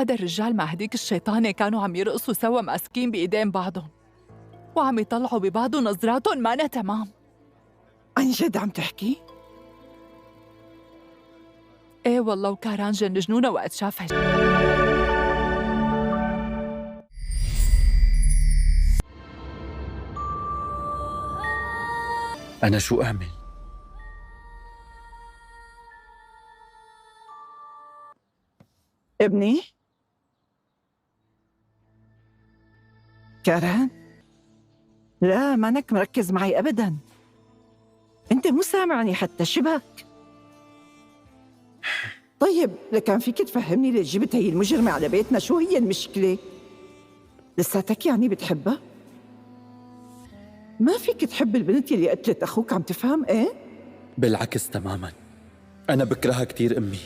هذا الرجال مع هديك الشيطانة كانوا عم يرقصوا سوا ماسكين بإيدين بعضهم وعم يطلعوا ببعض ونظراتهم مانا تمام. عن جد عم تحكي؟ ايه والله، وكاران جنجنونة وقت شافها. أنا شو أعمل؟ ابني؟ كاران؟ لا، مانك مركز معي أبداً. أنت مو سامعني حتى، شبك. طيب لكان فيك تفهمني ليش جبت هي المجرمة على بيتنا؟ شو هي المشكلة؟ لساتك يعني بتحبها؟ ما فيك تحب البنت اللي قتلت أخوك، عم تفهم إيه؟ بالعكس تماماً، أنا بكرهها كتير أمي.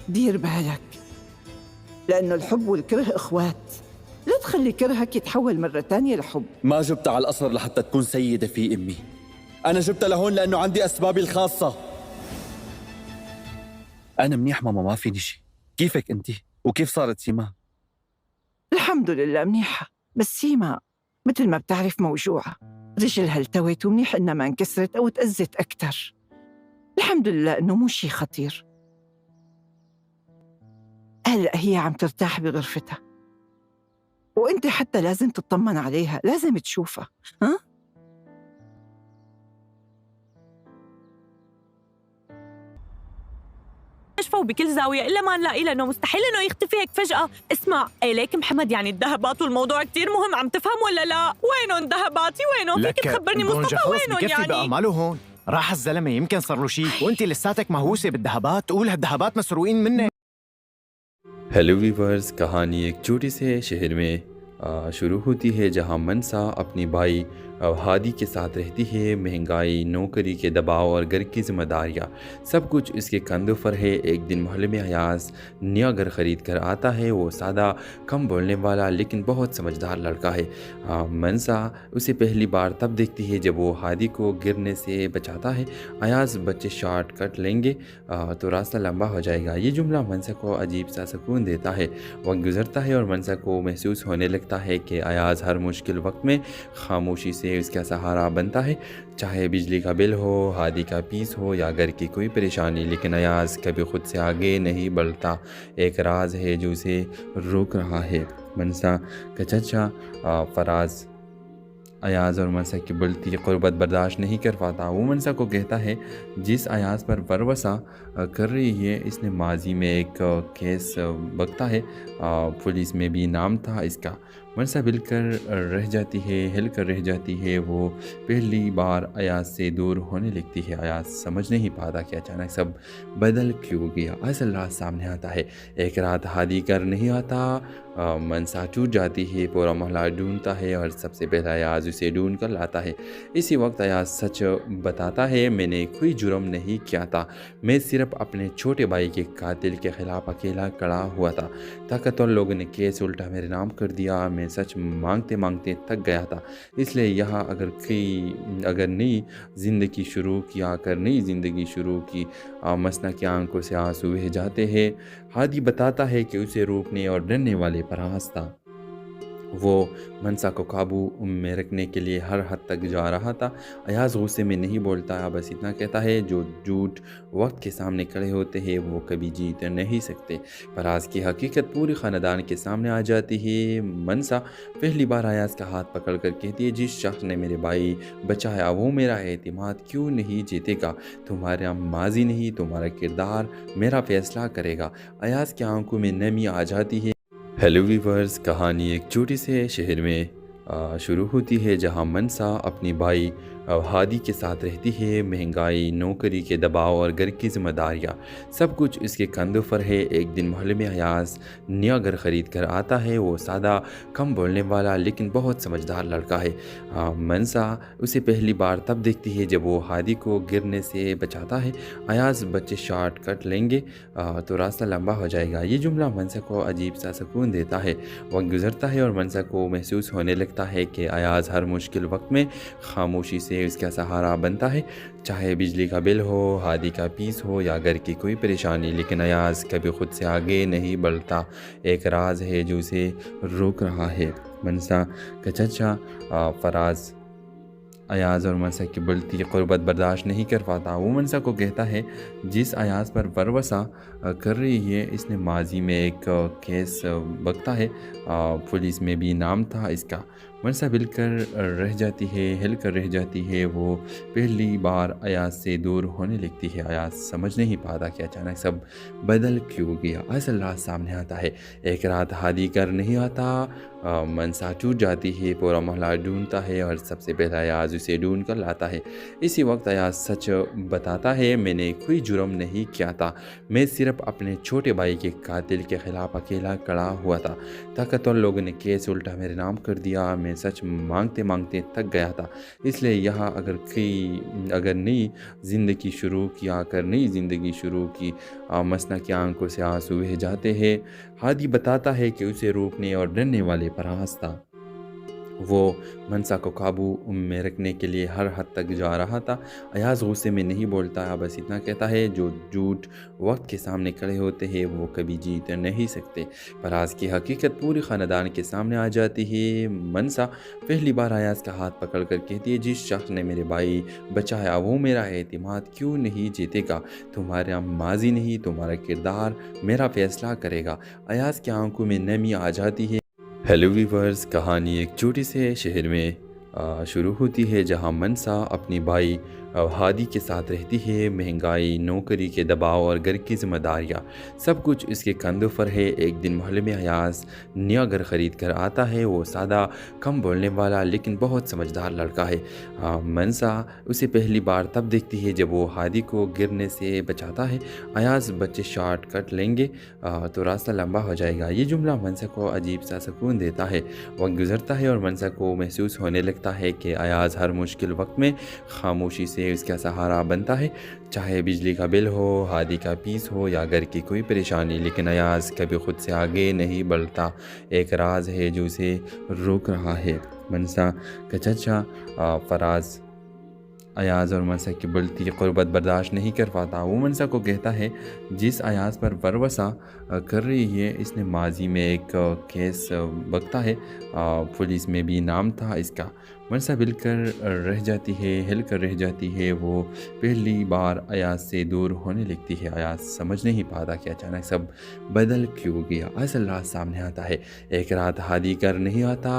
دير بالك، لأنه الحب والكره إخوات، لا تخلي كرهك يتحول مرة تانية لحب. ما جبتها على القصر لحتى تكون سيدة في أمي، أنا جبتها لهون لأنه عندي أسبابي الخاصة. أنا منيح ماما، ما فيني شي. كيفك أنت؟ وكيف صارت سيما؟ الحمد لله منيحة، بس سيما مثل ما بتعرف موجوعة، رجلها التوت، ومنيح إنها ما انكسرت أو تأذت أكتر. الحمد لله إنه مو شي خطير. هلأ هي عم ترتاح بغرفتها، وأنت حتى لازم تطمن عليها، لازم تشوفها. ها؟ نشفوا بكل زاوية إلا ما نلاقي، لأنه مستحيل إنه يختفي هيك فجأة. اسمع، ليك محمد، يعني الذهبات والموضوع كتير مهم، عم تفهم ولا لا؟ وينهم ذهباتي؟ وينهم؟ فيك تخبرني مصطفى وينهم يعني؟ بقى ماله هون؟ راح الزلمة، يمكن صار له شيء، وانت لساتك مهووسة بالذهبات، تقول هالذهبات مسروقين منك. हेलो वीवर्स, कहानी एक छोटे से शहर में शुरू होती है जहां मनसा अपनी भाई हादी के साथ रहती है। महंगाई, नौकरी के दबाव और घर की जिम्मेदारियां सब कुछ इसके कंधों पर है। एक दिन मोहल्ले में अयाज नया घर ख़रीद कर आता है। वो सादा, कम बोलने वाला लेकिन बहुत समझदार लड़का है। मनसा उसे पहली बार तब देखती है जब वो हादी को गिरने से बचाता है। अयाज, बच्चे शॉर्ट कट लेंगे तो रास्ता लंबा हो जाएगा। ये जुमला मनसा को अजीब सा सुकून देता है। वक्त गुजरता है और मनसा को महसूस होने लगता है कि अयाज हर मुश्किल वक्त में खामोशी से उसका सहारा बनता है। चाहे बिजली का बिल हो, हादी का पीस हो या घर की कोई परेशानी, लेकिन अयाज कभी खुद से आगे नहीं बढ़ता। एक राज है जो उसे रोक रहा है। मनसा का चचा फराज अयाज और मनसा की बढ़ती क़ुर्बत बर्दाश्त नहीं कर पाता। वो मनसा को कहता है, जिस अयाज पर वरवसा कर रही है इसने माजी में एक केस बकता है, पुलिस में भी नाम था इसका। मनसा हिल कर रह जाती है। वो पहली बार अयाज से दूर होने लगती है। अयाज समझ नहीं पाता कि अचानक सब बदल क्यों गया। असल रात सामने आता है। एक रात हादी कर नहीं आता, मनसा टूट जाती है। पूरा मोहल्ला ढूंढता है और सबसे पहले अयाज उसे ढूंढ कर लाता है। इसी वक्त अयाज सच बताता है, मैंने कोई जुर्म नहीं किया था, मैं सिर्फ अपने छोटे भाई के कातिल के खिलाफ अकेला खड़ा हुआ था। ताकतवर लोगों ने केस उल्टा मेरे नाम कर दिया। मैं सच मांगते मांगते थक गया था, इसलिए यहाँ अगर नई ज़िंदगी शुरू की। मसना की आंखों से आंसू बह जाते हैं। हादी बताता है कि उसे रोकने और डरने वाले फराज था। वो मनसा को काबू में रखने के लिए हर हद तक जा रहा था। अयाज गुस्से में नहीं बोलता, बस इतना कहता है, जो झूठ वक्त के सामने खड़े होते हैं वो कभी जीत नहीं सकते। फराज की हकीकत पूरे ख़ानदान के सामने आ जाती है। मनसा पहली बार अयाज का हाथ पकड़ कर कहती है, जिस शख्स ने मेरे भाई बचाया वो मेरा एतमाद क्यों नहीं जीतेगा? तुम्हारा माजी नहीं, तुम्हारा किरदार मेरा फैसला करेगा। अयाज की आंखों में नमी आ जाती है। हेलो वीवर्स, कहानी एक छोटे से शहर में शुरू होती है जहां मनसा अपनी भाई हादी के साथ रहती है। महंगाई, नौकरी के दबाव और घर की जिम्मेदारियां सब कुछ इसके कंधों पर है। एक दिन मोहल्ले में अयाज नया घर ख़रीद कर आता है। वो सादा, कम बोलने वाला लेकिन बहुत समझदार लड़का है। मनसा उसे पहली बार तब देखती है जब वो हादी को गिरने से बचाता है। अयाज, बच्चे शॉर्ट कट लेंगे तो रास्ता लंबा हो जाएगा। ये जुमला मनसा को अजीब सा सुकून देता है। वक्त गुजरता है और मनसा को महसूस होने लगता है कि अयाज हर मुश्किल वक्त में खामोशी से से उसका सहारा बनता है, चाहे बिजली का बिल हो, हादी का फीस हो या घर की कोई परेशानी। लेकिन अयाज कभी खुद से आगे नहीं बढ़ता। एक राज है जो उसे रोक रहा है। मनसा का चचा फराज अयाज और मनसा की बढ़ती क़ुर्बत बर्दाश्त नहीं कर पाता। वो मनसा को कहता है, जिस अयाज पर वरवसा कर रही है इसने माजी में एक केस बकता है, पुलिस में भी नाम था इसका। मनसा हिल कर रह जाती है। वो पहली बार अयाज से दूर होने लगती है। अयाज समझ नहीं पाता कि अचानक सब बदल क्यों गया। असल रात सामने आता है। एक रात हादी कर नहीं आता, मनसा टूट जाती है, पूरा मोहल्ला ढूंढता है और सबसे पहला अयाज उसे ढूंढ कर लाता है। इसी वक्त अयाज सच बताता है, मैंने कोई जुर्म नहीं किया था, मैं सिर्फ अपने छोटे भाई के कातिल के खिलाफ अकेला खड़ा हुआ था। ताकतवर लोगों ने केस उल्टा मेरे नाम कर दिया। मैं सच मांगते मांगते थक गया था, इसलिए यहाँ अगर नई ज़िंदगी शुरू की मसना की आंखों से आंसू बह जाते हैं। हादी बताता है कि उसे रोकने और डरने वाले फराज था। वो मनसा को काबू में रखने के लिए हर हद तक जा रहा था। अयाज गुस्से में नहीं बोलता, बस इतना कहता है, जो झूठ वक्त के सामने खड़े होते हैं वो कभी जीत नहीं सकते। फराज की हकीकत पूरी ख़ानदान के सामने आ जाती है। मनसा पहली बार अयाज का हाथ पकड़ कर कहती है, जिस शख्स ने मेरे भाई बचाया वो मेरा एतमाद क्यों नहीं जीतेगा। तुम्हारा माजी नहीं, तुम्हारा किरदार मेरा फैसला करेगा। अयाज की आंखों में नमी आ जाती है। हेलो वीवर्स, कहानी एक छोटे से शहर में शुरू होती है जहां मनसा अपनी भाई हादी के साथ रहती है। महंगाई, नौकरी के दबाव और घर की जिम्मेदारियाँ सब कुछ इसके कंधों पर है। एक दिन मोहल्ले में अयाज नया घर ख़रीद कर आता है। वो सादा, कम बोलने वाला लेकिन बहुत समझदार लड़का है। मनसा उसे पहली बार तब देखती है जब वो हादी को गिरने से बचाता है। अयाज, बच्चे शॉर्ट कट लेंगे तो रास्ता लंबा हो जाएगा। ये जुमला मनसा को अजीब सा सुकून देता है। वक्त गुजरता है और मनसा को महसूस होने लगता है कि अयाज हर मुश्किल वक्त में खामोशी से उसका सहारा बनता है, चाहे बिजली का बिल हो, हादी का फीस हो या घर की कोई परेशानी। लेकिन अयाज कभी खुद से आगे नहीं बढ़ता। एक राज है जो उसे रोक रहा है। मनसा का चचा फराज अयाज और मनसा की बढ़ती क़ुर्बत बर्दाश्त नहीं कर पाता। वो मनसा को कहता है, जिस अयाज पर वरवसा कर रही है इसने माजी में एक केस बकता है, पुलिस में भी नाम था इसका। मनसा हिल कर रह जाती है। वो पहली बार अयाज से दूर होने लगती है। अयाज समझ नहीं पाता कि अचानक सब बदल क्यों गया। असल रात सामने आता है। एक रात हादी कर नहीं आता,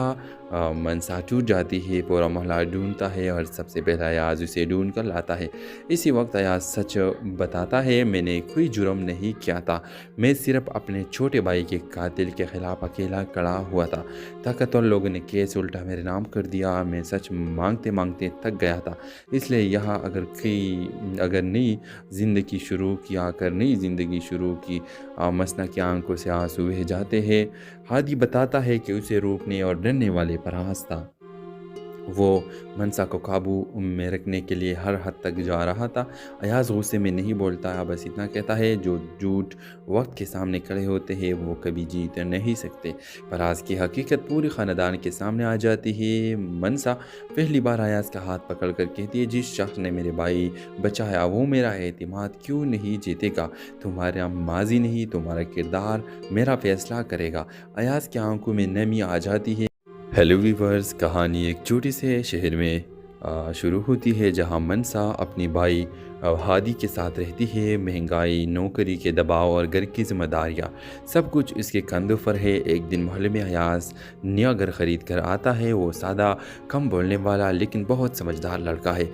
मनसा टूट जाती है, पूरा मोहल्ला ढूंढता है और सबसे पहला अयाज उसे ढूंढ कर लाता है। इसी वक्त अयाज सच बताता है, मैंने कोई जुर्म नहीं किया था, मैं सिर्फ अपने छोटे भाई के कातिल के खिलाफ अकेला खड़ा हुआ था। ताकतवर लोगों ने केस उल्टा मेरे नाम कर दिया। मैं सच मांगते मांगते थक गया था, इसलिए यहाँ अगर नई ज़िंदगी शुरू की मसना की आंखों से आंसू बह जाते हैं। हादी बताता है कि उसे रोकने और डरने वाले फराज था। वो मनसा को काबू में रखने के लिए हर हद तक जा रहा था। अयाज गुस्से में नहीं बोलता, बस इतना कहता है, जो झूठ वक्त के सामने खड़े होते हैं वो कभी जीत नहीं सकते। फराज की हकीकत पूरी ख़ानदान के सामने आ जाती है। मनसा पहली बार अयाज का हाथ पकड़ कर कहती है, जिस शख्स ने मेरे भाई बचाया वो मेरा एतमाद क्यों नहीं जीतेगा। तुम्हारा माजी नहीं, तुम्हारा किरदार मेरा फैसला करेगा। अयाज की आंखों में नमी आ जाती है। हेलो वीवर्स, कहानी एक छोटे से शहर में शुरू होती है जहां मनसा अपनी भाई हादी के साथ रहती है। महंगाई, नौकरी के दबाव और घर की जिम्मेदारियाँ सब कुछ इसके कंधों पर है। एक दिन मोहल्ले में अयाज नया घर ख़रीद कर आता है। वो सादा, कम बोलने वाला लेकिन बहुत समझदार लड़का है।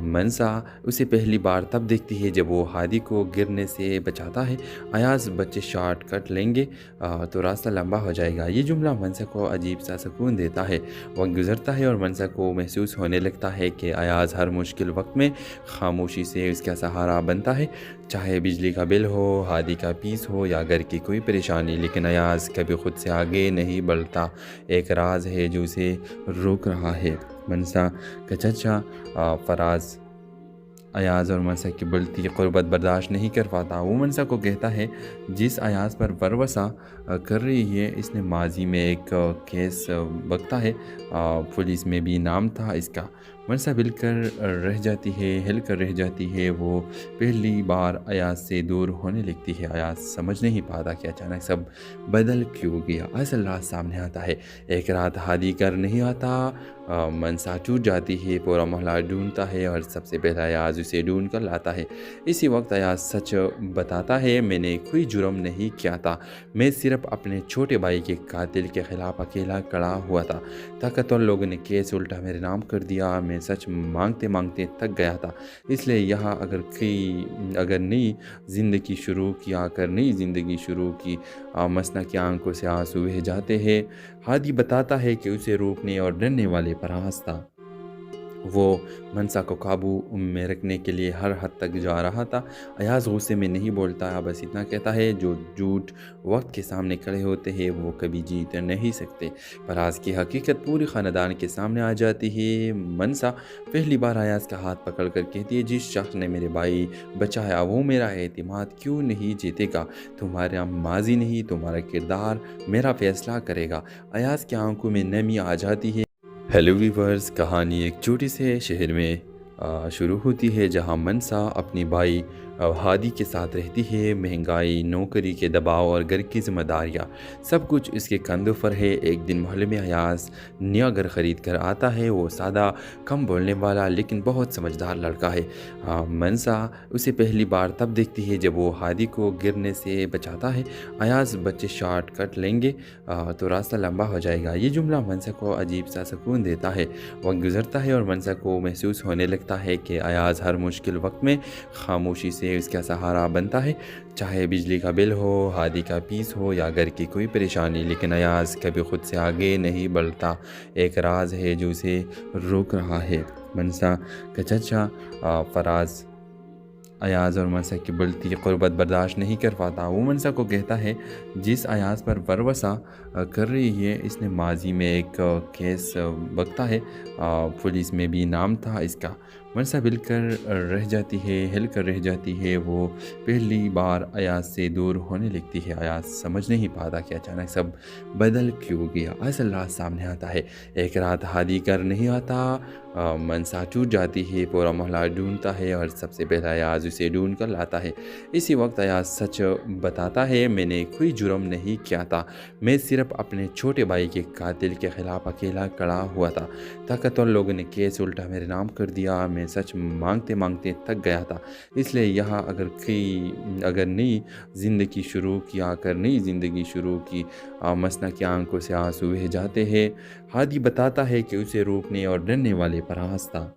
मनसा उसे पहली बार तब देखती है जब वो हादी को गिरने से बचाता है। अयाज, बच्चे शॉर्ट कट लेंगे तो रास्ता लंबा हो जाएगा। ये जुमला मनसा को अजीब सा सुकून देता है। वक्त गुजरता है और मनसा को महसूस होने लगता है कि अयाज हर मुश्किल वक्त में खामोशी से उसका सहारा बनता है, चाहे बिजली का बिल हो, हादी का फीस हो या घर की कोई परेशानी। लेकिन अयाज कभी खुद से आगे नहीं बढ़ता। एक राज है जो उसे रोक रहा है। मनसा का चचा फराज अयाज और मनसा की बढ़ती क़ुर्बत बर्दाश्त नहीं कर पाता। वो मनसा को कहता है, जिस अयाज पर वरवसा कर रही है इसने माजी में एक केस बकता है, पुलिस में भी नाम था इसका। मनसा रह जाती है हिल कर रह जाती है। वो पहली बार अयाज से दूर होने लगती है। अयाज समझ नहीं पाता कि अचानक सब बदल क्यों गया। असल रात सामने आता है। एक रात हादी कर नहीं आता। मनसा टूट जाती है। पूरा मोहल्ला ढूंढता है और सबसे पहले अयाज उसे ढूंढ कर लाता है। इसी वक्त अयाज सच बताता है, मैंने कोई जुर्म नहीं किया था। मैं सिर्फ अपने छोटे भाई के कातिल के खिलाफ अकेला खड़ा हुआ था। ताकतवर लोगों ने केस उल्टा मेरे नाम कर दिया। मैं सच मांगते मांगते थक गया था। इसलिए यहाँ अगर नई ज़िंदगी शुरू की मसना की आंखों से आंसू बह जाते हैं। हादी बताता है कि उसे रोकने और डरने वाले फराज था। वो मनसा को काबू में रखने के लिए हर हद तक जा रहा था। अयाज गुस्से में नहीं बोलता, बस इतना कहता है, जो झूठ वक्त के सामने खड़े होते हैं वो कभी जीत नहीं सकते। फराज की हकीकत पूरी ख़ानदान के सामने आ जाती है। मनसा पहली बार अयाज का हाथ पकड़ कर कहती है, जिस शख्स ने मेरे भाई बचाया वो मेरा एतमाद क्यों नहीं जीतेगा। तुम्हारा माजी नहीं, तुम्हारा किरदार मेरा फैसला करेगा। अयाज की आंखों में नमी आ जाती है। हेलो वीवर्स, कहानी एक छोटे से शहर में शुरू होती है जहां मनसा अपनी भाई हादी के साथ रहती है। महंगाई, नौकरी के दबाव और घर की जिम्मेदारियाँ सब कुछ इसके कंधों पर है। एक दिन मोहल्ले में अयाज नया घर ख़रीद कर आता है। वो सादा, कम बोलने वाला लेकिन बहुत समझदार लड़का है। मनसा उसे पहली बार तब देखती है जब वो हादी को गिरने से बचाता है। अयाज, बच्चे शॉर्ट कट लेंगे तो रास्ता लंबा हो जाएगा। ये जुमला मनसा को अजीब सा सुकून देता है। वक्त गुजरता है और मनसा को महसूस होने लगता है कि अयाज हर मुश्किल वक्त में खामोशी से उसका सहारा बनता है। चाहे बिजली का बिल हो, हादी का फीस हो या घर की कोई परेशानी, लेकिन अयाज कभी खुद से आगे नहीं बढ़ता। एक राज है जो उसे रोक रहा है। मनसा का चचा फराज अयाज और मनसा की बढ़ती क़ुर्बत बर्दाश्त नहीं कर पाता। वो मनसा को कहता है, जिस अयाज पर वरवसा कर रही है इसने माजी में एक केस बकता है। पुलिस में भी नाम था इसका। मनसा हिल कर रह जाती है। वो पहली बार अयाज से दूर होने लगती है। अयाज समझ नहीं पाता कि अचानक सब बदल क्यों गया। असल रात सामने आता है। एक रात हादी कर नहीं आता। मनसा टूट जाती है। पूरा मोहल्ला ढूंढता है और सबसे पहले अयाज उसे ढूंढ कर लाता है। इसी वक्त अयाज सच बताता है, मैंने कोई जुर्म नहीं किया था। मैं सिर्फ अपने छोटे भाई के कातिल के खिलाफ अकेला खड़ा हुआ था। ताकतवर लोगों ने केस उल्टा मेरे नाम कर दिया। मैं सच मांगते मांगते थक गया था। इसलिए यहाँ अगर नई ज़िंदगी शुरू की मसना की आंखों से आंसू बह जाते हैं। हादी बताता है कि उसे रोकने और डरने वाले फराज था।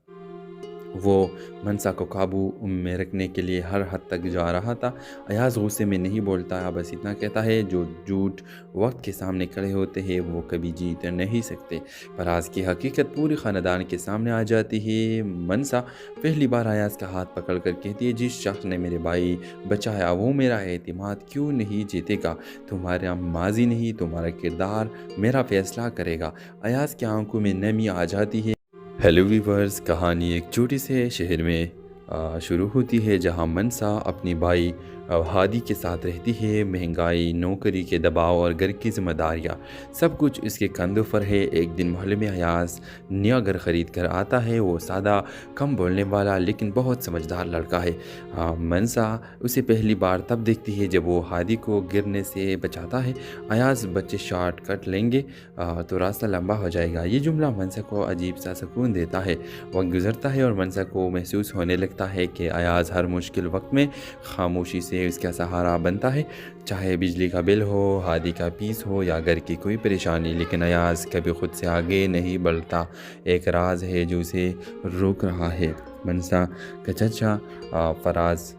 वो मनसा को काबू में रखने के लिए हर हद तक जा रहा था। अयाज गुस्से में नहीं बोलता, बस इतना कहता है, जो झूठ वक्त के सामने खड़े होते हैं वो कभी जीत नहीं सकते। फराज की हकीकत पूरी ख़ानदान के सामने आ जाती है। मनसा पहली बार अयाज का हाथ पकड़ कर कहती है, जिस शख्स ने मेरे भाई बचाया वो मेरा एतमाद क्यों नहीं जीतेगा। तुम्हारा माजी नहीं, तुम्हारा किरदार मेरा फैसला करेगा। अयाज की आंखों में नमी आ जाती है। हेलो वीवर्स, कहानी एक छोटे से शहर में शुरू होती है जहां मनसा अपनी भाई हादी के साथ रहती है। महंगाई, नौकरी के दबाव और घर की जिम्मेदारियाँ सब कुछ इसके कंधों पर है। एक दिन मोहल्ले में अयाज नया घर ख़रीद कर आता है। वो सादा, कम बोलने वाला लेकिन बहुत समझदार लड़का है। मनसा उसे पहली बार तब देखती है जब वो हादी को गिरने से बचाता है। अयाज, बच्चे शॉर्ट कट लेंगे तो रास्ता लंबा हो जाएगा। ये जुमला मनसा को अजीब सा सुकून देता है। वक्त गुजरता है और मनसा को महसूस होने लगता है कि अयाज हर मुश्किल वक्त में खामोशी से उसका सहारा बनता है। चाहे बिजली का बिल हो, हादी का फीस हो या घर की कोई परेशानी, लेकिन अयाज कभी खुद से आगे नहीं बढ़ता। एक राज है जो उसे रोक रहा है। मनसा का चचा फराज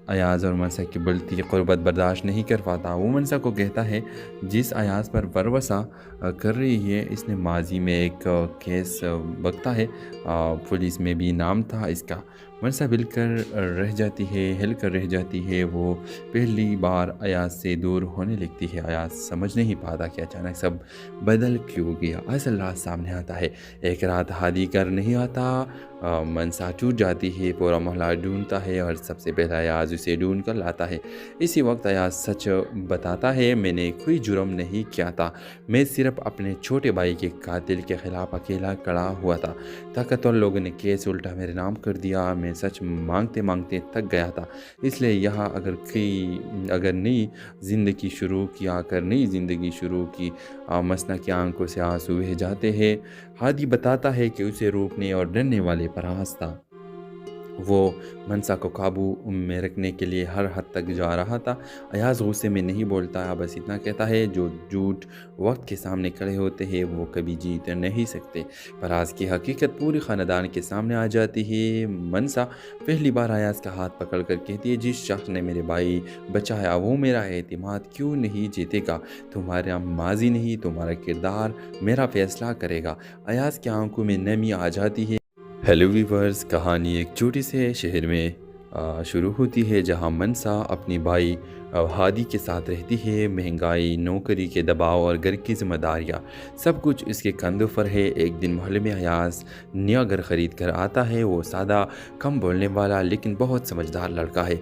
अयाज और मनसा की बढ़ती क़ुर्बत बर्दाश्त नहीं कर पाता। वो मनसा को कहता है, जिस अयाज पर वरवसा कर रही है इसने माजी में एक केस बकता है। पुलिस में भी नाम था इसका। मनसा रह जाती है हिल कर रह जाती है। वो पहली बार अयाज से दूर होने लगती है। अयाज समझ नहीं पाता कि अचानक सब बदल क्यों गया। असल रात सामने आता है। एक रात हादी घर नहीं आता, मनसा टूट जाती है। पूरा मोहल्ला ढूंढता है और सबसे पहला अयाज उसे ढूंढ कर लाता है। इसी वक्त अयाज सच बताता है, मैंने कोई जुर्म नहीं किया था, मैं सिर्फ अपने छोटे भाई के कातिल के खिलाफ अकेला खड़ा हुआ था। ताकतवर लोगों ने केस उल्टा मेरे नाम कर दिया। मैं सच मांगते मांगते थक गया था, इसलिए यहाँ अगर नई ज़िंदगी शुरू की मसना की आंखों से आंसू बह जाते हैं। हादी बताता है कि उसे रोकने और डरने वाले फराज था। वो मनसा को काबू में रखने के लिए हर हद तक जा रहा था। अयाज गुस्से में नहीं बोलता, बस इतना कहता है, जो झूठ वक्त के सामने खड़े होते हैं वो कभी जीत नहीं सकते। फराज की हकीकत पूरी ख़ानदान के सामने आ जाती है। मनसा पहली बार अयाज का हाथ पकड़ कर कहती है, जिस शख्स ने मेरे भाई बचाया वो मेरा एतमाद क्यों नहीं जीतेगा। तुम्हारा माजी नहीं, तुम्हारा किरदार मेरा फैसला करेगा। अयाज की आंखों में नमी आ जाती है। हेलो वीवर्स, कहानी एक छोटे से शहर में शुरू होती है जहां मनसा अपनी भाई हादी के साथ रहती है। महंगाई, नौकरी के दबाव और घर की जिम्मेदारियाँ सब कुछ इसके कंधों पर है। एक दिन मोहल्ले में अयाज नया घर ख़रीद कर आता है। वो सादा, कम बोलने वाला लेकिन बहुत समझदार लड़का है।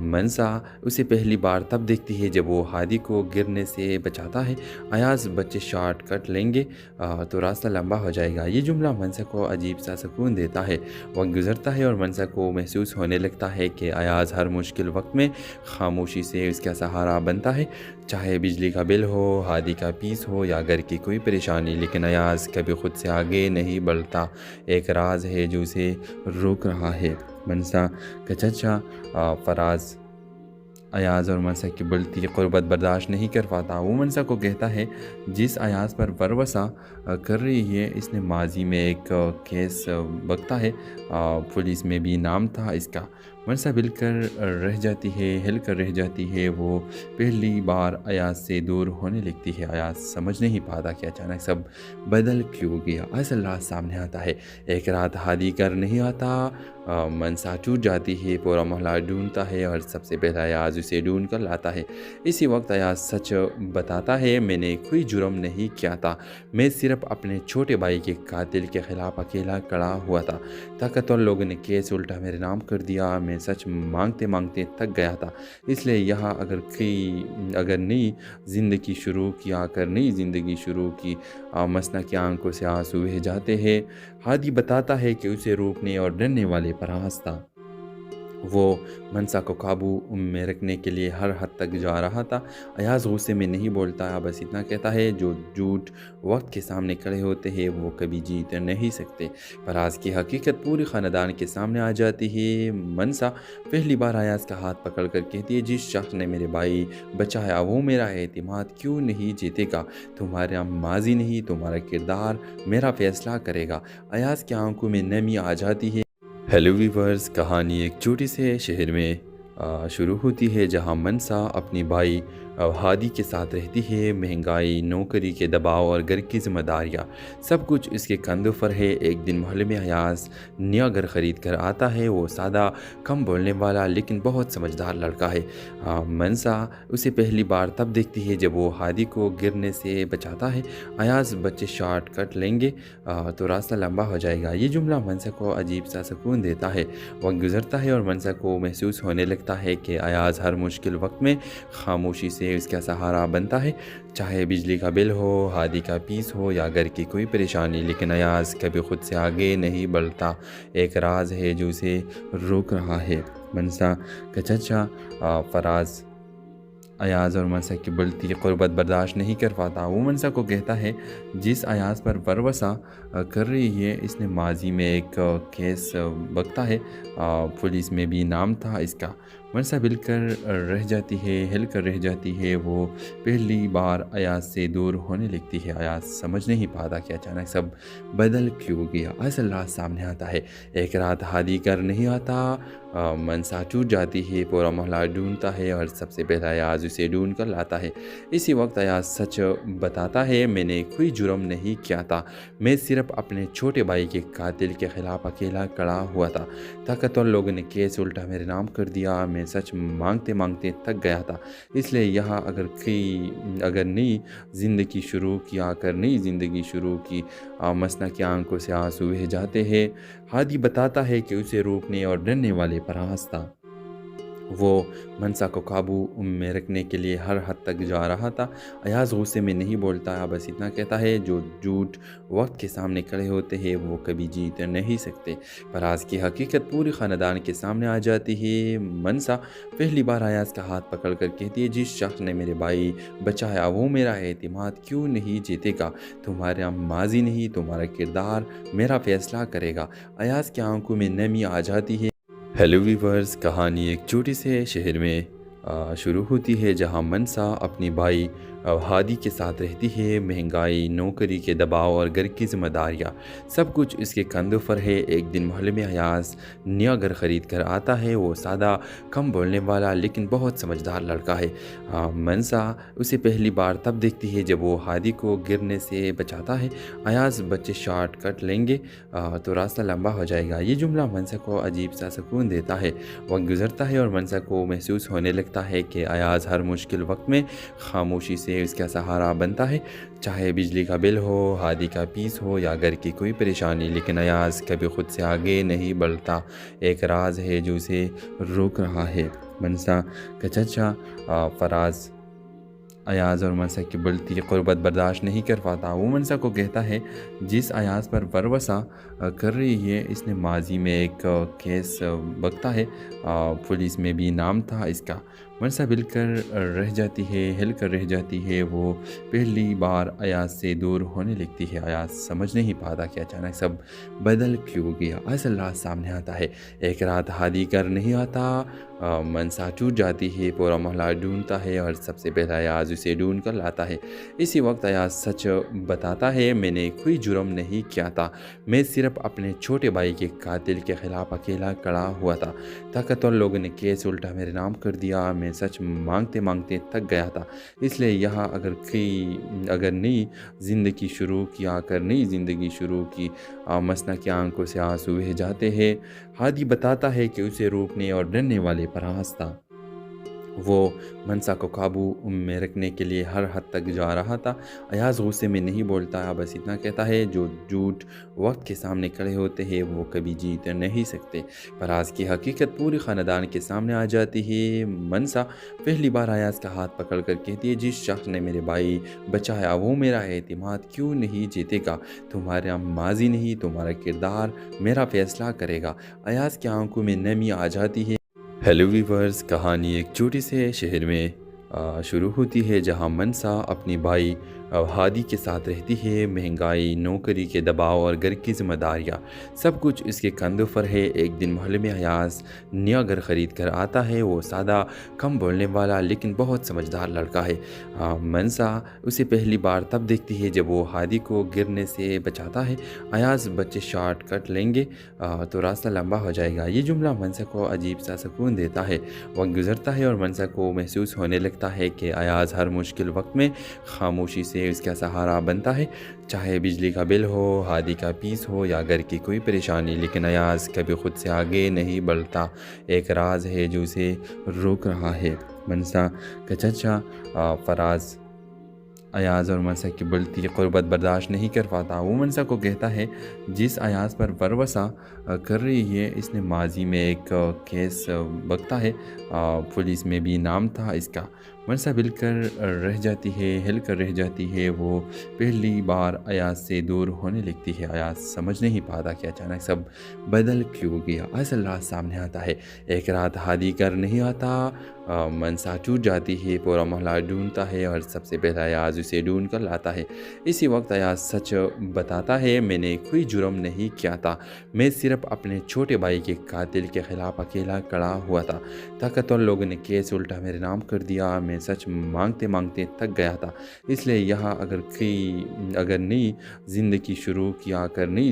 मनसा उसे पहली बार तब देखती है जब वो हादी को गिरने से बचाता है। अयाज, बच्चे शॉर्ट कट लेंगे तो रास्ता लंबा हो जाएगा। ये जुमला मनसा को अजीब सा सुकून देता है। वक्त गुजरता है और मनसा को महसूस होने लगता है कि अयाज हर मुश्किल वक्त में खामोशी से उसका सहारा बनता है। चाहे बिजली का बिल हो, हादी का पीस हो या घर की कोई परेशानी, लेकिन अयाज कभी खुद से आगे नहीं बढ़ता। एक राज है जो उसे रोक रहा है। मनसा का चचा फराज अयाज और मनसा की बढ़ती क़ुर्बत बर्दाश्त नहीं कर पाता। वो मनसा को कहता है, जिस अयाज पर वरवसा कर रही है इसने माजी में एक केस बकता है, पुलिस में भी नाम था इसका। मनसा हिल कर रह जाती है। वो पहली बार अयाज से दूर होने लगती है। अयाज समझ नहीं पाता कि अचानक सब बदल क्यों गया। असल रात सामने आता है। एक रात हादी घर नहीं आता, मनसा टूट जाती है। पूरा मोहल्ला ढूंढता है और सबसे पहला अयाज उसे ढूंढ कर लाता है। इसी वक्त अयाज सच बताता है, मैंने कोई जुर्म नहीं किया था, मैं सिर्फ अपने छोटे भाई के कातिल के खिलाफ अकेला खड़ा हुआ था। ताकतवर लोगों ने केस उल्टा मेरे नाम कर दिया। मैं सच मांगते मांगते थक गया था, इसलिए यहाँ अगर नई ज़िंदगी शुरू की मसना की आंखों से आंसू बह जाते हैं। हादी बताता है कि उसे रोकने और डरने वाले फराज था। वो मनसा को काबू में रखने के लिए हर हद तक जा रहा था। अयाज गुस्से में नहीं बोलता, बस इतना कहता है, जो झूठ वक्त के सामने खड़े होते हैं वो कभी जीत नहीं सकते। फराज की हकीकत पूरी ख़ानदान के सामने आ जाती है। मनसा पहली बार अयाज का हाथ पकड़ कर कहती है, जिस शख्स ने मेरे भाई बचाया वो मेरा एतमाद क्यों नहीं जीतेगा। तुम्हारा माजी नहीं, तुम्हारा किरदार मेरा फैसला करेगा। अयाज की आंखों में नमी आ जाती है। हेलो वीवर्स, कहानी एक छोटे से शहर में शुरू होती है जहां मनसा अपनी भाई हादी के साथ रहती है। महंगाई, नौकरी के दबाव और घर की जिम्मेदारियाँ सब कुछ इसके कंधों पर है। एक दिन मोहल्ले में अयाज नया घर ख़रीद कर आता है। वो सादा, कम बोलने वाला लेकिन बहुत समझदार लड़का है। मनसा उसे पहली बार तब देखती है जब वो हादी को गिरने से बचाता है। अयाज, बच्चे शॉर्ट कट लेंगे तो रास्ता लंबा हो जाएगा। ये जुमला मनसा को अजीब सा सुकून देता है। वक्त गुजरता है और मनसा को महसूस होने लगता है कि अयाज हर मुश्किल वक्त में खामोशी से उसका सहारा बनता है। चाहे बिजली का बिल हो, हादी का पीस हो या घर की कोई परेशानी, लेकिन अयाज कभी खुद से आगे नहीं बढ़ता। एक राज है जो उसे रोक रहा है। मनसा का चचा फराज अयाज और मनसा की बढ़ती क़ुर्बत बर्दाश्त नहीं कर पाता। वो मनसा को कहता है, जिस अयाज पर वरवसा कर रही है इसने माजी में एक केस बकता है, पुलिस में भी नाम था इसका। मनसा हिल कर रह जाती है। वो पहली बार अयाज से दूर होने लगती है। अयाज समझ नहीं पाता कि अचानक सब बदल क्यों गया। असल रात सामने आता है। एक रात हादी घर नहीं आता, मनसा टूट जाती है। पूरा मोहल्ला ढूंढता है और सबसे पहले अयाज उसे ढूंढ कर लाता है। इसी वक्त अयाज सच बताता है, मैंने कोई जुर्म नहीं किया था, मैं सिर्फ अपने छोटे भाई के कातिल के खिलाफ अकेला खड़ा हुआ था। ताकतवर लोगों ने केस उल्टा मेरे नाम कर दिया। मैं सच मांगते मांगते थक गया था, इसलिए यहाँ अगर नई ज़िंदगी शुरू की मसना की आंखों से आंसू बह जाते हैं। हादी बताता है कि उसे रोकने और डरने वाले फराज था। वो मनसा को काबू में रखने के लिए हर हद तक जा रहा था। अयाज गुस्से में नहीं बोलता, बस इतना कहता है, जो झूठ वक्त के सामने खड़े होते हैं वो कभी जीत नहीं सकते। फराज की हकीकत पूरी ख़ानदान के सामने आ जाती है। मनसा पहली बार अयाज का हाथ पकड़ कर कहती है, जिस शख्स ने मेरे भाई बचाया वो मेरा एतमाद क्यों नहीं जीतेगा। तुम्हारा माजी नहीं, तुम्हारा किरदार मेरा फैसला करेगा। अयाज की आंखों में नमी आ जाती है। हेलो वीवर्स, कहानी एक छोटे से शहर में शुरू होती है जहां मनसा अपनी भाई हादी के साथ रहती है। महंगाई, नौकरी के दबाव और घर की जिम्मेदारियां सब कुछ इसके कंधों पर है। एक दिन मोहल्ले में अयाज नया घर ख़रीद कर आता है। वो सादा, कम बोलने वाला लेकिन बहुत समझदार लड़का है। मनसा उसे पहली बार तब देखती है जब वो हादी को गिरने से बचाता है। अयाज, बच्चे शॉर्ट कट लेंगे तो रास्ता लंबा हो जाएगा। ये जुमला मनसा को अजीब सा सुकून देता है। वक्त गुजरता है और मनसा को महसूस होने लगता है कि अयाज हर मुश्किल वक्त में खामोशी से उसका सहारा बनता है। चाहे बिजली का बिल हो, हादी का पीस हो या घर की कोई परेशानी, लेकिन अयाज कभी खुद से आगे नहीं बढ़ता। एक राज है जो उसे रोक रहा है। मनसा का चचा फराज अयाज और मनसा की बढ़ती क़ुर्बत बर्दाश्त नहीं कर पाता। वो मनसा को कहता है, जिस अयाज पर भरोसा कर रही है इसने माजी में एक केस बकता है, पुलिस में भी नाम था इसका। मनसा हिलकर रह जाती है। वो पहली बार अयाज से दूर होने लगती है। अयाज समझ नहीं पाता कि अचानक सब बदल क्यों गया। असल रात सामने आता है। एक रात हादी कर नहीं आता, मनसा टूट जाती है। पूरा मोहल्ला ढूंढता है और सबसे पहले अयाज उसे ढूंढ कर लाता है। इसी वक्त अयाज सच बताता है, मैंने कोई जुर्म नहीं किया था, मैं सिर्फ अपने छोटे भाई के कातिल के खिलाफ अकेला खड़ा हुआ था। ताकतवर लोगों ने केस उल्टा मेरे नाम कर दिया। मैं सच मांगते मांगते थक गया था, इसलिए यहाँ अगर नई ज़िंदगी शुरू की मसना की आंखों से आंसू बह जाते हैं। हादी बताता है कि उसे रोकने और डरने वाले फराज था। वो मनसा को काबू में रखने के लिए हर हद तक जा रहा था। अयाज गुस्से में नहीं बोलता, बस इतना कहता है, जो झूठ वक्त के सामने खड़े होते हैं वो कभी जीत नहीं सकते। फराज की हकीकत पूरी ख़ानदान के सामने आ जाती है। मनसा पहली बार अयाज का हाथ पकड़ कर कहती है, जिस शख्स ने मेरे भाई बचाया वो मेरा एतमाद क्यों नहीं जीतेगा। तुम्हारा माजी नहीं, तुम्हारा किरदार मेरा फैसला करेगा। अयाज की आंखों में नमी आ जाती है। हेलो वीवर्स, कहानी एक छोटे से शहर में शुरू होती है जहां मनसा अपनी भाई हादी के साथ रहती है। महंगाई, नौकरी के दबाव और घर की जिम्मेदारियां सब कुछ इसके कंधों पर है। एक दिन मोहल्ले में अयाज नया घर ख़रीद कर आता है। वो सादा, कम बोलने वाला लेकिन बहुत समझदार लड़का है। मनसा उसे पहली बार तब देखती है जब वो हादी को गिरने से बचाता है। अयाज, बच्चे शॉर्ट कट लेंगे तो रास्ता लंबा हो जाएगा। ये जुमला मनसा को अजीब सा सुकून देता है। वक्त गुजरता है और मनसा को महसूस होने लगता है कि अयाज हर मुश्किल वक्त में खामोशी से उसका सहारा बनता है। चाहे बिजली का बिल हो, हादी का पीस हो या घर की कोई परेशानी, लेकिन अयाज कभी खुद से आगे नहीं बढ़ता। एक राज है जो उसे रोक रहा है। मनसा का चचा फराज अयाज और मनसा की बढ़ती क़ुर्बत बर्दाश्त नहीं कर पाता। वो मनसा को कहता है, जिस अयाज पर भरोसा कर रही है इसने माजी में एक केस बकता है, पुलिस में भी नाम था इसका। मनसा हिलकर रह जाती है। वो पहली बार अयाज से दूर होने लगती है। अयाज समझ नहीं पाता कि अचानक सब बदल क्यों गया। असल रात सामने आता है। एक रात हादी कर नहीं आता, मनसा टूट जाती है। पूरा मोहल्ला ढूंढता है और सबसे पहले अयाज उसे ढूंढ कर लाता है। इसी वक्त अयाज सच बताता है, मैंने कोई जुर्म नहीं किया था, मैं सिर्फ अपने छोटे भाई के कातिल के खिलाफ अकेला खड़ा हुआ था। ताकतवर लोगों ने केस उल्टा मेरे नाम कर दिया। میں سچ مانگتے مانگتے تھک گیا تھا، اس لیے یہاں اگر نئی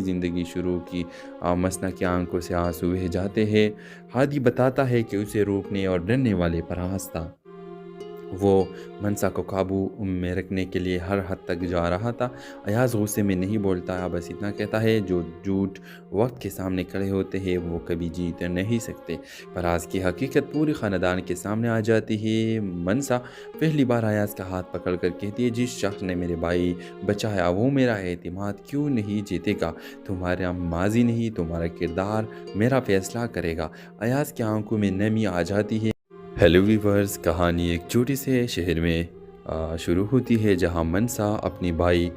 زندگی شروع کی مسنا کی آنکھوں سے آنسو بہہ جاتے ہیں۔ ہادی بتاتا ہے کہ اسے روکنے اور ڈرنے والے پر ہنستا۔ وہ منسا کو قابو میں رکھنے کے لیے ہر حد تک جا رہا تھا۔ ایاز غصے میں نہیں بولتا، بس اتنا کہتا ہے جو جھوٹ وقت کے سامنے کھڑے ہوتے ہیں وہ کبھی جیت نہیں سکتے۔ فراز کی حقیقت پوری خاندان کے سامنے آ جاتی ہے۔ منسا پہلی بار ایاز کا ہاتھ پکڑ کر کہتی ہے، جس شخص نے میرے بھائی بچایا وہ میرا اعتماد کیوں نہیں جیتے گا؟ تمہارا ماضی نہیں، تمہارا کردار میرا فیصلہ کرے گا۔ ایاز کی آنکھوں میں نمی آ جاتی ہے۔ ہیلو ویورز، کہانی ایک چھوٹے سے شہر میں شروع ہوتی ہے جہاں منسا اپنی بھائی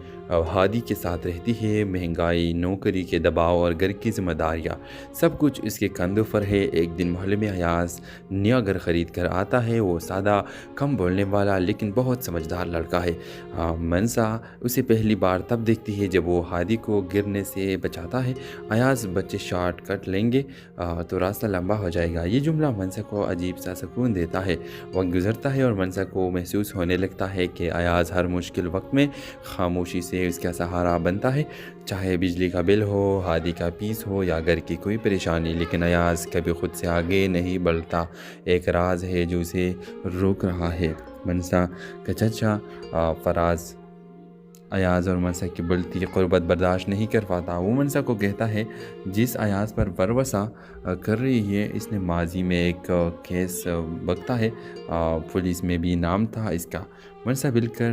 ہادی کے ساتھ رہتی ہے۔ مہنگائی، نوکری کے دباؤ اور گھر کی ذمہ داریاں سب کچھ اس کے کندھوں پر ہے۔ ایک دن محلے میں ایاز نیا گھر خرید کر آتا ہے۔ وہ سادہ، کم بولنے والا لیکن بہت سمجھدار لڑکا ہے۔ منسا اسے پہلی بار تب دیکھتی ہے جب وہ ہادی کو گرنے سے بچاتا ہے۔ ایاز، بچے شارٹ کٹ لیں گے تو راستہ لمبا ہو جائے گا، یہ جملہ منسا کو عجیب سا سکون دیتا ہے۔ وقت گزرتا ہے اور منسا کو محسوس ہونے لگتا ہے کہ ایاز ہر مشکل وقت میں خاموشی سے اس کا سہارا بنتا ہے، چاہے بجلی کا بل ہو، ہادی کا فیس ہو یا گھر کی کوئی پریشانی۔ لیکن ایاز کبھی خود سے آگے نہیں بڑھتا، ایک راز ہے جو اسے روک رہا ہے۔ منسا کا چچا فراز ایاز اور منسا کی بڑھتی قربت برداشت نہیں کر پاتا۔ وہ منسا کو کہتا ہے، جس ایاز پر بھروسہ کر رہی ہے اس نے ماضی میں ایک کیس بکتا ہے، پولیس میں بھی نام تھا اس کا۔ منسا ہل کر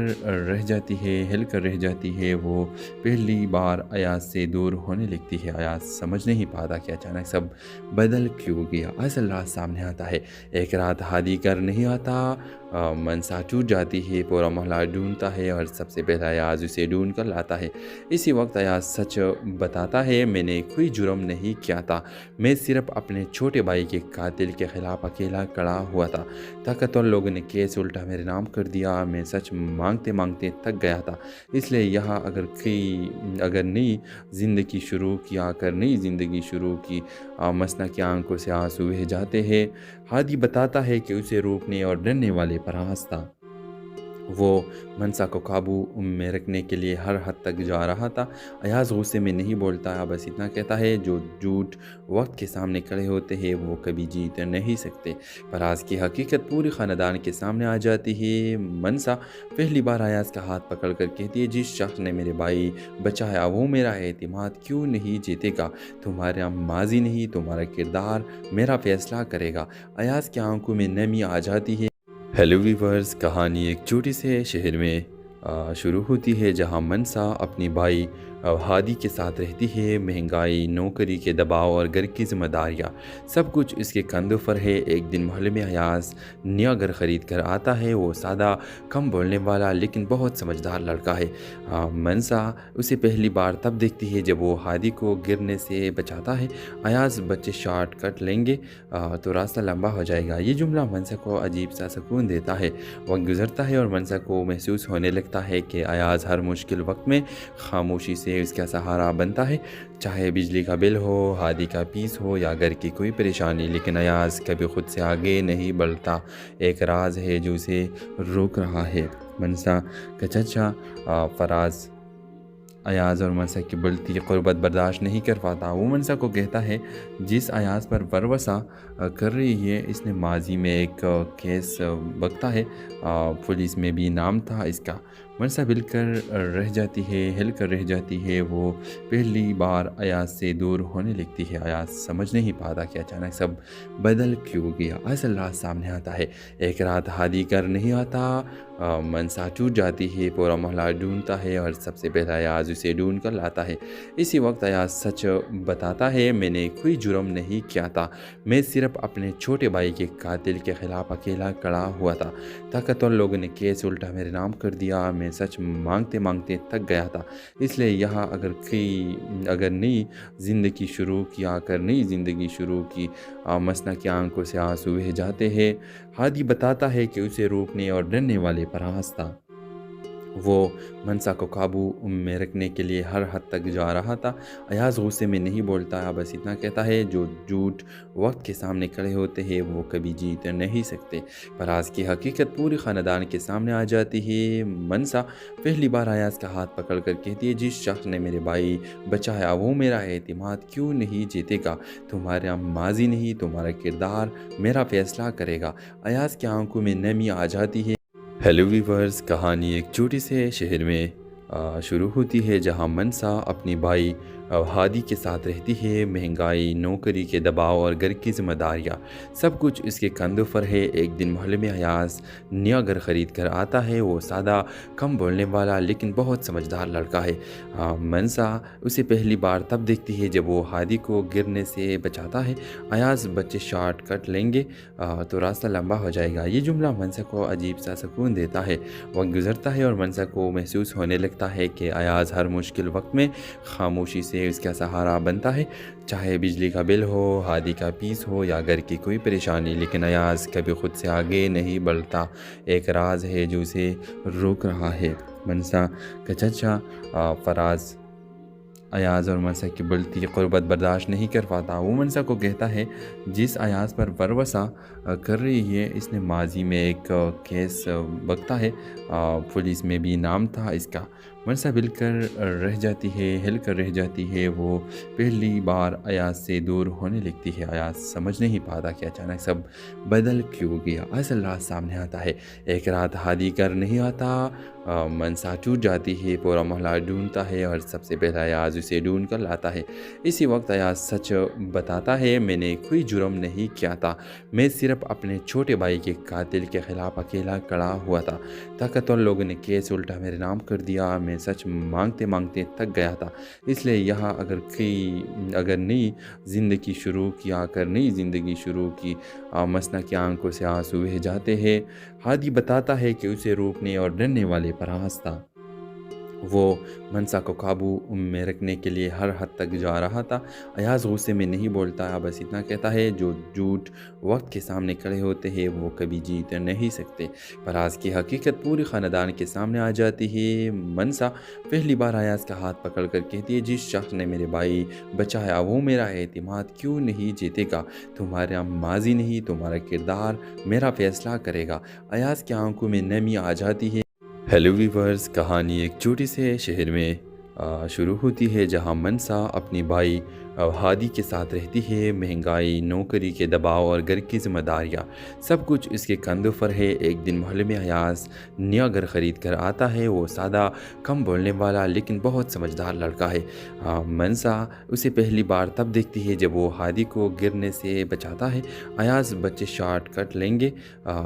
رہ جاتی ہے۔ وہ پہلی بار ایاز سے دور ہونے لگتی ہے۔ ایاز سمجھ نہیں پاتا کہ اچانک سب بدل کیوں گیا۔ اصل راز سامنے آتا ہے۔ ایک رات ہادی گھر نہیں آتا، منسا ٹوٹ جاتی ہے، پورا محلہ ڈھونڈتا ہے اور سب سے پہلا ایاز اسے ڈھونڈ کر لاتا ہے۔ اسی وقت ایاز سچ بتاتا ہے، میں نے کوئی جرم نہیں کیا تھا، میں صرف اپنے چھوٹے بھائی کے قاتل کے خلاف اکیلا کھڑا ہوا تھا۔ طاقتور لوگوں نے کیس الٹا میرے نام کر دیا، میں سچ مانگتے مانگتے تھک گیا تھا، اس لیے یہاں اگر نئی زندگی شروع کی مسنا کی آنکھوں سے آنسو بہہ جاتے ہیں۔ ہادی بتاتا ہے کہ اسے روکنے اور ڈرنے والے پر ہنستا۔ وہ منسا کو قابو میں رکھنے کے لیے ہر حد تک جا رہا تھا۔ ایاز غصے میں نہیں بولتا، بس اتنا کہتا ہے جو جھوٹ وقت کے سامنے کھڑے ہوتے ہیں وہ کبھی جیت نہیں سکتے۔ فراز کی حقیقت پوری خاندان کے سامنے آ جاتی ہے۔ منسا پہلی بار ایاز کا ہاتھ پکڑ کر کہتی ہے، جس شخص نے میرے بھائی بچایا وہ میرا اعتماد کیوں نہیں جیتے گا؟ تمہارا ماضی نہیں، تمہارا کردار میرا فیصلہ کرے گا۔ ایاز کی آنکھوں میں نمی آ جاتی ہے۔ ہیلو ویورز، کہانی ایک چھوٹے سے شہر میں شروع ہوتی ہے جہاں منسا اپنی بھائی ہادی کے ساتھ رہتی ہے۔ مہنگائی، نوکری کے دباؤ اور گھر کی ذمہ داریاں سب کچھ اس کے کندھوں پر ہے۔ ایک دن محلے میں ایاز نیا گھر خرید کر آتا ہے۔ وہ سادہ، کم بولنے والا لیکن بہت سمجھدار لڑکا ہے۔ منسا اسے پہلی بار تب دیکھتی ہے جب وہ ہادی کو گرنے سے بچاتا ہے۔ ایاز، بچے شارٹ کٹ لیں گے تو راستہ لمبا ہو جائے گا، یہ جملہ منسا کو عجیب سا سکون دیتا ہے۔ وقت گزرتا ہے اور منسا کو محسوس ہونے لگتا ہے کہ ایاز ہر مشکل وقت میں خاموشی سے اس کا سہارا بنتا ہے، چاہے بجلی کا بل ہو، ہادی کا فیس ہو یا گھر کی کوئی پریشانی۔ لیکن ایاز کبھی خود سے آگے نہیں بڑھتا، ایک راز ہے جو اسے روک رہا ہے۔ منسا کا چچا فراز ایاز اور منسا کی بڑھتی قربت برداشت نہیں کر پاتا۔ وہ منسا کو کہتا ہے، جس ایاز پر بھروسہ کر رہی ہے اس نے ماضی میں ایک کیس بکتا ہے، پولیس میں بھی نام تھا اس کا۔ منسا ہل کر رہ جاتی ہے۔ وہ پہلی بار ایاز سے دور ہونے لگتی ہے۔ ایاز سمجھ نہیں پاتا کہ اچانک سب بدل کیوں گیا۔ اصل راز سامنے آتا ہے۔ ایک رات ہادی گھر نہیں آتا، منسا ٹوٹ جاتی ہے، پورا محلہ ڈھونڈتا ہے اور سب سے پہلا ایاز اسے ڈھونڈ کر لاتا ہے۔ اسی وقت ایاز سچ بتاتا ہے، میں نے کوئی جرم نہیں کیا تھا، میں صرف اپنے چھوٹے بھائی کے قاتل کے خلاف اکیلا کھڑا ہوا تھا۔ طاقتور لوگوں نے کیس الٹا میرے نام کر دیا، میں سچ مانگتے مانگتے تھک گیا تھا، اس لیے یہاں اگر نئی زندگی شروع کی مسنا کی آنکھوں سے آنسو بہہ جاتے ہیں۔ ہادی بتاتا ہے کہ اسے روکنے اور ڈرنے والے پر ہنستا۔ وہ منسا کو قابو میں رکھنے کے لیے ہر حد تک جا رہا تھا۔ ایاز غصے میں نہیں بولتا، بس اتنا کہتا ہے جو جھوٹ وقت کے سامنے کھڑے ہوتے ہیں وہ کبھی جیت نہیں سکتے۔ فراز کی حقیقت پورے خاندان کے سامنے آ جاتی ہے۔ منسا پہلی بار ایاز کا ہاتھ پکڑ کر کہتی ہے، جس شخص نے میرے بھائی بچایا وہ میرا اعتماد کیوں نہیں جیتے گا؟ تمہارا ماضی نہیں، تمہارا کردار میرا فیصلہ کرے گا۔ ایاز کی آنکھوں میں نمی آ جاتی ہے۔ ہیلو ویورز، کہانی ایک چھوٹے سے شہر میں شروع ہوتی ہے جہاں منسا اپنی بھائی ہادی کے ساتھ رہتی ہے۔ مہنگائی، نوکری کے دباؤ اور گھر کی ذمہ داریاں سب کچھ اس کے کندھوں پر ہے۔ ایک دن محلے میں ایاز نیا گھر خرید کر آتا ہے۔ وہ سادہ، کم بولنے والا لیکن بہت سمجھدار لڑکا ہے۔ منسا اسے پہلی بار تب دیکھتی ہے جب وہ ہادی کو گرنے سے بچاتا ہے۔ ایاز، بچے شارٹ کٹ لیں گے تو راستہ لمبا ہو جائے گا، یہ جملہ منسا کو عجیب سا سکون دیتا ہے۔ وقت گزرتا ہے اور منسا کو محسوس ہونے لگتا ہے کہ ایاز ہر مشکل وقت میں خاموشی سے اس کا سہارا بنتا ہے، چاہے بجلی کا بل ہو، ہادی کا فیس ہو یا گھر کی کوئی پریشانی۔ لیکن ایاز کبھی خود سے آگے نہیں بڑھتا۔ ایک راز ہے جو اسے روک رہا ہے۔ منسا کا چچا فراز ایاز اور منسا کی بڑھتی قربت برداشت نہیں کر پاتا۔ وہ منسا کو کہتا ہے، جس ایاز پر بھروسہ کر رہی ہے اس نے ماضی میں ایک کیس بکتا ہے، پولیس میں بھی نام تھا اس کا۔ منسا ہل کر رہ جاتی ہے۔ وہ پہلی بار ایاز سے دور ہونے لگتی ہے۔ ایاز سمجھ نہیں پاتا کہ اچانک سب بدل کیوں گیا۔ اصل راز سامنے آتا ہے۔ ایک رات ہادی گھر نہیں آتا، منسا ٹوٹ جاتی ہے، پورا محلہ ڈھونڈتا ہے اور سب سے پہلا ایاز اسے ڈھونڈ کر لاتا ہے۔ اسی وقت ایاز سچ بتاتا ہے، میں نے کوئی جرم نہیں کیا تھا، میں صرف اپنے چھوٹے بھائی کے قاتل کے خلاف اکیلا کھڑا ہوا تھا۔ طاقتور لوگوں نے کیس الٹا میرے نام کر دیا، میں سچ مانگتے مانگتے تھک گیا تھا، اس لیے یہاں اگر نئی زندگی شروع کی مسنا کی آنکھوں سے آنسو بہہ جاتے ہیں۔ ہادی بتاتا ہے کہ اسے روکنے اور ڈرنے والے فراز تھا۔ وہ منسا کو قابو میں رکھنے کے لیے ہر حد تک جا رہا تھا۔ ایاز غصے میں نہیں بولتا، بس اتنا کہتا ہے جو جھوٹ وقت کے سامنے کھڑے ہوتے ہیں وہ کبھی جیت نہیں سکتے۔ فراز کی حقیقت پورے خاندان کے سامنے آ جاتی ہے۔ منسا پہلی بار ایاز کا ہاتھ پکڑ کر کہتی ہے، جس شخص نے میرے بھائی بچایا وہ میرا اعتماد کیوں نہیں جیتے گا؟ تمہارا ماضی نہیں، تمہارا کردار میرا فیصلہ کرے گا۔ ایاز کی آنکھوں میں نمی آ جاتی ہے۔ ہیلو ویورز، کہانی ایک چھوٹے سے شہر میں شروع ہوتی ہے جہاں منسا اپنی بھائی ہادی کے ساتھ رہتی ہے۔ مہنگائی، نوکری کے دباؤ اور گھر کی ذمہ داریاں سب کچھ اس کے کندھوں پر ہے۔ ایک دن محلے میں ایاز نیا گھر خرید کر آتا ہے۔ وہ سادہ، کم بولنے والا لیکن بہت سمجھدار لڑکا ہے۔ منسا اسے پہلی بار تب دیکھتی ہے جب وہ ہادی کو گرنے سے بچاتا ہے۔ ایاز، بچے شارٹ کٹ لیں گے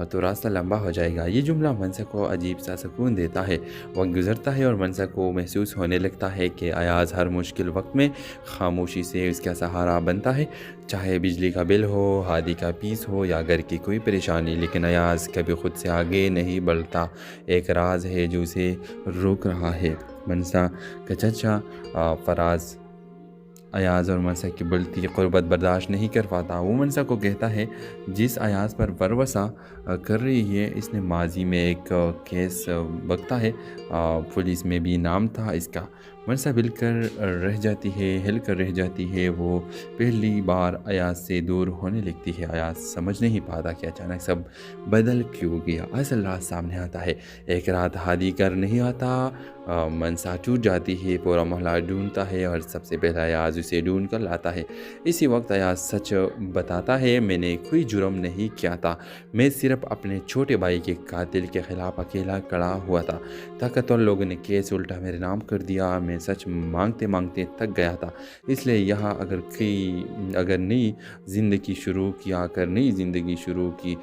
تو راستہ لمبا ہو جائے گا، یہ جملہ منسا کو عجیب سا سکون دیتا ہے۔ وقت گزرتا ہے اور منسا کو محسوس ہونے لگتا ہے کہ ایاز ہر مشکل وقت میں خاموشی سے اس کا سہارا بنتا ہے، چاہے بجلی کا بل ہو، ہادی کا فیس ہو یا گھر کی کوئی پریشانی۔ لیکن ایاز کبھی خود سے آگے نہیں بڑھتا۔ ایک راز ہے جو اسے روک رہا ہے۔ منسا کا چچا فراز ایاز اور منسا کی بڑھتی قربت برداشت نہیں کر پاتا۔ وہ منسا کو کہتا ہے، جس ایاز پر بھروسہ کر رہی ہے اس نے ماضی میں ایک کیس بکتا ہے، پولیس میں بھی نام تھا اس کا۔ منسا ہل کر رہ جاتی ہے۔ وہ پہلی بار ایاز سے دور ہونے لگتی ہے۔ ایاز سمجھ نہیں پاتا کہ اچانک سب بدل کیوں گیا۔ اصل راز سامنے آتا ہے۔ ایک رات ہادی گھر نہیں آتا، منسا ٹوٹ جاتی ہے، پورا محلہ ڈھونڈتا ہے اور سب سے پہلا ایاز اسے ڈھونڈ کر لاتا ہے۔ اسی وقت ایاز سچ بتاتا ہے، میں نے کوئی جرم نہیں کیا تھا، میں صرف اپنے چھوٹے بھائی کے قاتل کے خلاف اکیلا کھڑا ہوا تھا۔ طاقتور لوگوں نے کیس الٹا میرے نام کر دیا، میں سچ مانگتے تھک گیا تھا، اس لیے یہاں اگر نئی زندگی شروع کی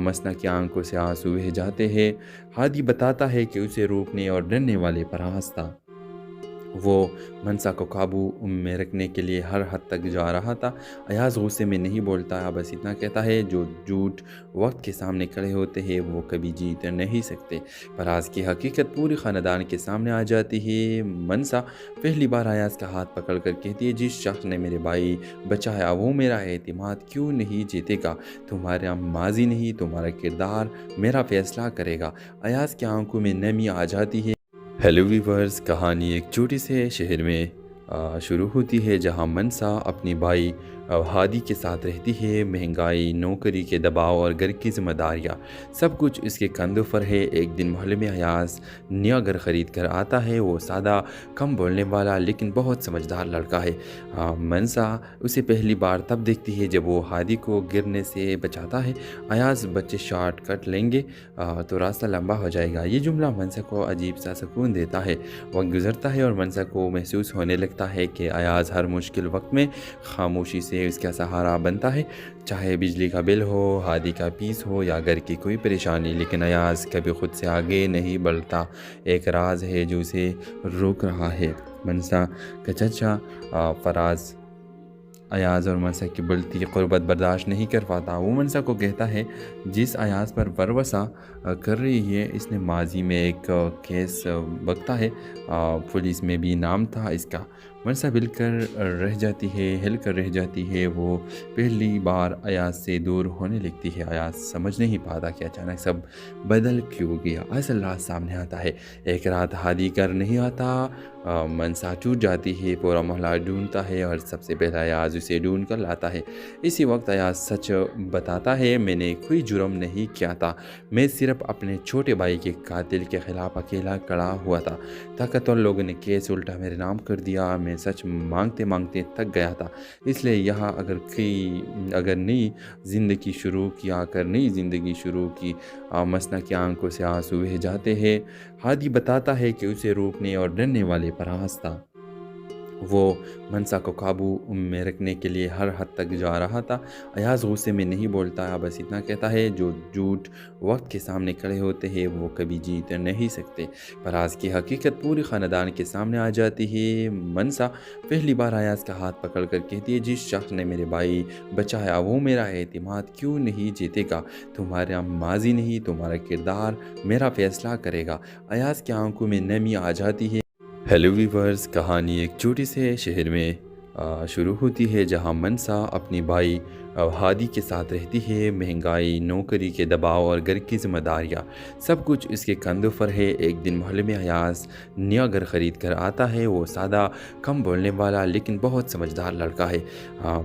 مسنا کی آنکھوں سے آنسو بہہ جاتے ہیں۔ ہادی بتاتا ہے کہ اسے روکنے اور ڈرنے والے فراز تھا۔ وہ منسا کو قابو میں رکھنے کے لیے ہر حد تک جا رہا تھا۔ ایاز غصے میں نہیں بولتا، بس اتنا کہتا ہے جو جھوٹ وقت کے سامنے کھڑے ہوتے ہیں وہ کبھی جیت نہیں سکتے۔ فراز کی حقیقت پورے خاندان کے سامنے آ جاتی ہے۔ منسا پہلی بار ایاز کا ہاتھ پکڑ کر کہتی ہے، جس شخص نے میرے بھائی بچایا وہ میرا اعتماد کیوں نہیں جیتے گا؟ تمہارا ماضی نہیں، تمہارا کردار میرا فیصلہ کرے گا۔ ایاز کی آنکھوں میں نمی آ جاتی ہے۔ हेलो वीवर्स, कहानी एक छोटे से शहर में शुरू होती है जहां मनसा अपनी भाई हादी के साथ रहती है। महंगाई, नौकरी के दबाव और घर की जिम्मेदारियां सब कुछ इसके कंधों पर है। एक दिन मोहल्ले में अयाज नया घर ख़रीद कर आता है। वो सादा, कम बोलने वाला लेकिन बहुत समझदार लड़का है। मनसा उसे पहली बार तब देखती है जब वो हादी को गिरने से बचाता है। अयाज, बच्चे शॉर्ट कट लेंगे तो रास्ता लंबा हो जाएगा। ये जुमला मनसा को अजीब सा सुकून देता है। वक्त गुजरता है और मनसा को महसूस होने लगता है कि अयाज हर मुश्किल वक्त में खामोशी से उसका सहारा बनता है। चाहे बिजली का बिल हो, हादी का पीस हो या घर की कोई परेशानी, लेकिन अयाज कभी खुद से आगे नहीं बढ़ता। एक राज है जो उसे रोक रहा है। मनसा का चचा फराज अयाज और मनसा की बढ़ती क़ुर्बत बर्दाश्त नहीं कर पाता। वो मनसा को कहता है, जिस अयाज पर वरवसा कर रही है इसने माजी में एक केस बकता है, पुलिस में भी नाम था इसका। मनसा हिल कर रह जाती है। वो पहली बार अयाज से दूर होने लगती है। अयाज समझ नहीं पाता कि अचानक सब बदल क्यों गया। असल रात सामने आता है। एक रात हादी कर नहीं आता। मनसा टूट जाती है। पूरा मोहल्ला ढूंढता है और सबसे पहला अयाज उसे ढूंढ कर लाता है। इसी वक्त अयाज सच बताता है, मैंने कोई जुर्म नहीं किया था। मैं सिर्फ अपने छोटे भाई के कातिल के खिलाफ अकेला खड़ा हुआ था। ताकतवर लोगों ने केस उल्टा मेरे नाम कर दिया। मैं सच मांगते मांगते थक गया था। इसलिए यहाँ अगर नई ज़िंदगी शुरू की मसना की आंखों से आंसू बह जाते हैं। हादी बताता है कि उसे रोकने और डरने वाले फराज था। वो मनसा को काबू में रखने के लिए हर हद तक जा रहा था। अयाज गुस्से में नहीं बोलता, बस इतना कहता है, जो झूठ वक्त के सामने खड़े होते हैं वो कभी जीत नहीं सकते। फराज की हकीकत पूरी ख़ानदान के सामने आ जाती है। मनसा पहली बार अयाज का हाथ पकड़ कर कहती है, जिस शख्स ने मेरे भाई बचाया वो मेरा एतमाद क्यों नहीं जीतेगा। तुम्हारा माजी नहीं, तुम्हारा किरदार मेरा फैसला करेगा। अयाज की आंखों में नमी आ जाती है। हेलो वीवर्स, कहानी एक छोटे से शहर में शुरू होती है जहां मनसा अपनी भाई हादी के साथ रहती है। महंगाई, नौकरी के दबाव और घर की जिम्मेदारियां सब कुछ इसके कंधों पर है। एक दिन मोहल्ले में अयाज नया घर ख़रीद कर आता है। वो सादा, कम बोलने वाला लेकिन बहुत समझदार लड़का है।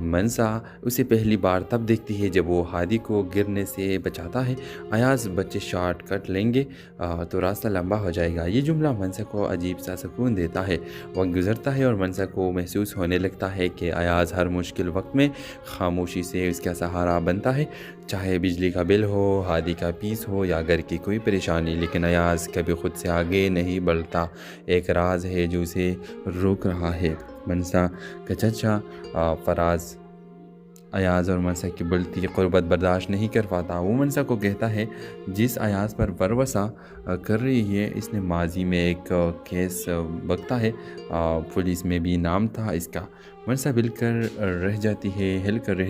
मनसा उसे पहली बार तब देखती है जब वो हादी को गिरने से बचाता है। अयाज, बच्चे शॉर्ट कट लेंगे तो रास्ता लंबा हो जाएगा। ये जुमला मनसा को अजीब सा सुकून देता है। वक्त गुजरता है और मनसा को महसूस होने लगता है कि अयाज हर मुश्किल वक्त में खामोशी से उसका सहारा बनता है। चाहे बिजली का बिल हो, हादी का पीस हो या घर की कोई परेशानी, लेकिन अयाज कभी खुद से आगे नहीं बढ़ता। एक राज है जो उसे रोक रहा है। मनसा का चचा फराज अयाज और मनसा की बढ़ती क़ुर्बत बर्दाश्त नहीं कर पाता। वो मनसा को कहता है, जिस अयाज पर वरवसा कर रही है इसने माजी में एक केस बकता है, पुलिस में भी नाम था इसका। मनसा हिल कर रह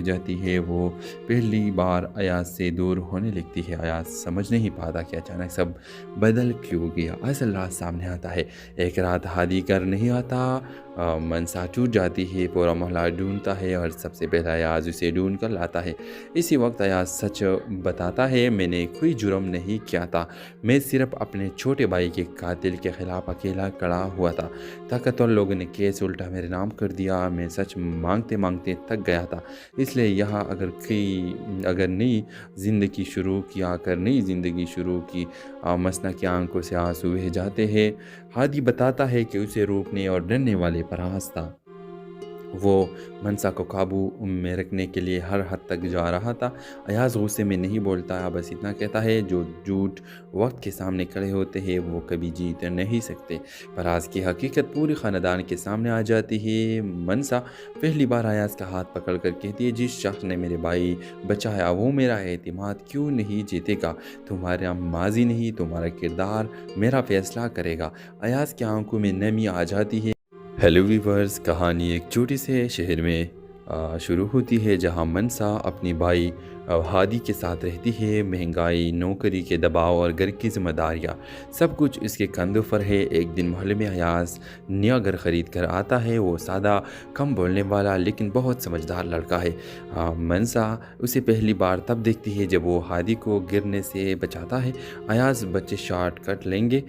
जाती है। वो पहली बार अयाज से दूर होने लगती है। अयाज समझ नहीं पाता कि अचानक सब बदल क्यों गया। असल रात सामने आता है। एक रात हादी कर नहीं आता। मनसा टूट जाती है। पूरा मोहल्ला ढूंढता है और सबसे पहला अयाज उसे ढूंढ कर लाता है। इसी वक्त अयाज सच बताता है, मैंने कोई जुर्म नहीं किया था। मैं सिर्फ अपने छोटे भाई के कातिल के खिलाफ अकेला खड़ा हुआ था। ताकतवर लोगों ने केस उल्टा मेरे नाम कर दिया। मैं सच मांगते मांगते थक गया था। इसलिए यहाँ अगर नई ज़िंदगी शुरू की मसना की आंखों से आंसू बह जाते हैं। हादी बताता है कि उसे रोकने और डरने वाले फराज था। वो मनसा को काबू में रखने के लिए हर हद तक जा रहा था। अयाज गुस्से में नहीं बोलता, बस इतना कहता है, जो झूठ वक्त के सामने खड़े होते हैं वो कभी जीत नहीं सकते। फराज की हकीकत पूरी ख़ानदान के सामने आ जाती है। मनसा पहली बार अयाज का हाथ पकड़ कर कहती है, जिस शख्स ने मेरे भाई बचाया वो मेरा एतमाद क्यों नहीं जीतेगा। तुम्हारा माजी नहीं, तुम्हारा किरदार मेरा फैसला करेगा। अयाज की आंखों में नमी आ जाती है। हेलो वीवर्स, कहानी एक छोटे से शहर में शुरू होती है जहां मनसा अपनी भाई ہادی کے ساتھ رہتی ہے۔ مہنگائی، نوکری کے دباؤ اور گھر کی ذمہ داریاں سب کچھ اس کے کندھوں پر ہے۔ ایک دن محلے میں ایاز نیا گھر خرید کر آتا ہے۔ وہ سادہ، کم بولنے والا لیکن بہت سمجھدار لڑکا ہے۔ منسا اسے پہلی بار تب دیکھتی ہے جب وہ ہادی کو گرنے سے بچاتا ہے۔ ایاز بچے شارٹ کٹ لیں گے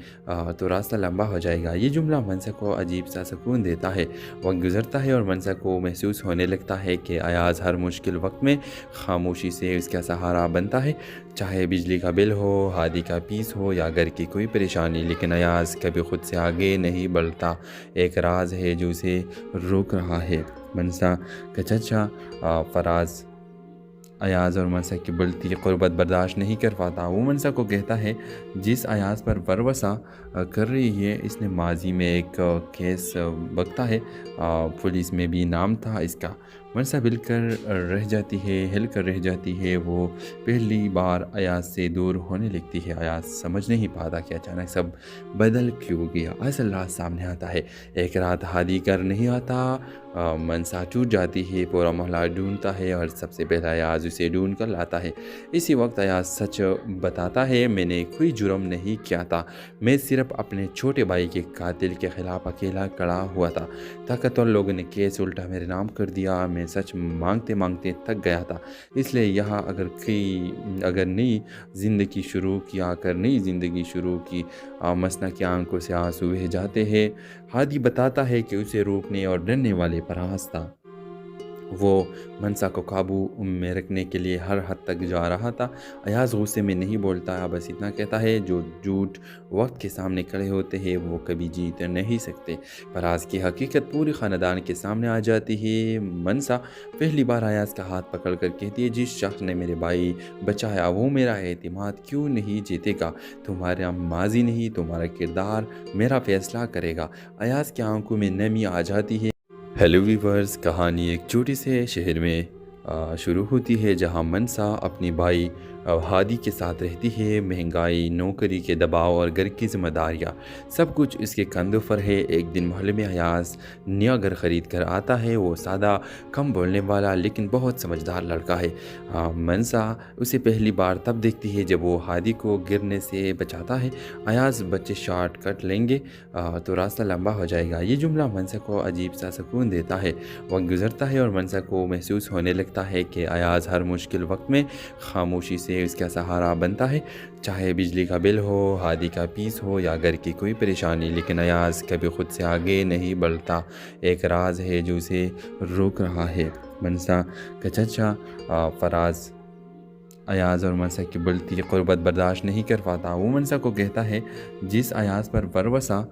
تو راستہ لمبا ہو جائے گا۔ یہ جملہ منسا کو عجیب سا سکون دیتا ہے۔ وقت گزرتا ہے اور منسا کو محسوس ہونے لگتا ہے کہ ایاز ہر مشکل وقت میں خاموشی سے اس کا سہارا بنتا ہے، چاہے بجلی کا بل ہو، ہادی کا پیس ہو یا گھر کی کوئی پریشانی۔ لیکن ایاز کبھی خود سے آگے نہیں بڑھتا۔ ایک راز ہے جو اسے روک رہا ہے۔ منسا کا چچا فراز ایاز اور منسا کی بڑھتی قربت برداشت نہیں کر پاتا۔ وہ منسا کو کہتا ہے جس ایاز پر بھروسہ کر رہی ہے اس نے ماضی میں ایک کیس بکتا ہے، پولیس میں بھی نام تھا اس کا۔ منسا ہل کر رہ جاتی ہے۔ وہ پہلی بار ایاز سے دور ہونے لگتی ہے۔ ایاز سمجھ نہیں پاتا کہ اچانک سب بدل کیوں گیا۔ اصل راز سامنے آتا ہے۔ ایک رات ہادی گھر نہیں آتا، منسا ٹوٹ جاتی ہے، پورا محلہ ڈھونڈتا ہے اور سب سے پہلا ایاز اسے ڈھونڈ کر لاتا ہے۔ اسی وقت ایاز سچ بتاتا ہے، میں نے کوئی جرم نہیں کیا تھا، میں صرف اپنے چھوٹے بھائی کے قاتل کے خلاف اکیلا کھڑا ہوا تھا۔ طاقتور لوگوں نے کیس الٹا میرے نام کر دیا، میں سچ مانگتے مانگتے تھک گیا تھا، اس لیے یہاں اگر نئی زندگی شروع کی مسنا کی آنکھوں سے آنسو بہہ جاتے ہیں۔ ہادی بتاتا ہے کہ اسے روکنے اور ڈرنے والے فراز تھا۔ وہ منسا کو قابو میں رکھنے کے لیے ہر حد تک جا رہا تھا۔ ایاز غصے میں نہیں بولتا، بس اتنا کہتا ہے جو جھوٹ وقت کے سامنے کھڑے ہوتے ہیں وہ کبھی جیت نہیں سکتے۔ فراز کی حقیقت پوری خاندان کے سامنے آ جاتی ہے۔ منسا پہلی بار ایاز کا ہاتھ پکڑ کر کہتی ہے جس شخص نے میرے بھائی بچایا وہ میرا اعتماد کیوں نہیں جیتے گا؟ تمہارا ماضی نہیں، تمہارا کردار میرا فیصلہ کرے گا۔ ایاز کی آنکھوں میں نمی آ جاتی ہے۔ ہیلو ویورز، کہانی ایک چھوٹی سے شہر میں شروع ہوتی ہے جہاں منسا اپنی بھائی ہادی کے ساتھ رہتی ہے۔ مہنگائی، نوکری کے دباؤ اور گھر کی ذمہ داریاں سب کچھ اس کے کندھوں پر ہے۔ ایک دن محلے میں ایاز نیا گھر خرید کر آتا ہے۔ وہ سادہ، کم بولنے والا لیکن بہت سمجھدار لڑکا ہے۔ منسا اسے پہلی بار تب دیکھتی ہے جب وہ ہادی کو گرنے سے بچاتا ہے۔ ایاز بچے شارٹ کٹ لیں گے تو راستہ لمبا ہو جائے گا۔ یہ جملہ منسا کو عجیب سا سکون دیتا ہے۔ وقت گزرتا ہے اور منسا کو محسوس ہونے لگتا ہے کہ ایاز ہر مشکل وقت میں خاموشی سے اس کا سہارا بنتا ہے، چاہے بجلی کا بل ہو، ہادی کا پیس ہو یا گھر کی کوئی پریشانی۔ لیکن ایاز کبھی خود سے آگے نہیں بڑھتا۔ ایک راز ہے جو اسے روک رہا ہے۔ منسا کا چچا فراز ایاز اور منسا کی بڑھتی قربت برداشت نہیں کر پاتا۔ وہ منسا کو کہتا ہے جس ایاز پر بھروسہ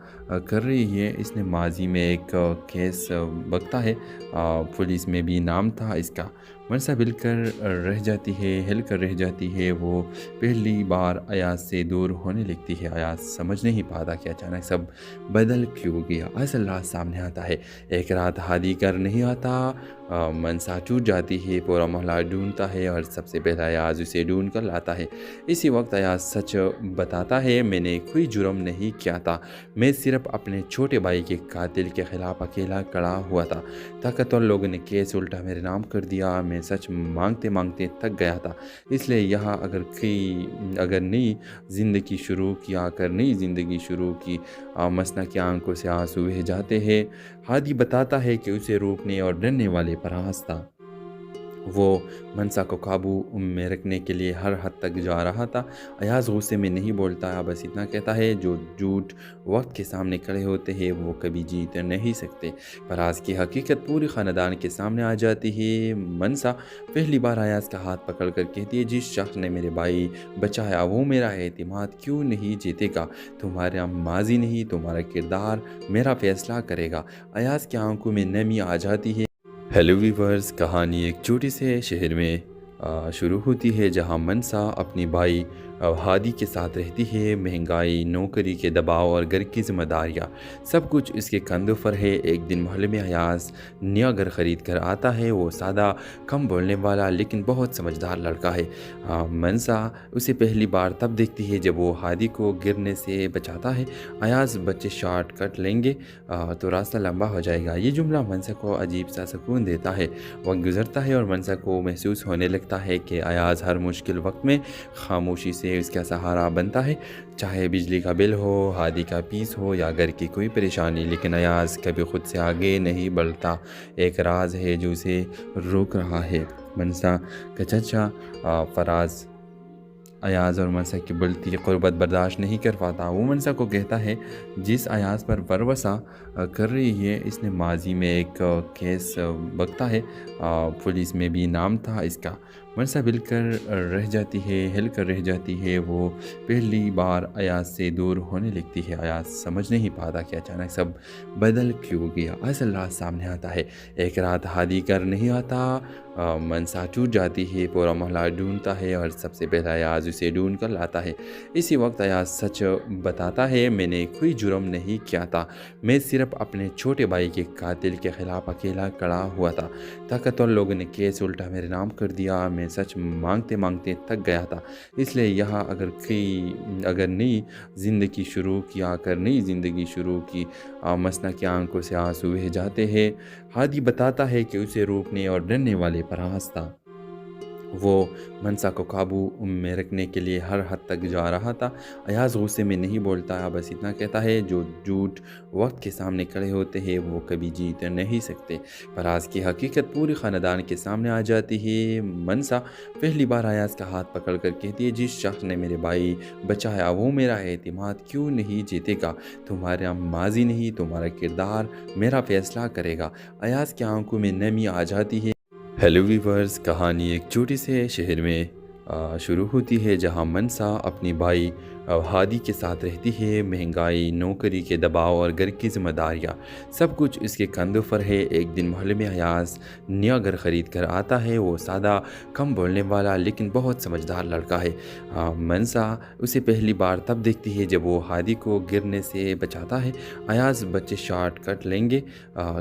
کر رہی ہے اس نے ماضی میں ایک کیس بکتا ہے، پولیس میں بھی نام تھا اس کا۔ منسا ہل کر رہ جاتی ہے۔ وہ پہلی بار ایاز سے دور ہونے لگتی ہے۔ ایاز سمجھ نہیں پاتا کہ اچانک سب بدل کیوں گیا۔ اصل راز سامنے آتا ہے۔ ایک رات ہادی گھر نہیں آتا، منسا ٹوٹ جاتی ہے، پورا محلہ ڈھونڈتا ہے اور سب سے پہلا ایاز اسے ڈھونڈ کر لاتا ہے۔ اسی وقت ایاز سچ بتاتا ہے، میں نے کوئی جرم نہیں کیا تھا، میں صرف اپنے چھوٹے بھائی کے قاتل کے خلاف اکیلا کھڑا ہوا تھا۔ طاقتور لوگوں نے کیس الٹا میرے نام کر دیا، میں سچ مانگتے تھک گیا تھا، اس لیے یہاں اگر نئی زندگی شروع کی مسنا کی آنکھوں سے آنسو بہہ جاتے ہیں۔ ہادی بتاتا ہے کہ اسے روکنے اور ڈرنے والے فراز تھا۔ وہ منسا کو قابو میں رکھنے کے لیے ہر حد تک جا رہا تھا۔ ایاز غصے میں نہیں بولتا، بس اتنا کہتا ہے جو جھوٹ وقت کے سامنے کھڑے ہوتے ہیں وہ کبھی جیت نہیں سکتے۔ فراز کی حقیقت پوری خاندان کے سامنے آ جاتی ہے۔ منسا پہلی بار ایاز کا ہاتھ پکڑ کر کہتی ہے جس شخص نے میرے بھائی بچایا وہ میرا اعتماد کیوں نہیں جیتے گا؟ تمہارا ماضی نہیں، تمہارا کردار میرا فیصلہ کرے گا۔ ایاز کی آنکھوں میں نمی آ جاتی ہے۔ ہیلو ویورز، کہانی ایک چھوٹی سے شہر میں شروع ہوتی ہے جہاں منسا اپنی بھائی ہادی کے ساتھ رہتی ہے۔ مہنگائی، نوکری کے دباؤ اور گھر کی ذمہ داریاں سب کچھ اس کے کندھوں پر ہے۔ ایک دن محلے میں ایاز نیا گھر خرید کر آتا ہے۔ وہ سادہ، کم بولنے والا لیکن بہت سمجھدار لڑکا ہے۔ منسا اسے پہلی بار تب دیکھتی ہے جب وہ ہادی کو گرنے سے بچاتا ہے۔ ایاز بچے شارٹ کٹ لیں گے تو راستہ لمبا ہو جائے گا، یہ جملہ منسا کو عجیب سا سکون دیتا ہے۔ وقت گزرتا ہے اور منسا کو محسوس ہونے لگتا ہے کہ ایاز ہر مشکل وقت میں خاموشی سے اس کا سہارا بنتا ہے، چاہے بجلی کا بل ہو، ہادی کا پیس ہو یا گھر کی کوئی پریشانی۔ لیکن ایاز کبھی خود سے آگے نہیں بڑھتا، ایک راز ہے جو اسے روک رہا ہے۔ منسا کا چچا فراز ایاز اور منسا کی بڑھتی قربت برداشت نہیں کر پاتا۔ وہ منسا کو کہتا ہے جس ایاز پر بھروسہ کر رہی ہے اس نے ماضی میں ایک کیس بکتا ہے، پولیس میں بھی نام تھا اس کا۔ منسا ہل کر رہ جاتی ہے۔ وہ پہلی بار ایاز سے دور ہونے لگتی ہے۔ ایاز سمجھ نہیں پاتا کہ اچانک سب بدل کیوں گیا۔ اصل راز سامنے آتا ہے۔ ایک رات ہادی کر نہیں آتا، منسا ٹوٹ جاتی ہے، پورا محلہ ڈھونڈتا ہے اور سب سے پہلا ایاز اسے ڈھونڈ کر لاتا ہے۔ اسی وقت ایاز سچ بتاتا ہے، میں نے کوئی جرم نہیں کیا تھا، میں صرف اپنے چھوٹے بھائی کے قاتل کے خلاف اکیلا کھڑا ہوا تھا۔ طاقتور لوگوں نے کیس الٹا میرے نام کر دیا، میں سچ مانگتے مانگتے تھک گیا تھا، اس لیے یہاں اگر نئی زندگی شروع کی مسنا کی آنکھوں سے آنسو بہہ جاتے ہیں۔ ہادی بتاتا ہے کہ اسے روکنے اور ڈرنے والے پر راستہ وہ منسا کو قابو میں رکھنے کے لیے ہر حد تک جا رہا تھا۔ ایاز غصے میں نہیں بولتا، بس اتنا کہتا ہے جو جھوٹ وقت کے سامنے کھڑے ہوتے ہیں وہ کبھی جیت نہیں سکتے۔ فراز کی حقیقت پوری خاندان کے سامنے آ جاتی ہے۔ منسا پہلی بار ایاز کا ہاتھ پکڑ کر کہتی ہے جس شخص نے میرے بھائی بچایا وہ میرا اعتماد کیوں نہیں جیتے گا، تمہارا ماضی نہیں تمہارا کردار میرا فیصلہ کرے گا۔ ایاز کی آنکھوں میں نمی آ جاتی ہے۔ ہیلو ویورز، کہانی ایک چھوٹے سے شہر میں شروع ہوتی ہے جہاں منسا اپنی بھائی ہادی کے ساتھ رہتی ہے۔ مہنگائی، نوکری کے دباؤ اور گھر کی ذمہ داریاں سب کچھ اس کے کندھوں پر ہے۔ ایک دن محلے میں ایاز نیا گھر خرید کر آتا ہے۔ وہ سادہ، کم بولنے والا لیکن بہت سمجھدار لڑکا ہے۔ منسا اسے پہلی بار تب دیکھتی ہے جب وہ ہادی کو گرنے سے بچاتا ہے۔ ایاز بچے شارٹ کٹ لیں گے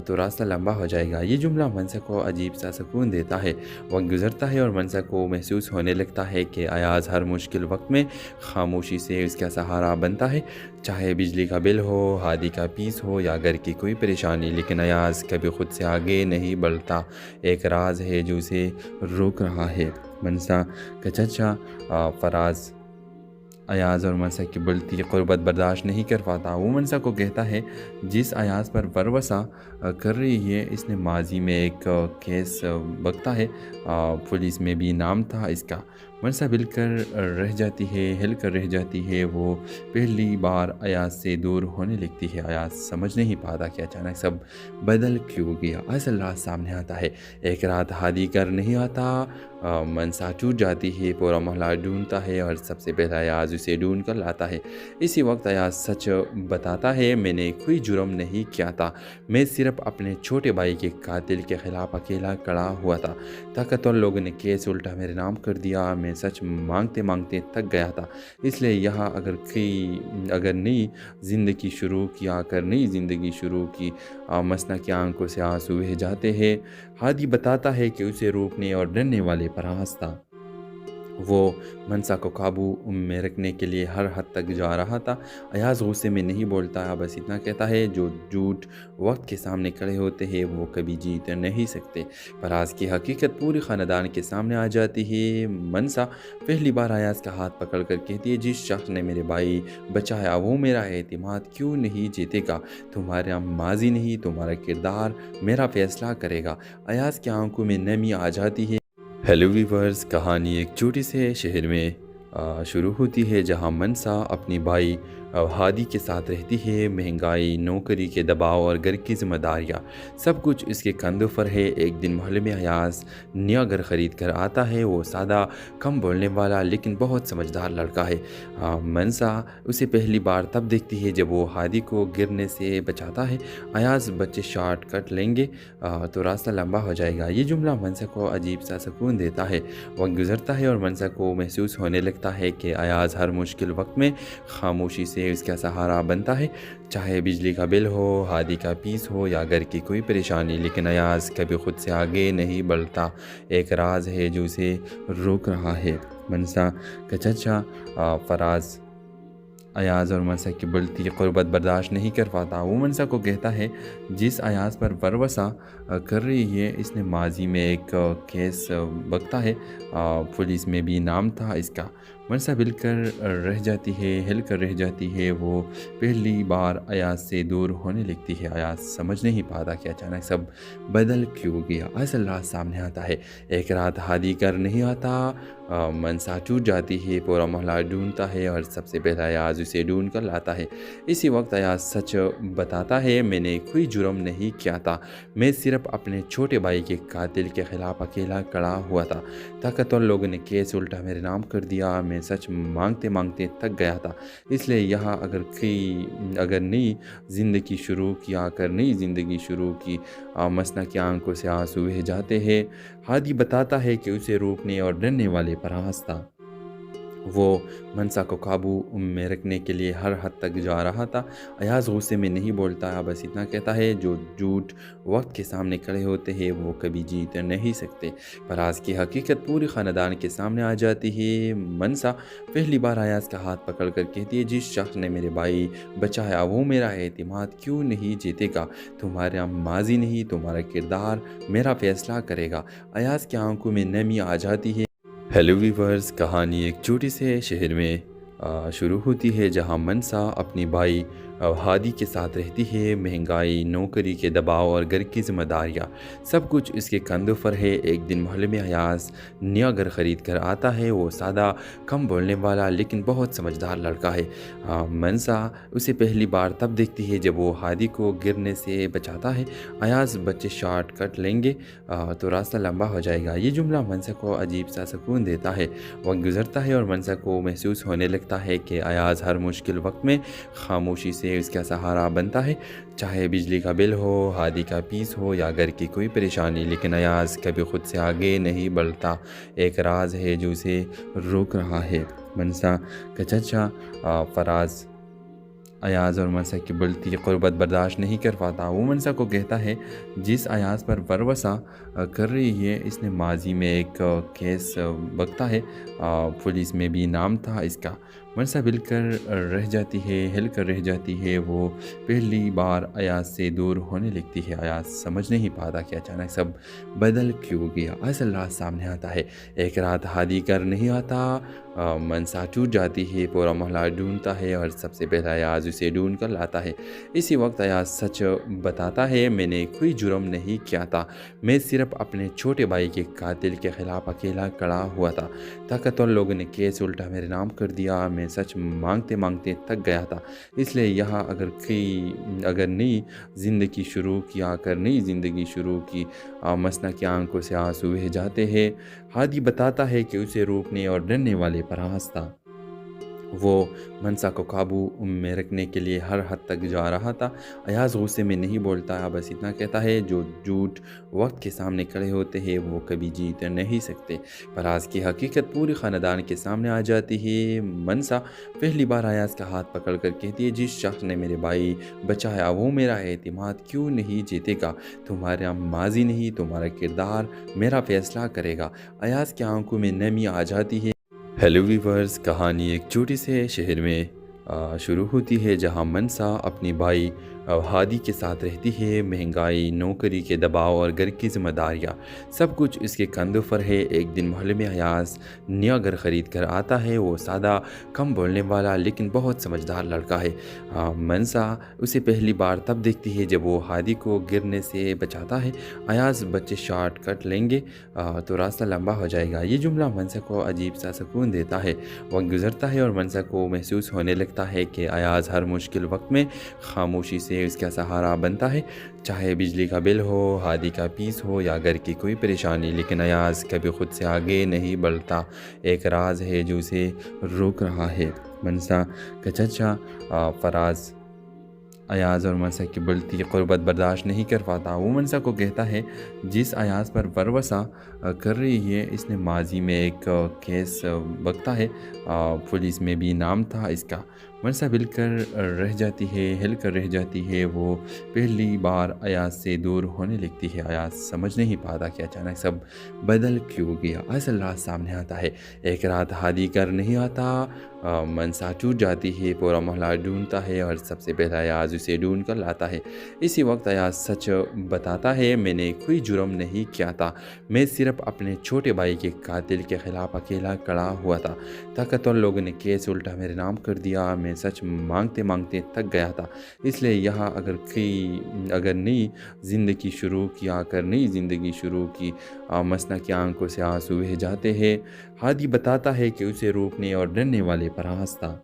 تو راستہ لمبا ہو جائے گا، یہ جملہ منسا کو عجیب سا سکون دیتا ہے۔ وقت گزرتا ہے اور منسا کو محسوس ہونے لگتا ہے کہ ایاز ہر مشکل وقت میں خاموشی سے اس کا سہارا بنتا ہے، چاہے بجلی کا بل ہو، ہادی کا پیس ہو یا گھر کی کوئی پریشانی۔ لیکن ایاز کبھی خود سے آگے نہیں بڑھتا، ایک راز ہے جو اسے روک رہا ہے۔ منسا کا چچا فراز ایاز اور منسا کی بڑھتی قربت برداشت نہیں کر پاتا۔ وہ منسا کو کہتا ہے جس ایاز پر بھروسہ کر رہی ہے اس نے ماضی میں ایک کیس بکتا ہے، پولیس میں بھی نام تھا اس کا۔ منسا ہل کر رہ جاتی ہے۔ وہ پہلی بار ایاز سے دور ہونے لگتی ہے۔ ایاز سمجھ نہیں پاتا کہ اچانک سب بدل کیوں گیا۔ اصل راز سامنے آتا ہے۔ ایک رات ہادی کر نہیں آتا، منسا ٹوٹ جاتی ہے، پورا محلہ ڈھونڈتا ہے اور سب سے پہلا ایاز اسے ڈھونڈ کر لاتا ہے۔ اسی وقت ایاز سچ بتاتا ہے، میں نے کوئی جرم نہیں کیا تھا، میں صرف اپنے چھوٹے بھائی کے قاتل کے خلاف اکیلا کھڑا ہوا تھا۔ طاقتور لوگوں نے کیس الٹا میرے نام کر دیا، میں سچ مانگتے تھک گیا تھا، اس لیے یہاں اگر نئی زندگی شروع کی مسنا کی آنکھوں سے آنسو بہہ جاتے ہیں۔ ہادی بتاتا ہے کہ اسے روکنے اور ڈرنے والے پر راستہ وہ منسا کو قابو میں رکھنے کے لیے ہر حد تک جا رہا تھا۔ ایاز غصے میں نہیں بولتا، بس اتنا کہتا ہے جو جھوٹ وقت کے سامنے کھڑے ہوتے ہیں وہ کبھی جیت نہیں سکتے۔ فراز کی حقیقت پوری خاندان کے سامنے آ جاتی ہے۔ منسا پہلی بار ایاز کا ہاتھ پکڑ کر کہتی ہے جس شخص نے میرے بھائی بچایا وہ میرا اعتماد کیوں نہیں جیتے گا، تمہارا ماضی نہیں تمہارا کردار میرا فیصلہ کرے گا۔ ایاز کی آنکھوں میں نمی آ جاتی ہے۔ ہیلو ویورز، کہانی ایک چھوٹے سے شہر میں شروع ہوتی ہے جہاں منسا اپنی بھائی हादी के साथ रहती है। महंगाई, नौकरी के दबाव और घर की जिम्मेदारियाँ सब कुछ इसके कंधों पर है। एक दिन मोहल्ले में अयाज नया घर ख़रीद कर आता है। वो सादा, कम बोलने वाला लेकिन बहुत समझदार लड़का है। मनसा उसे पहली बार तब देखती है जब वो हादी को गिरने से बचाता है। अयाज, बच्चे शॉर्ट कट लेंगे तो रास्ता लंबा हो जाएगा। ये जुमला मनसा को अजीब सा सुकून देता है। वक्त गुजरता है और मनसा को महसूस होने लगता है कि अयाज हर मुश्किल वक्त में खामोशी से उसका सहारा बनता है। चाहे बिजली का बिल हो, हादी का फीस हो या घर की कोई परेशानी, लेकिन अयाज कभी खुद से आगे नहीं बढ़ता। एक राज है जो उसे रोक रहा है। मनसा का चचा फराज अयाज और मनसा की बढ़ती क़ुर्बत बर्दाश्त नहीं कर पाता। वो मनसा को कहता है, जिस अयाज पर वरवसा कर रही है इसने माजी में एक केस बकता है, पुलिस में भी नाम था इसका। मनसा हिल कर रह जाती है। वो पहली बार अयाज से दूर होने लगती है। अयाज समझ नहीं पाता कि अचानक सब बदल क्यों गया। असल रात सामने आता है। एक रात हादी कर नहीं आता, मनसा टूट जाती है। पूरा मोहल्ला ढूंढता है और सबसे पहला अयाज उसे ढूंढ कर लाता है। इसी वक्त अयाज सच बताता है, मैंने कोई जुर्म नहीं किया था, मैं सिर्फ अपने छोटे भाई के कातिल के खिलाफ अकेला खड़ा हुआ था। ताकतवर लोगों ने केस उल्टा मेरे नाम कर दिया। मैं सच मांगते मांगते थक गया था, इसलिए यहाँ अगर नई ज़िंदगी शुरू की मसना की आंखों से आंसू बह जाते हैं। हादी बताता है कि उसे रोकने और डरने वाले फराज था। वो मनसा को काबू में रखने के लिए हर हद तक जा रहा था। अयाज गुस्से में नहीं बोलता, बस इतना कहता है, जो झूठ वक्त के सामने खड़े होते हैं वो कभी जीत नहीं सकते। फराज की हकीकत पूरी ख़ानदान के सामने आ जाती है। मनसा पहली बार अयाज का हाथ पकड़ कर कहती है, जिस शख्स ने मेरे भाई बचाया वो मेरा एतमाद क्यों नहीं जीतेगा। तुम्हारा माजी नहीं, तुम्हारा किरदार मेरा फैसला करेगा। अयाज की आंखों में नमी आ जाती है। हेलो वीवर्स, कहानी एक छोटे से शहर में शुरू होती है जहां मनसा अपनी भाई हादी के साथ रहती है। महंगाई, नौकरी के दबाव और घर की जिम्मेदारियाँ सब कुछ इसके कंधों पर है। एक दिन मोहल्ले में अयाज नया घर ख़रीद कर आता है। वो सादा, कम बोलने वाला लेकिन बहुत समझदार लड़का है। मनसा उसे पहली बार तब देखती है जब वो हादी को गिरने से बचाता है। अयाज, बच्चे शॉर्ट कट लेंगे तो रास्ता लंबा हो जाएगा। ये जुमला मनसा को अजीब सा सुकून देता है। वक्त गुजरता है और मनसा को महसूस होने लगता है कि अयाज हर मुश्किल वक्त में खामोशी से उसका सहारा बनता है। चाहे बिजली का बिल हो, हादी का फीस हो या घर की कोई परेशानी, लेकिन अयाज कभी खुद से आगे नहीं बढ़ता। एक राज है जो उसे रोक रहा है। मनसा का चचा फराज अयाज और मनसा की बढ़ती क़ुर्बत बर्दाश्त नहीं कर पाता। वो मनसा को कहता है, जिस अयाज पर वरवसा कर रही है इसने माजी में एक केस बकता है, पुलिस में भी नाम था इसका। मनसा हिल कर रह जाती है। वो पहली बार अयाज से दूर होने लगती है। अयाज समझ नहीं पाता कि अचानक सब बदल क्यों गया। असल रात सामने आता है। एक रात हादी कर नहीं आता, मनसा टूट जाती है। पूरा मोहल्ला ढूंढता है और सबसे पहला अयाज उसे ढूंढ कर लाता है। इसी वक्त अयाज सच बताता है, मैंने कोई जुर्म नहीं किया था, मैं सिर्फ अपने छोटे भाई के कातिल के खिलाफ अकेला खड़ा हुआ था। ताकतवर लोगों ने केस उल्टा मेरे नाम कर दिया। मैं सच मांगते मांगते थक गया था, इसलिए यहाँ अगर नई ज़िंदगी शुरू की मसना की आंखों से आंसू बह जाते हैं। हादी बताता है कि उसे रोकने और डरने वाले फराज था। वो मनसा को काबू में रखने के लिए हर हद तक जा रहा था। अयाज गुस्से में नहीं बोलता, बस इतना कहता है, जो झूठ वक्त के सामने खड़े होते हैं वो कभी जीत नहीं सकते। फराज की हकीकत पूरी ख़ानदान के सामने आ जाती है। मनसा पहली बार अयाज का हाथ पकड़ कर कहती है, जिस शख्स ने मेरे भाई बचाया वो मेरा एतमाद क्यों नहीं जीतेगा। तुम्हारा माजी नहीं, तुम्हारा किरदार मेरा फैसला करेगा। अयाज की आंखों में नमी आ जाती है। हेलो वीवर्स, कहानी एक छोटे से शहर में शुरू होती है जहां मनसा अपनी भाई ہادی کے ساتھ رہتی ہے۔ مہنگائی، نوکری کے دباؤ اور گھر کی ذمہ داریاں سب کچھ اس کے کندھوں پر ہے۔ ایک دن محلے میں ایاز نیا گھر خرید کر آتا ہے۔ وہ سادہ، کم بولنے والا لیکن بہت سمجھدار لڑکا ہے۔ منسا اسے پہلی بار تب دیکھتی ہے جب وہ ہادی کو گرنے سے بچاتا ہے۔ ایاز بچے شارٹ کٹ لیں گے تو راستہ لمبا ہو جائے گا۔ یہ جملہ منسا کو عجیب سا سکون دیتا ہے۔ وقت گزرتا ہے اور منسا کو محسوس ہونے لگتا ہے کہ ایاز ہر مشکل وقت میں خاموشی سے اس کا سہارا بنتا ہے، چاہے بجلی کا بل ہو، ہادی کا پیس ہو یا گھر کی کوئی پریشانی۔ لیکن ایاز کبھی خود سے آگے نہیں بڑھتا۔ ایک راز ہے جو اسے روک رہا ہے۔ منسا کا چچا فراز ایاز اور منسا کی بڑھتی قربت برداشت نہیں کر پاتا۔ وہ منسا کو کہتا ہے جس ایاز پر وروثہ کر رہی ہے اس نے ماضی میں ایک کیس بکتا ہے، پولیس میں بھی نام تھا اس کا۔ منسا ہل کر رہ جاتی ہے۔ وہ پہلی بار ایاز سے دور ہونے لگتی ہے۔ ایاز سمجھ نہیں پاتا کہ اچانک سب بدل کیوں گیا۔ اصل راز سامنے آتا ہے۔ ایک رات ہادی گھر نہیں آتا، منسا ٹوٹ جاتی ہے، پورا محلہ ڈھونڈتا ہے اور سب سے پہلا ایاز اسے ڈھونڈ کر لاتا ہے۔ اسی وقت ایاز سچ بتاتا ہے، میں نے کوئی جرم نہیں کیا تھا، میں صرف اپنے چھوٹے بھائی کے قاتل کے خلاف اکیلا کھڑا ہوا تھا۔ طاقتور لوگوں نے کیس الٹا میرے نام کر دیا، میں سچ مانگتے مانگتے تھک گیا تھا، اس لیے یہاں اگر نئی زندگی شروع کی مسنا کی آنکھوں سے آنسو بہہ جاتے ہیں۔ ہادی بتاتا ہے کہ اسے روکنے اور ڈرنے والے فراز تھا۔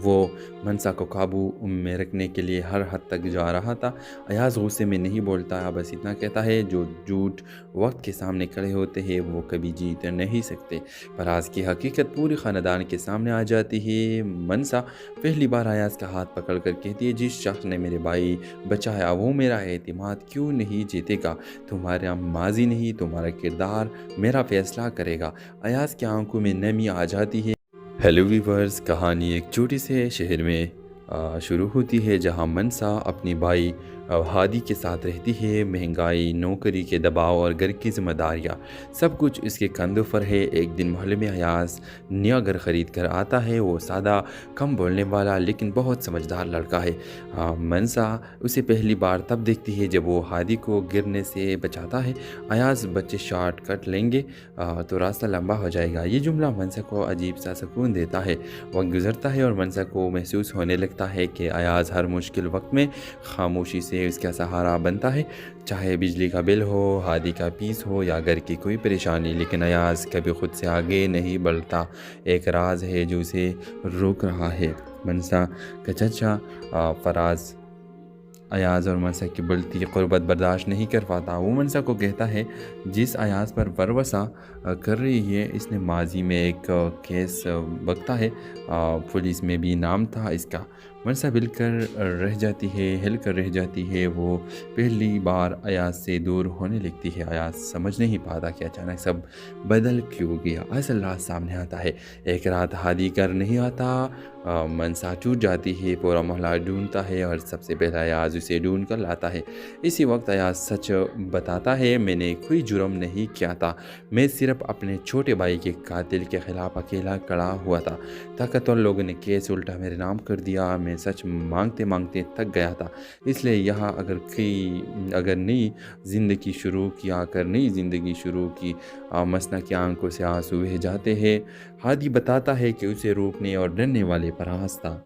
وہ منسا کو قابو میں رکھنے کے لیے ہر حد تک جا رہا تھا۔ ایاز غصے میں نہیں بولتا، بس اتنا کہتا ہے جو جھوٹ وقت کے سامنے کھڑے ہوتے ہیں وہ کبھی جیت نہیں سکتے۔ فراز کی حقیقت پورے خاندان کے سامنے آ جاتی ہے۔ منسا پہلی بار ایاز کا ہاتھ پکڑ کر کہتی ہے جس شخص نے میرے بھائی بچایا وہ میرا اعتماد کیوں نہیں جیتے گا؟ تمہارا ماضی نہیں، تمہارا کردار میرا فیصلہ کرے گا۔ ایاز کی آنکھوں میں نمی آ جاتی ہے۔ ہیلو ویورز، کہانی ایک چھوٹی سے شہر میں شروع ہوتی ہے جہاں منسا اپنی بھائی ہادی کے ساتھ رہتی ہے۔ مہنگائی، نوکری کے دباؤ اور گھر کی ذمہ داریاں سب کچھ اس کے کندھوں پر ہے۔ ایک دن محلے میں ایاز نیا گھر خرید کر آتا ہے۔ وہ سادہ، کم بولنے والا لیکن بہت سمجھدار لڑکا ہے۔ منسا اسے پہلی بار تب دیکھتی ہے جب وہ ہادی کو گرنے سے بچاتا ہے۔ ایاز بچے شارٹ کٹ لیں گے تو راستہ لمبا ہو جائے گا۔ یہ جملہ منسا کو عجیب سا سکون دیتا ہے۔ وقت گزرتا ہے اور منسا کو محسوس ہونے لگتا ہے کہ ایاز ہر مشکل وقت میں خاموشی سے اس کا سہارا بنتا ہے، چاہے بجلی کا بل ہو، ہادی کا پیس ہو یا گھر کی کوئی پریشانی۔ لیکن ایاز کبھی خود سے آگے نہیں بڑھتا۔ ایک راز ہے جو اسے روک رہا ہے۔ منسا کا چچا فراز ایاز اور منسا کی بڑھتی قربت برداشت نہیں کر پاتا۔ وہ منسا کو کہتا ہے جس ایاز پر وروثہ کر رہی ہے اس نے ماضی میں ایک کیس بکتا ہے، پولیس میں بھی نام تھا اس کا۔ منسا ہل کر رہ جاتی ہے۔ وہ پہلی بار ایاز سے دور ہونے لگتی ہے۔ ایاز سمجھ نہیں پاتا کہ اچانک سب بدل کیوں گیا۔ اصل راز سامنے آتا ہے۔ ایک رات ہادی گھر نہیں آتا، منسا ٹوٹ جاتی ہے، پورا محلہ ڈھونڈتا ہے اور سب سے پہلا ایاز اسے ڈھونڈ کر لاتا ہے۔ اسی وقت ایاز سچ بتاتا ہے، میں نے کوئی جرم نہیں کیا تھا، میں صرف اپنے چھوٹے بھائی کے قاتل کے خلاف اکیلا کھڑا ہوا تھا۔ طاقتور لوگوں نے کیس الٹا میرے نام کر دیا، میں سچ مانگتے تھک گیا تھا، اس لیے یہاں اگر نئی زندگی شروع کی مسنا کی آنکھوں سے آنسو بہہ جاتے ہیں۔ ہادی بتاتا ہے کہ اسے روکنے اور ڈرنے والے فراز تھا۔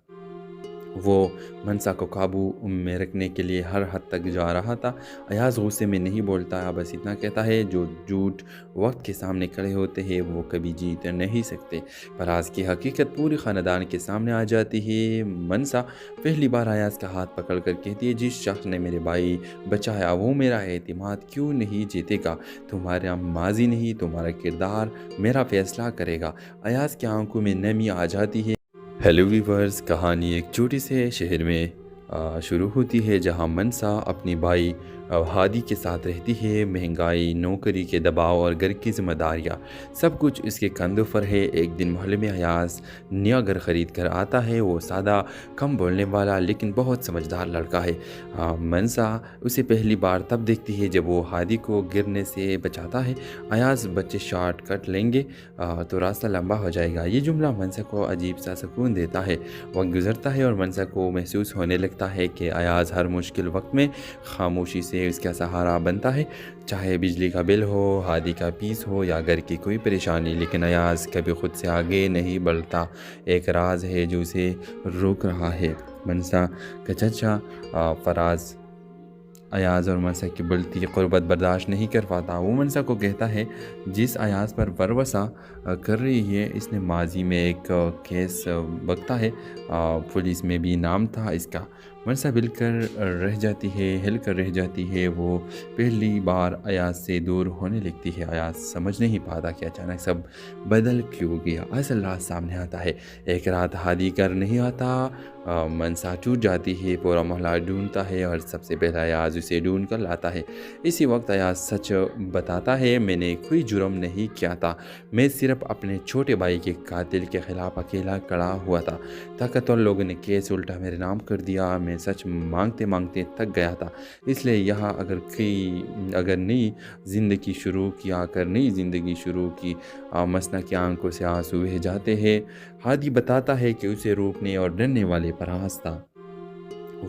وہ منسا کو قابو میں رکھنے کے لیے ہر حد تک جا رہا تھا۔ ایاز غصے میں نہیں بولتا، بس اتنا کہتا ہے جو جھوٹ وقت کے سامنے کھڑے ہوتے ہیں وہ کبھی جیت نہیں سکتے۔ فراز کی حقیقت پورے خاندان کے سامنے آ جاتی ہے۔ منسا پہلی بار ایاز کا ہاتھ پکڑ کر کہتی ہے جس شخص نے میرے بھائی بچایا وہ میرا اعتماد کیوں نہیں جیتے گا؟ تمہارا ماضی نہیں، تمہارا کردار میرا فیصلہ کرے گا۔ ایاز کی آنکھوں میں نمی آ جاتی ہے۔ ہیلو ویورز، کہانی ایک چھوٹی سے شہر میں شروع ہوتی ہے جہاں منسا اپنی بھائی ہادی کے ساتھ رہتی ہے۔ مہنگائی، نوکری کے دباؤ اور گھر کی ذمہ داریاں سب کچھ اس کے کندھوں پر ہے۔ ایک دن محلے میں ایاز نیا گھر خرید کر آتا ہے۔ وہ سادہ، کم بولنے والا لیکن بہت سمجھدار لڑکا ہے۔ منسا اسے پہلی بار تب دیکھتی ہے جب وہ ہادی کو گرنے سے بچاتا ہے۔ ایاز بچے شارٹ کٹ لیں گے تو راستہ لمبا ہو جائے گا۔ یہ جملہ منسا کو عجیب سا سکون دیتا ہے۔ وقت گزرتا ہے اور منسا کو محسوس ہونے لگتا ہے کہ ایاز ہر مشکل وقت میں خاموشی سے اس کا سہارا بنتا ہے، چاہے بجلی کا بل ہو، ہادی کا پیس ہو یا گھر کی کوئی پریشانی۔ لیکن ایاز کبھی خود سے آگے نہیں بڑھتا۔ ایک راز ہے جو اسے روک رہا ہے۔ منسا کا چچا فراز ایاز اور منسا کی بڑھتی قربت برداشت نہیں کر پاتا۔ وہ منسا کو کہتا ہے جس ایاز پر بھروسہ کر رہی ہے اس نے ماضی میں ایک کیس بکتا ہے، پولیس میں بھی نام تھا اس کا۔ منسا ہل کر رہ جاتی ہے۔ وہ پہلی بار ایاز سے دور ہونے لگتی ہے۔ ایاز سمجھ نہیں پاتا کہ اچانک سب بدل کیوں گیا۔ اصل راز سامنے آتا ہے۔ ایک رات ہادی گھر نہیں آتا، منسا ٹوٹ جاتی ہے، پورا محلہ ڈھونڈتا ہے اور سب سے پہلا ایاز اسے ڈھونڈ کر لاتا ہے۔ اسی وقت ایاز سچ بتاتا ہے، میں نے کوئی جرم نہیں کیا تھا، میں صرف اپنے چھوٹے بھائی کے قاتل کے خلاف اکیلا کھڑا ہوا تھا۔ طاقتور لوگوں نے کیس الٹا میرے نام کر دیا، میں سچ مانگتے مانگتے تھک گیا تھا، اس لیے یہاں اگر نئی زندگی شروع کی مسنا کی آنکھوں سے آنسو بہہ جاتے ہیں۔ ہادی بتاتا ہے کہ اسے روکنے اور ڈرنے والے پراز تھا۔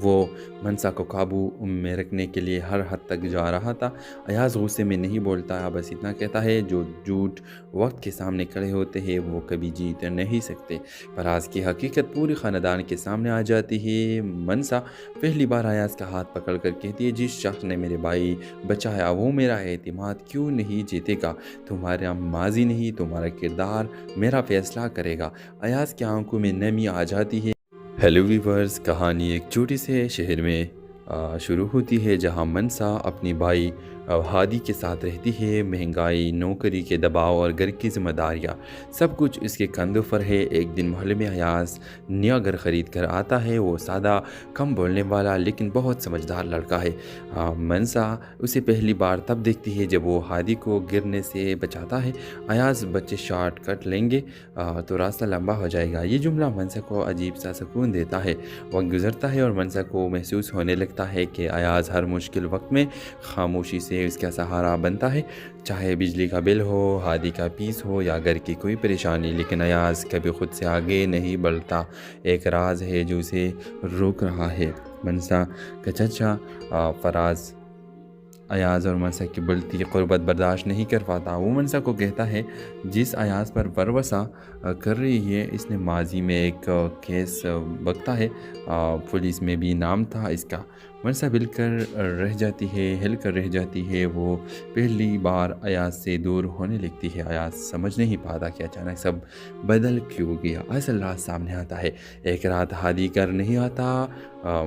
وہ منسا کو قابو میں رکھنے کے لیے ہر حد تک جا رہا تھا۔ ایاز غصے میں نہیں بولتا، بس اتنا کہتا ہے جو جھوٹ وقت کے سامنے کھڑے ہوتے ہیں وہ کبھی جیت نہیں سکتے۔ فراز کی حقیقت پورے خاندان کے سامنے آ جاتی ہے۔ منسا پہلی بار ایاز کا ہاتھ پکڑ کر کہتی ہے جس شخص نے میرے بھائی بچایا وہ میرا اعتماد کیوں نہیں جیتے گا؟ تمہارا ماضی نہیں، تمہارا کردار میرا فیصلہ کرے گا۔ ایاز کی آنکھوں میں نمی آ جاتی ہے۔ ہیلو ویورز، کہانی ایک چھوٹے سے شہر میں شروع ہوتی ہے جہاں منسا اپنی بھائی ہادی کے ساتھ رہتی ہے۔ مہنگائی، نوکری کے دباؤ اور گھر کی ذمہ داریاں سب کچھ اس کے کندھوں پر ہے۔ ایک دن محلے میں ایاز نیا گھر خرید کر آتا ہے۔ وہ سادہ، کم بولنے والا لیکن بہت سمجھدار لڑکا ہے۔ منسا اسے پہلی بار تب دیکھتی ہے جب وہ ہادی کو گرنے سے بچاتا ہے۔ ایاز بچے شارٹ کٹ لیں گے تو راستہ لمبا ہو جائے گا۔ یہ جملہ منسا کو عجیب سا سکون دیتا ہے۔ وقت گزرتا ہے اور منسا کو محسوس ہونے لگتا ہے کہ ایاز ہر مشکل وقت میں خاموشی سے اس کا سہارا بنتا ہے، چاہے بجلی کا بل ہو، ہادی کا پیس ہو یا گھر کی کوئی پریشانی۔ لیکن ایاز کبھی خود سے آگے نہیں بڑھتا۔ ایک راز ہے جو اسے روک رہا ہے۔ منسا کا چچا فراز ایاز اور منسا کی بڑھتی قربت برداشت نہیں کر پاتا۔ وہ منسا کو کہتا ہے جس ایاز پر بھروسہ کر رہی ہے اس نے ماضی میں ایک کیس بکتا ہے، پولیس میں بھی نام تھا اس کا۔ منسا ہل کر رہ جاتی ہے۔ وہ پہلی بار ایاز سے دور ہونے لگتی ہے۔ ایاز سمجھ نہیں پاتا کہ اچانک سب بدل کیوں گیا۔ اصل راز سامنے آتا ہے۔ ایک رات ہادی گھر نہیں آتا،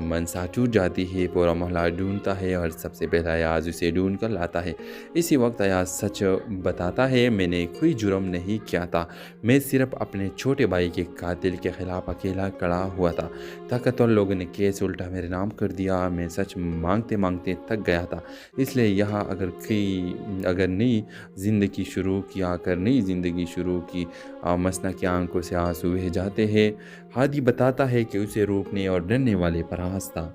منسا ٹوٹ جاتی ہے، پورا محلہ ڈھونڈتا ہے اور سب سے پہلا ایاز اسے ڈھونڈ کر لاتا ہے۔ اسی وقت ایاز سچ بتاتا ہے، میں نے کوئی جرم نہیں کیا تھا، میں صرف اپنے چھوٹے بھائی کے قاتل کے خلاف اکیلا کھڑا ہوا تھا۔ طاقتور لوگوں نے کیس الٹا میرے نام کر دیا، میں سچ مانگتے مانگتے تھک گیا تھا، اس لیے یہاں اگر نئی زندگی شروع کی مسنا کی آنکھوں سے آنسو بہہ جاتے ہیں۔ ہادی بتاتا ہے کہ اسے روکنے اور ڈرنے والے پراز تھا۔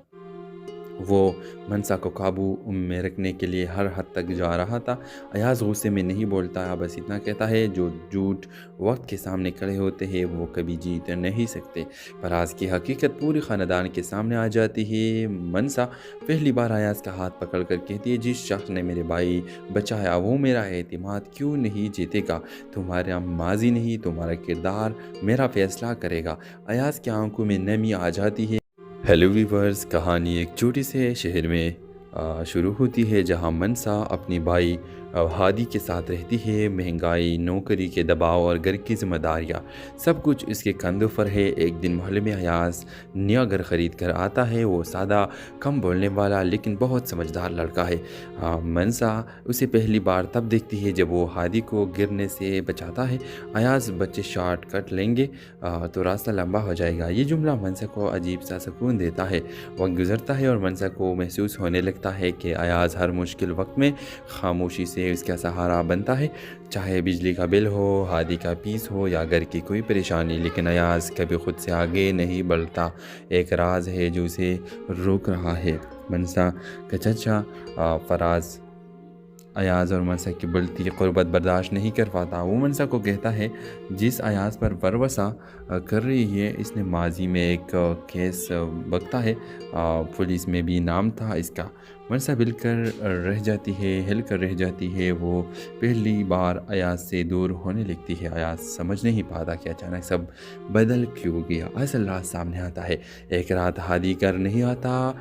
وہ منسا کو قابو میں رکھنے کے لیے ہر حد تک جا رہا تھا۔ ایاز غصے میں نہیں بولتا، بس اتنا کہتا ہے جو جھوٹ وقت کے سامنے کھڑے ہوتے ہیں وہ کبھی جیت نہیں سکتے۔ فراز کی حقیقت پورے خاندان کے سامنے آ جاتی ہے۔ منسا پہلی بار ایاز کا ہاتھ پکڑ کر کہتی ہے جس شخص نے میرے بھائی بچایا وہ میرا اعتماد کیوں نہیں جیتے گا؟ تمہارا ماضی نہیں، تمہارا کردار میرا فیصلہ کرے گا۔ ایاز کی آنکھوں میں نمی آ جاتی ہے۔ ہیلو ویورز، کہانی ایک چھوٹے سے شہر میں شروع ہوتی ہے جہاں منسا اپنی بھائی ہادی کے ساتھ رہتی ہے۔ مہنگائی، نوکری کے دباؤ اور گھر کی ذمہ داریاں سب کچھ اس کے کندھوں پر ہے۔ ایک دن محلے میں ایاز نیا گھر خرید کر آتا ہے۔ وہ سادہ، کم بولنے والا لیکن بہت سمجھدار لڑکا ہے۔ منسا اسے پہلی بار تب دیکھتی ہے جب وہ ہادی کو گرنے سے بچاتا ہے۔ ایاز بچے شارٹ کٹ لیں گے تو راستہ لمبا ہو جائے گا۔ یہ جملہ منسا کو عجیب سا سکون دیتا ہے۔ وقت گزرتا ہے اور منسا کو محسوس ہونے لگتا لگتا ہے کہ ایاز ہر مشکل وقت میں خاموشی سے اس کا سہارا بنتا ہے، چاہے بجلی کا بل ہو، ہادی کا پیس ہو یا گھر کی کوئی پریشانی، لیکن ایاز کبھی خود سے آگے نہیں بڑھتا۔ ایک راز ہے جو اسے روک رہا ہے۔ منسا کا چچا فراز ایاز اور منسا کی بڑھتی قربت برداشت نہیں کر پاتا۔ وہ منسا کو کہتا ہے جس ایاز پر وروثہ کر رہی ہے اس نے ماضی میں ایک کیس بکتا ہے، پولیس میں بھی نام تھا اس کا۔ منسا ہل کر رہ جاتی ہے، وہ پہلی بار ایاز سے دور ہونے لگتی ہے۔ ایاز سمجھ نہیں پاتا کہ اچانک سب بدل کیوں گیا۔ اصل راز سامنے آتا ہے۔ ایک رات ہادی کر نہیں آتا،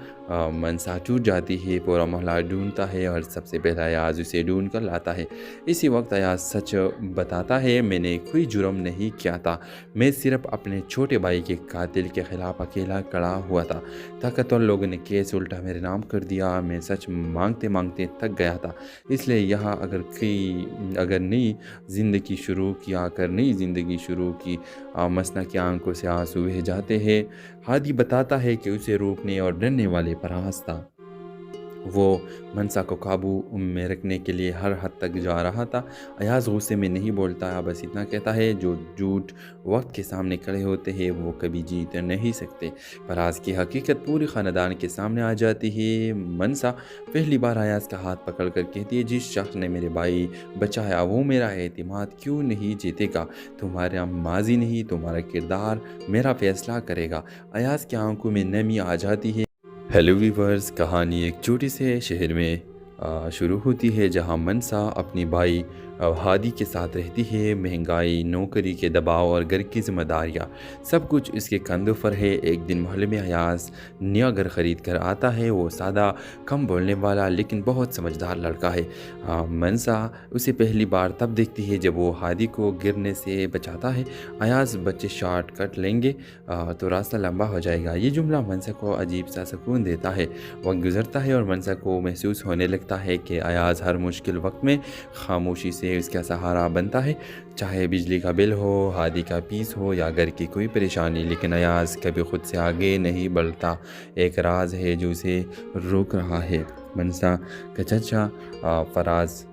منسا ٹوٹ جاتی ہے، پورا محلہ ڈھونڈتا ہے اور سب سے پہلا ایاز اسے ڈھونڈ کر لاتا ہے۔ اسی وقت ایاز سچ بتاتا ہے، میں نے کوئی جرم نہیں کیا تھا، میں صرف اپنے چھوٹے بھائی کے قاتل کے خلاف اکیلا کھڑا ہوا تھا۔ طاقتور لوگوں نے کیس الٹا میرے نام کر دیا، میں سچ مانگتے مانگتے تھک گیا تھا، اس لیے یہاں اگر نئی زندگی شروع کی مسنا کی آنکھوں سے آنسو بہہ جاتے ہیں۔ ہادی بتاتا ہے کہ اسے روکنے اور ڈرنے والے فراز تھا، وہ منسا کو قابو میں رکھنے کے لیے ہر حد تک جا رہا تھا۔ ایاز غصے میں نہیں بولتا، بس اتنا کہتا ہے جو جھوٹ وقت کے سامنے کھڑے ہوتے ہیں وہ کبھی جیت نہیں سکتے۔ فراز کی حقیقت پوری خاندان کے سامنے آ جاتی ہے۔ منسا پہلی بار ایاز کا ہاتھ پکڑ کر کہتی ہے جس شخص نے میرے بھائی بچایا وہ میرا اعتماد کیوں نہیں جیتے گا؟ تمہارا ماضی نہیں، تمہارا کردار میرا فیصلہ کرے گا۔ ایاز کی آنکھوں میں نمی آ جاتی ہے۔ ہیلو ویورز، کہانی ایک چھوٹے سے شہر میں شروع ہوتی ہے جہاں منسا اپنی بھائی ہادی کے ساتھ رہتی ہے۔ مہنگائی، نوکری کے دباؤ اور گھر کی ذمہ داریاں سب کچھ اس کے کندھوں پر ہے۔ ایک دن محلے میں ایاز نیا گھر خرید کر آتا ہے۔ وہ سادہ، کم بولنے والا لیکن بہت سمجھدار لڑکا ہے۔ منسا اسے پہلی بار تب دیکھتی ہے جب وہ ہادی کو گرنے سے بچاتا ہے۔ ایاز بچے شارٹ کٹ لیں گے تو راستہ لمبا ہو جائے گا، یہ جملہ منسا کو عجیب سا سکون دیتا ہے۔ وقت گزرتا ہے اور منسا کو محسوس ہونے لگتا ہے کہ ایاز ہر مشکل وقت میں خاموشی سے اس کا سہارا بنتا ہے، چاہے بجلی کا بل ہو، ہادی کا پیس ہو یا گھر کی کوئی پریشانی، لیکن ایاز کبھی خود سے آگے نہیں بڑھتا۔ ایک راز ہے جو اسے روک رہا ہے۔ منسا کا چچا فراز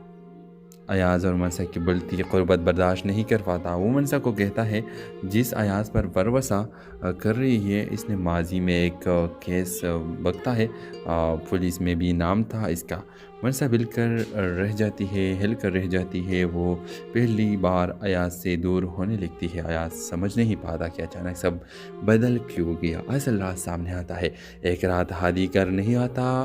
ایاز اور منسا کی بڑھتی قربت برداشت نہیں کر پاتا۔ وہ منسا کو کہتا ہے جس ایاز پر وروثہ کر رہی ہے اس نے ماضی میں ایک کیس بکتا ہے، پولیس میں بھی نام تھا اس کا۔ منسا ہل کر رہ جاتی ہے، وہ پہلی بار ایاز سے دور ہونے لگتی ہے۔ ایاز سمجھ نہیں پاتا کہ اچانک سب بدل کیوں گیا۔ اصل راز سامنے آتا ہے۔ ایک رات ہادی کر نہیں آتا،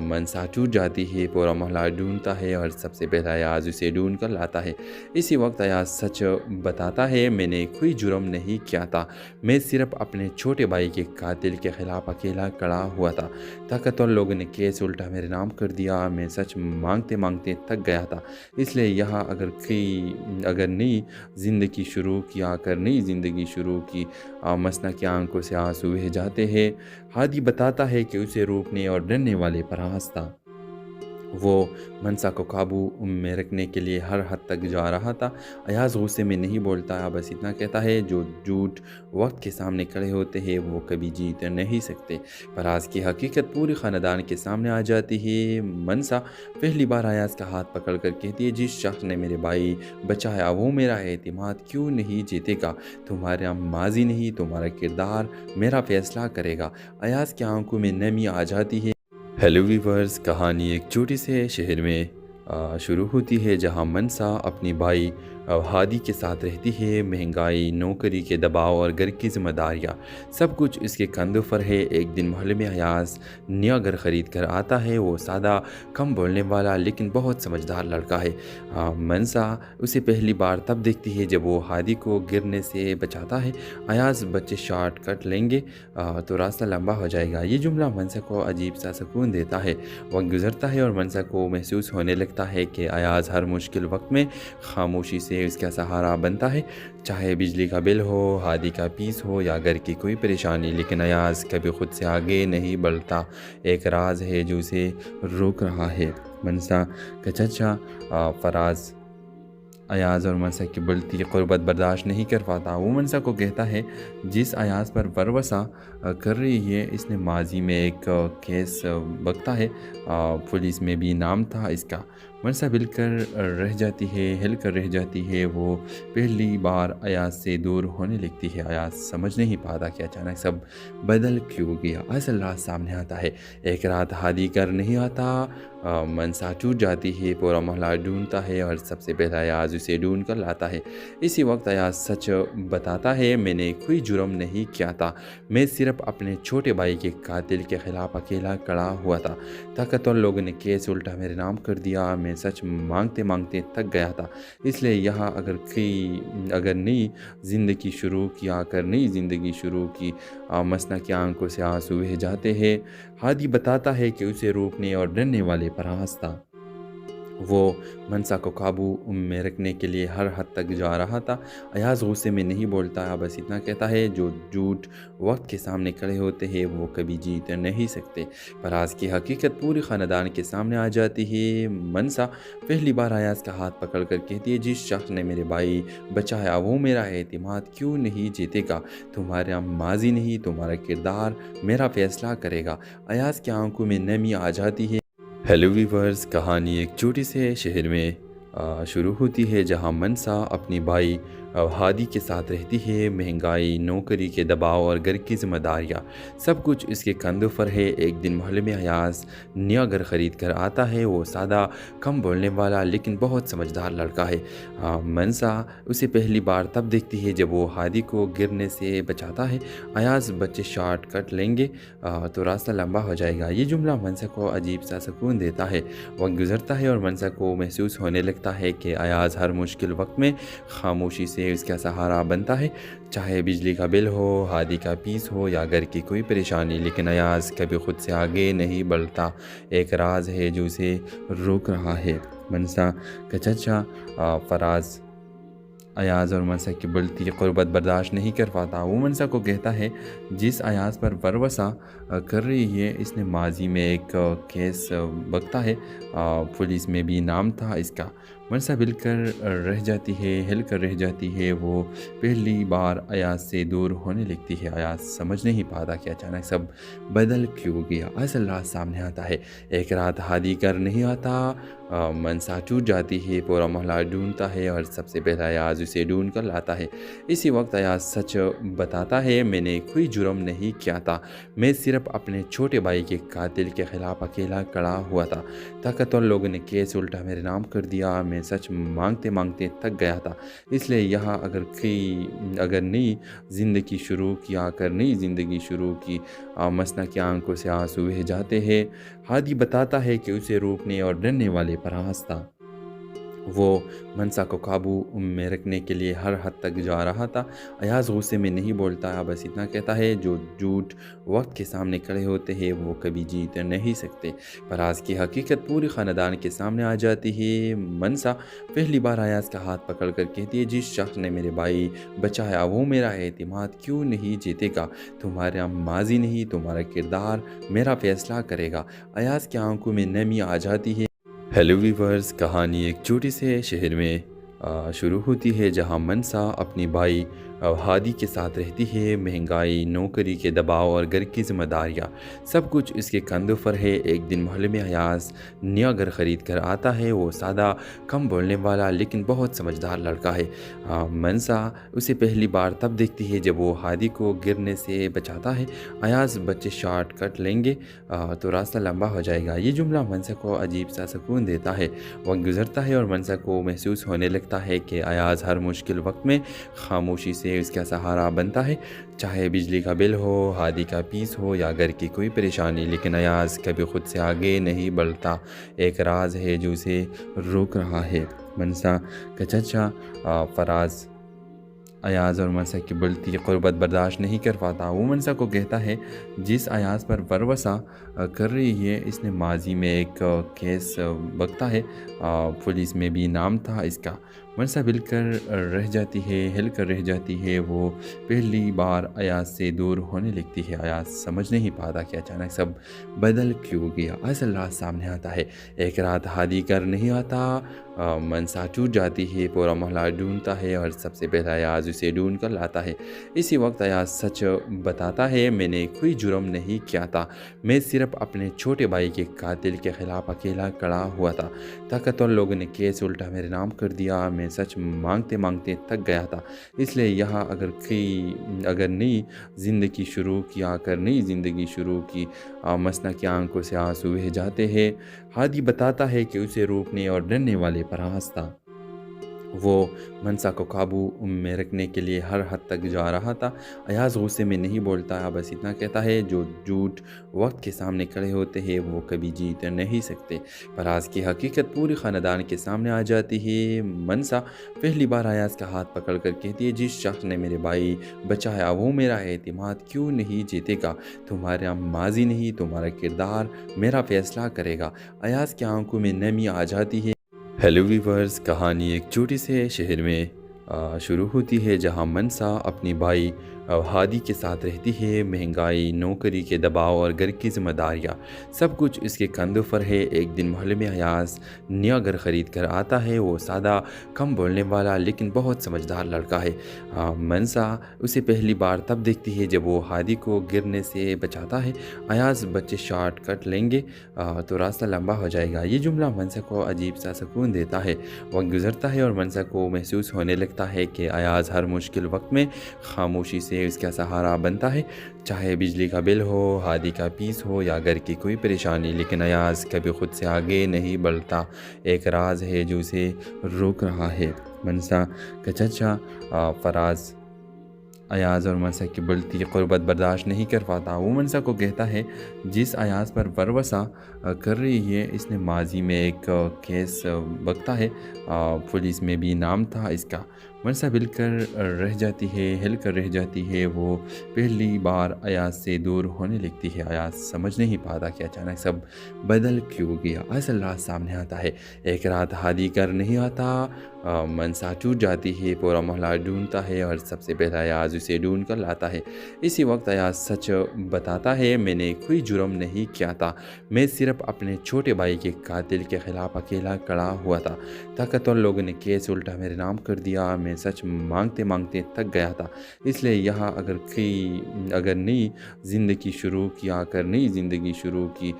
منسا ٹوٹ جاتی ہے، پورا محلہ ڈھونڈتا ہے اور سب سے پہلا ایاز اسے ڈھونڈ کر لاتا ہے۔ اسی وقت ایاز سچ بتاتا ہے، میں نے کوئی جرم نہیں کیا تھا، میں صرف اپنے چھوٹے بھائی کے قاتل کے خلاف اکیلا کھڑا ہوا تھا۔ طاقتور لوگوں نے کیس الٹا میرے نام کر دیا، میں سچ مانگتے مانگتے تھک گیا تھا، اس لیے یہاں اگر نئی زندگی شروع کی مسنا کی آنکھوں سے آنسو بہہ جاتے ہیں۔ ہادی بتاتا ہے کہ اسے روکنے اور ڈرنے والے فراز تھا، وہ منسا کو قابو میں رکھنے کے لیے ہر حد تک جا رہا تھا۔ ایاز غصے میں نہیں بولتا، بس اتنا کہتا ہے جو جھوٹ وقت کے سامنے کھڑے ہوتے ہیں وہ کبھی جیت نہیں سکتے۔ فراز کی حقیقت پوری خاندان کے سامنے آ جاتی ہے۔ منسا پہلی بار ایاز کا ہاتھ پکڑ کر کہتی ہے جس شخص نے میرے بھائی بچایا وہ میرا اعتماد کیوں نہیں جیتے گا؟ تمہارا ماضی نہیں، تمہارا کردار میرا فیصلہ کرے گا۔ ایاز کی آنکھوں میں نمی آ جاتی ہے۔ ہیلو ویورز، کہانی ایک چھوٹے سے شہر میں شروع ہوتی ہے جہاں منسا اپنی بھائی ہادی کے ساتھ رہتی ہے۔ مہنگائی، نوکری کے دباؤ اور گھر کی ذمہ داریاں سب کچھ اس کے کندھوں پر ہے۔ ایک دن محلے میں ایاز نیا گھر خرید کر آتا ہے۔ وہ سادہ، کم بولنے والا لیکن بہت سمجھدار لڑکا ہے۔ منسا اسے پہلی بار تب دیکھتی ہے جب وہ ہادی کو گرنے سے بچاتا ہے۔ ایاز بچے شارٹ کٹ لیں گے تو راستہ لمبا ہو جائے گا، یہ جملہ منسا کو عجیب سا سکون دیتا ہے۔ وقت گزرتا ہے اور منسا کو محسوس ہونے لگتا ہے کہ ایاز ہر مشکل وقت میں خاموشی سے اس کا سہارا بنتا ہے، چاہے بجلی کا بل ہو، ہادی کا پیس ہو یا گھر کی کوئی پریشانی، لیکن ایاز کبھی خود سے آگے نہیں بڑھتا۔ ایک راز ہے جو اسے روک رہا ہے۔ منسا کا چچا فراز ایاز اور منسا کی بڑھتی قربت برداشت نہیں کر پاتا۔ وہ منسا کو کہتا ہے جس ایاز پر وروثہ کر رہی ہے اس نے ماضی میں ایک کیس بکتا ہے، پولیس میں بھی نام تھا اس کا۔ منسا ہل کر رہ جاتی ہے، وہ پہلی بار ایاز سے دور ہونے لگتی ہے۔ ایاز سمجھ نہیں پاتا کہ اچانک سب بدل کیوں گیا۔ اصل راز سامنے آتا ہے۔ ایک رات ہادی کر نہیں آتا، منسا ٹوٹ جاتی ہے، پورا محلہ ڈھونڈتا ہے اور سب سے پہلا ایاز اسے ڈھونڈ کر لاتا ہے۔ اسی وقت ایاز سچ بتاتا ہے، میں نے کوئی جرم نہیں کیا تھا، میں صرف اپنے چھوٹے بھائی کے قاتل کے خلاف اکیلا کھڑا ہوا تھا۔ طاقتور لوگوں نے کیس الٹا میرے نام کر دیا، میں سچ مانگتے مانگتے تھک گیا تھا، اس لیے یہاں اگر نئی زندگی شروع کی مسنا کی آنکھوں سے آنسو بہہ جاتے ہیں۔ ہادی بتاتا ہے کہ اسے روکنے اور ڈرنے والے پر آس تھا، وہ منسا کو قابو میں رکھنے کے لیے ہر حد تک جا رہا تھا۔ ایاز غصے میں نہیں بولتا، بس اتنا کہتا ہے جو جھوٹ وقت کے سامنے کھڑے ہوتے ہیں وہ کبھی جیت نہیں سکتے۔ فراز کی حقیقت پورے خاندان کے سامنے آ جاتی ہے۔ منسا پہلی بار ایاز کا ہاتھ پکڑ کر کہتی ہے جس شخص نے میرے بھائی بچایا وہ میرا اعتماد کیوں نہیں جیتے گا، تمہارا ماضی نہیں تمہارا کردار میرا فیصلہ کرے گا۔ ایاز کی آنکھوں میں نمی آ جاتی ہے۔ ہیلو ویورز، کہانی ایک چھوٹے سے شہر میں شروع ہوتی ہے جہاں منسا اپنی بھائی ہادی کے ساتھ رہتی ہے۔ مہنگائی، نوکری کے دباؤ اور گھر کی ذمہ داریاں سب کچھ اس کے کندھوں پر ہے۔ ایک دن محلے میں ایاز نیا گھر خرید کر آتا ہے۔ وہ سادہ، کم بولنے والا لیکن بہت سمجھدار لڑکا ہے۔ منسا اسے پہلی بار تب دیکھتی ہے جب وہ ہادی کو گرنے سے بچاتا ہے۔ ایاز بچے شارٹ کٹ لیں گے تو راستہ لمبا ہو جائے گا، یہ جملہ منسا کو عجیب سا سکون دیتا ہے۔ وقت گزرتا ہے اور منسا کو محسوس ہونے لگتا ہے کہ ایاز ہر مشکل وقت میں خاموشی سے اس کا سہارا بنتا ہے، چاہے بجلی کا بل ہو، ہادی کا فیس ہو یا گھر کی کوئی پریشانی۔ لیکن ایاز کبھی خود سے آگے نہیں بڑھتا، ایک راز ہے جو اسے روک رہا ہے۔ منسا کا چچا فراز ایاز اور منسا کی بڑھتی قربت برداشت نہیں کر پاتا۔ وہ منسا کو کہتا ہے جس ایاز پر وروثہ کر رہی ہے اس نے ماضی میں ایک کیس بکتا ہے، پولیس میں بھی نام تھا اس کا۔ منسا ہل کر رہ جاتی ہے، وہ پہلی بار ایاز سے دور ہونے لگتی ہے۔ ایاز سمجھ نہیں پاتا کہ اچانک سب بدل کیوں گیا۔ اصل راز سامنے آتا ہے۔ ایک رات ہادی کر نہیں آتا، منسا ٹوٹ جاتی ہے، پورا محلہ ڈھونڈتا ہے اور سب سے پہلا ایاز اسے ڈھونڈ کر لاتا ہے۔ اسی وقت ایاز سچ بتاتا ہے، میں نے کوئی جرم نہیں کیا تھا، میں صرف اپنے چھوٹے بھائی کے قاتل کے خلاف اکیلا کھڑا ہوا تھا۔ طاقتور لوگوں نے کیس الٹا میرے نام کر دیا، میں سچ مانگتے مانگتے تھک گیا تھا، اس لیے یہاں اگر نئی زندگی شروع کی مسنا کی آنکھوں سے آنسو بہہ جاتے ہیں۔ ہادی بتاتا ہے کہ اسے روکنے اور ڈرنے والے پر آس تھا، وہ منسا کو قابو میں رکھنے کے لیے ہر حد تک جا رہا تھا۔ ایاز غصے میں نہیں بولتا، بس اتنا کہتا ہے جو جھوٹ وقت کے سامنے کھڑے ہوتے ہیں وہ کبھی جیت نہیں سکتے۔ فراز کی حقیقت پورے خاندان کے سامنے آ جاتی ہے۔ منسا پہلی بار ایاز کا ہاتھ پکڑ کر کہتی ہے جس شخص نے میرے بھائی بچایا وہ میرا اعتماد کیوں نہیں جیتے گا، تمہارا ماضی نہیں تمہارا کردار میرا فیصلہ کرے گا۔ ایاز کی آنکھوں میں نمی آ جاتی ہے۔ ہیلو ویورز، کہانی ایک چھوٹے سے شہر میں شروع ہوتی ہے جہاں منسا اپنی بھائی ہادی کے ساتھ رہتی ہے۔ مہنگائی، نوکری کے دباؤ اور گھر کی ذمہ داریاں سب کچھ اس کے کندھوں پر ہے۔ ایک دن محلے میں ایاز نیا گھر خرید کر آتا ہے۔ وہ سادہ، کم بولنے والا لیکن بہت سمجھدار لڑکا ہے۔ منسا اسے پہلی بار تب دیکھتی ہے جب وہ ہادی کو گرنے سے بچاتا ہے۔ ایاز بچے شارٹ کٹ لیں گے تو راستہ لمبا ہو جائے گا، یہ جملہ منسا کو عجیب سا سکون دیتا ہے۔ وقت گزرتا ہے اور منسا کو محسوس ہونے لگتا ہے کہ ایاز ہر مشکل وقت میں خاموشی سے اس کا سہارا بنتا ہے، چاہے بجلی کا بل ہو، ہادی کا فیس ہو یا گھر کی کوئی پریشانی۔ لیکن ایاز کبھی خود سے آگے نہیں بڑھتا، ایک راز ہے جو اسے روک رہا ہے۔ منسا کا چچا فراز ایاز اور منسا کی بڑھتی قربت برداشت نہیں کر پاتا۔ وہ منسا کو کہتا ہے جس ایاز پر وروثہ کر رہی ہے اس نے ماضی میں ایک کیس بکتا ہے، پولیس میں بھی نام تھا اس کا۔ मनसा हिल कर रह जाती है। वो पहली बार अयाज से दूर होने लगती है। अयाज समझ नहीं पाता कि अचानक सब बदल क्यों गया। असल रात सामने आता है। एक रात हादी कर नहीं आता, मनसा टूट जाती है, पूरा मोहल्ला ढूंढता है और सबसे पहले अयाज उसे ढूंढ कर लाता है। इसी वक्त अयाज सच बताता है, मैंने कोई जुर्म नहीं किया था, मैं सिर्फ अपने छोटे भाई के कातिल के खिलाफ अकेला खड़ा हुआ था। ताकतवर लोगों ने केस उल्टा मेरे नाम कर दिया, मैं सच मांगते मांगते थक गया था, इसलिए यहाँ अगर नई ज़िंदगी शुरू की मसना की आंखों से आंसू बह जाते हैं। हादी बताता है कि उसे रोकने और डरने वाले पर आस था। वो मनसा को काबू में रखने के लिए हर हद तक जा रहा था। अयाज गुस्से में नहीं बोलता, बस इतना कहता है, जो झूठ वक्त के सामने खड़े होते हैं वो कभी जीत नहीं सकते। फराज की हकीकत पूरी ख़ानदान के सामने आ जाती है। मनसा पहली बार अयाज का हाथ पकड़ कर कहती है, जिस शख्स ने मेरे भाई बचाया वो मेरा एतमाद क्यों नहीं जीतेगा। तुम्हारा माजी नहीं, तुम्हारा किरदार मेरा फैसला करेगा। अयाज की आंखों में नमी आ जाती है। हेलो वीवर्स, कहानी एक छोटे से शहर में शुरू होती है जहां मनसा अपनी भाई हादी के साथ रहती है। महंगाई, नौकरी के दबाव और घर की जिम्मेदारियाँ सब कुछ इसके कंधों पर है। एक दिन मोहल्ले में अयाज नया घर ख़रीद कर आता है। वो सादा, कम बोलने वाला लेकिन बहुत समझदार लड़का है। मनसा उसे पहली बार तब देखती है जब वो हादी को गिरने से बचाता है। अयाज, बच्चे शॉर्ट कट लेंगे तो रास्ता लंबा हो जाएगा। ये जुमला मनसा को अजीब सा सुकून देता है। वक्त गुजरता है और मनसा को महसूस होने लगता है कि अयाज हर मुश्किल वक्त में खामोशी से उसका सहारा बनता है, चाहे बिजली का बिल हो, हादी का पीस हो या घर की कोई परेशानी। लेकिन अयाज कभी खुद से आगे नहीं बढ़ता। एक राज है जो उसे रोक रहा है। मनसा का चचा फराज अयाज और मनसा की बढ़ती क़ुर्बत बर्दाश्त नहीं कर पाता। वो मनसा को कहता है, जिस अयाज पर वरवसा कर रही है इसने माजी में एक केस बकता है, पुलिस में भी नाम था इसका। मनसा हिल कर रह जाती है। वो पहली बार अयाज से दूर होने लगती है। अयाज समझ नहीं पाता कि अचानक सब बदल क्यों गया। असल रात सामने आता है। एक रात हादी कर नहीं आता, मनसा टूट जाती है, पूरा मोहल्ला ढूंढता है और सबसे पहले अयाज उसे ढूंढ कर लाता है। इसी वक्त अयाज सच बताता है, मैंने कोई जुर्म नहीं किया था, मैं सिर्फ अपने छोटे भाई के कातिल के खिलाफ अकेला खड़ा हुआ था। ताकतवर लोगों ने केस उल्टा मेरे नाम कर दिया, मैं सच मांगते मांगते थक गया था, इसलिए यहाँ अगर नई ज़िंदगी शुरू की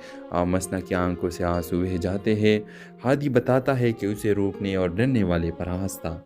मसना की आंखों से आंसू बह जाते हैं। हादी बताता है कि उसे रोकने और डरने वाले पर आस था।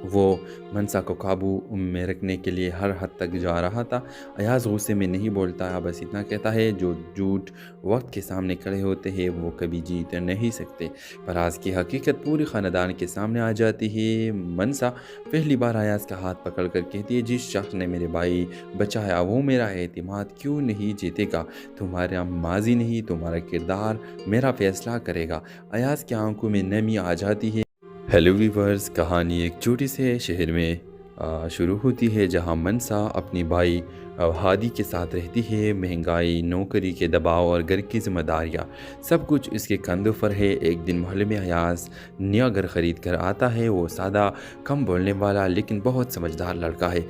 वो मनसा को काबू में रखने के लिए हर हद तक जा रहा था। अयाज गुस्से में नहीं बोलता, बस इतना कहता है, जो झूठ वक्त के सामने खड़े होते हैं वो कभी जीत नहीं सकते। फराज की हकीकत पूरी ख़ानदान के सामने आ जाती है। मनसा पहली बार अयाज का हाथ पकड़ कर कहती है, जिस शख्स ने मेरे भाई बचाया वो मेरा एतमाद क्यों नहीं जीतेगा। तुम्हारा माजी नहीं, तुम्हारा किरदार मेरा फैसला करेगा। अयाज की आंखों में नमी आ जाती है। हेलो वीवर्स, कहानी एक छोटे से शहर में शुरू होती है जहां मनसा अपनी भाई हादी के साथ रहती है। महंगाई, नौकरी के दबाव और घर की जिम्मेदारियाँ सब कुछ इसके कंधों पर है। एक दिन मोहल्ले में अयाज नया घर ख़रीद कर आता है। वो सादा, कम बोलने वाला लेकिन बहुत समझदार लड़का है।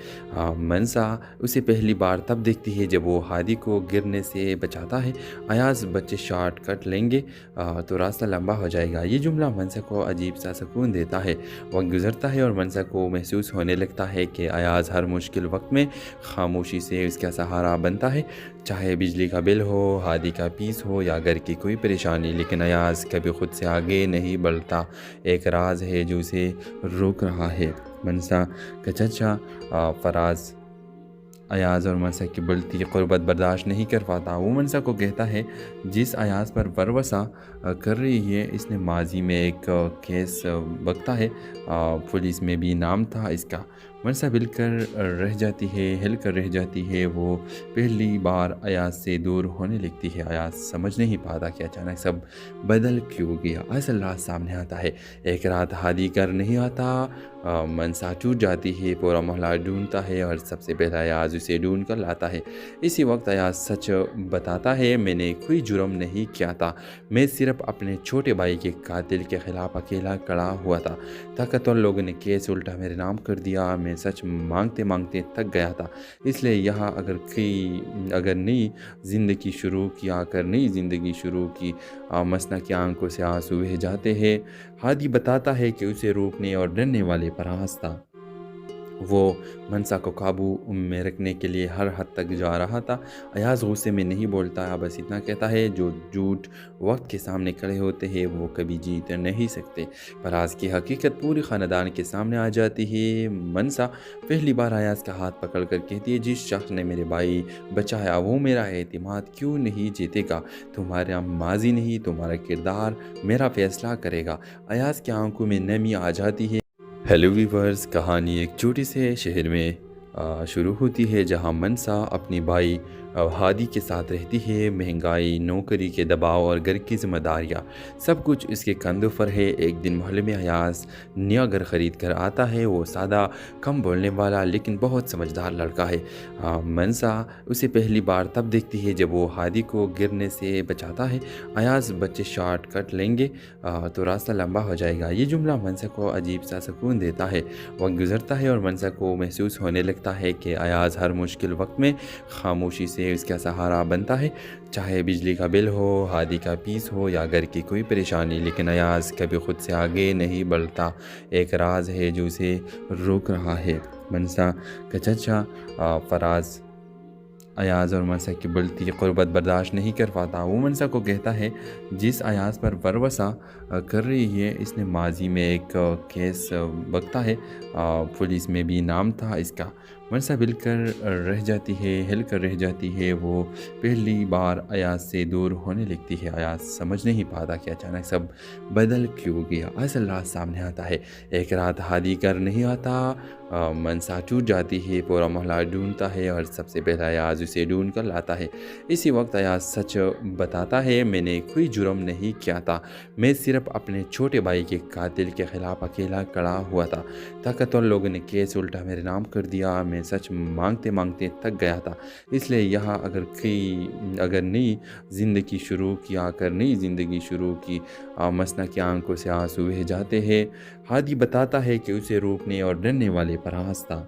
मनसा उसे पहली बार तब देखती है जब वो हादी को गिरने से बचाता है। अयाज, बच्चे शॉर्ट कट लेंगे तो रास्ता लंबा हो जाएगा। ये जुमला मनसा को अजीब सा सुकून देता है। वक्त गुजरता है और मनसा को महसूस होने लगता है कि अयाज हर मुश्किल वक्त में खामोशी से उसका सहारा बनता है, चाहे बिजली का बिल हो, हादी का पीस हो या घर की कोई परेशानी। लेकिन अयाज कभी खुद से आगे नहीं बढ़ता। एक राज है जो उसे रोक रहा है। मनसा का चचा फराज अयाज और मनसा की बढ़ती क़ुर्बत बर्दाश्त नहीं कर पाता। वो मनसा को कहता है, जिस अयाज पर वरवसा कर रही है इसने माजी में एक केस बकता है, पुलिस में भी नाम था इसका। मनसा हिल कर रह जाती है। वो पहली बार अयाज से दूर होने लगती है। अयाज समझ नहीं पाता कि अचानक सब बदल क्यों गया। असल रात सामने आता है। एक रात हादी कर नहीं आता, मनसा टूट जाती है, पूरा मोहल्ला ढूंढता है और सबसे पहले अयाज उसे ढूंढ कर लाता है। इसी वक्त अयाज सच बताता है, मैंने कोई जुर्म नहीं किया था, मैं सिर्फ अपने छोटे भाई के कातिल के ख़िलाफ़ अकेला खड़ा हुआ था। ताकतवर लोगों ने केस उल्टा मेरे नाम कर दिया, मैं सच मांगते मांगते थक गया था, इसलिए यहाँ अगर नई ज़िंदगी शुरू की मसना की आंखों से आंसू बह जाते हैं। हादी बताता है कि उसे रोकने और डरने वाले फराज था। वो मनसा को काबू में रखने के लिए हर हद तक जा रहा था। अयाज गुस्से में नहीं बोलता, बस इतना कहता है, जो झूठ वक्त के सामने खड़े होते हैं वो कभी जीत नहीं सकते। फराज की हकीकत पूरी ख़ानदान के सामने आ जाती है। मनसा पहली बार अयाज का हाथ पकड़ कर कहती है, जिस शख्स ने मेरे भाई बचाया वो मेरा एतमाद क्यों नहीं जीतेगा? तुम्हारा माजी नहीं, तुम्हारा किरदार मेरा फ़ैसला करेगा। अयाज की आंखों में नमी आ जाती है। हेलो वीवर्स, कहानी एक छोटे से शहर में शुरू होती है जहां मनसा अपनी भाई हादी के साथ रहती है। महंगाई, नौकरी के दबाव और घर की जिम्मेदारियाँ सब कुछ इसके कंधों पर है। एक दिन मोहल्ले में अयाज नया घर ख़रीद कर आता है। वो सादा, कम बोलने वाला लेकिन बहुत समझदार लड़का है। मनसा उसे पहली बार तब देखती है जब वो हादी को गिरने से बचाता है। अयाज, बच्चे शॉर्ट कट लेंगे तो रास्ता लंबा हो जाएगा। ये जुमला मनसा को अजीब सा सुकून देता है। वक्त गुजरता है और मनसा को महसूस होने लगता है कि अयाज हर मुश्किल वक्त में खामोशी से उसका सहारा बनता है। चाहे बिजली का बिल हो, हादी का फीस हो या घर की कोई परेशानी, लेकिन अयाज कभी खुद से आगे नहीं बढ़ता। एक राज है जो उसे रोक रहा है। मनसा का चचा फराज अयाज और मनसा की बढ़ती क़ुर्बत बर्दाश्त नहीं कर पाता। वो मनसा को कहता है, जिस अयाज पर वरवसा कर रही है इसने माजी में एक केस बकता है, पुलिस में भी नाम था इसका। मनसा हिलकर रह जाती है। वो पहली बार अयाज से दूर होने लगती है। अयाज समझ नहीं पाता कि अचानक सब बदल क्यों गया। असल रात सामने आता है। एक रात हादी कर नहीं आता, मनसा टूट जाती है, पूरा मोहल्ला ढूंढता है और सबसे पहले अयाज उसे ढूंढ कर लाता है। इसी वक्त अयाज सच बताता है, मैंने कोई जुर्म नहीं किया था, मैं सिर्फ अपने छोटे भाई के कातिल के ख़िलाफ़ अकेला खड़ा हुआ था। ताकतवर लोगों ने केस उल्टा मेरे नाम कर दिया, मैं सच मांगते मांगते थक गया था, इसलिए यहाँ अगर नई ज़िंदगी शुरू की मसना की आंखों से आंसू बह जाते हैं। हादी बताता है कि उसे रोकने और डरने वाले फराज था।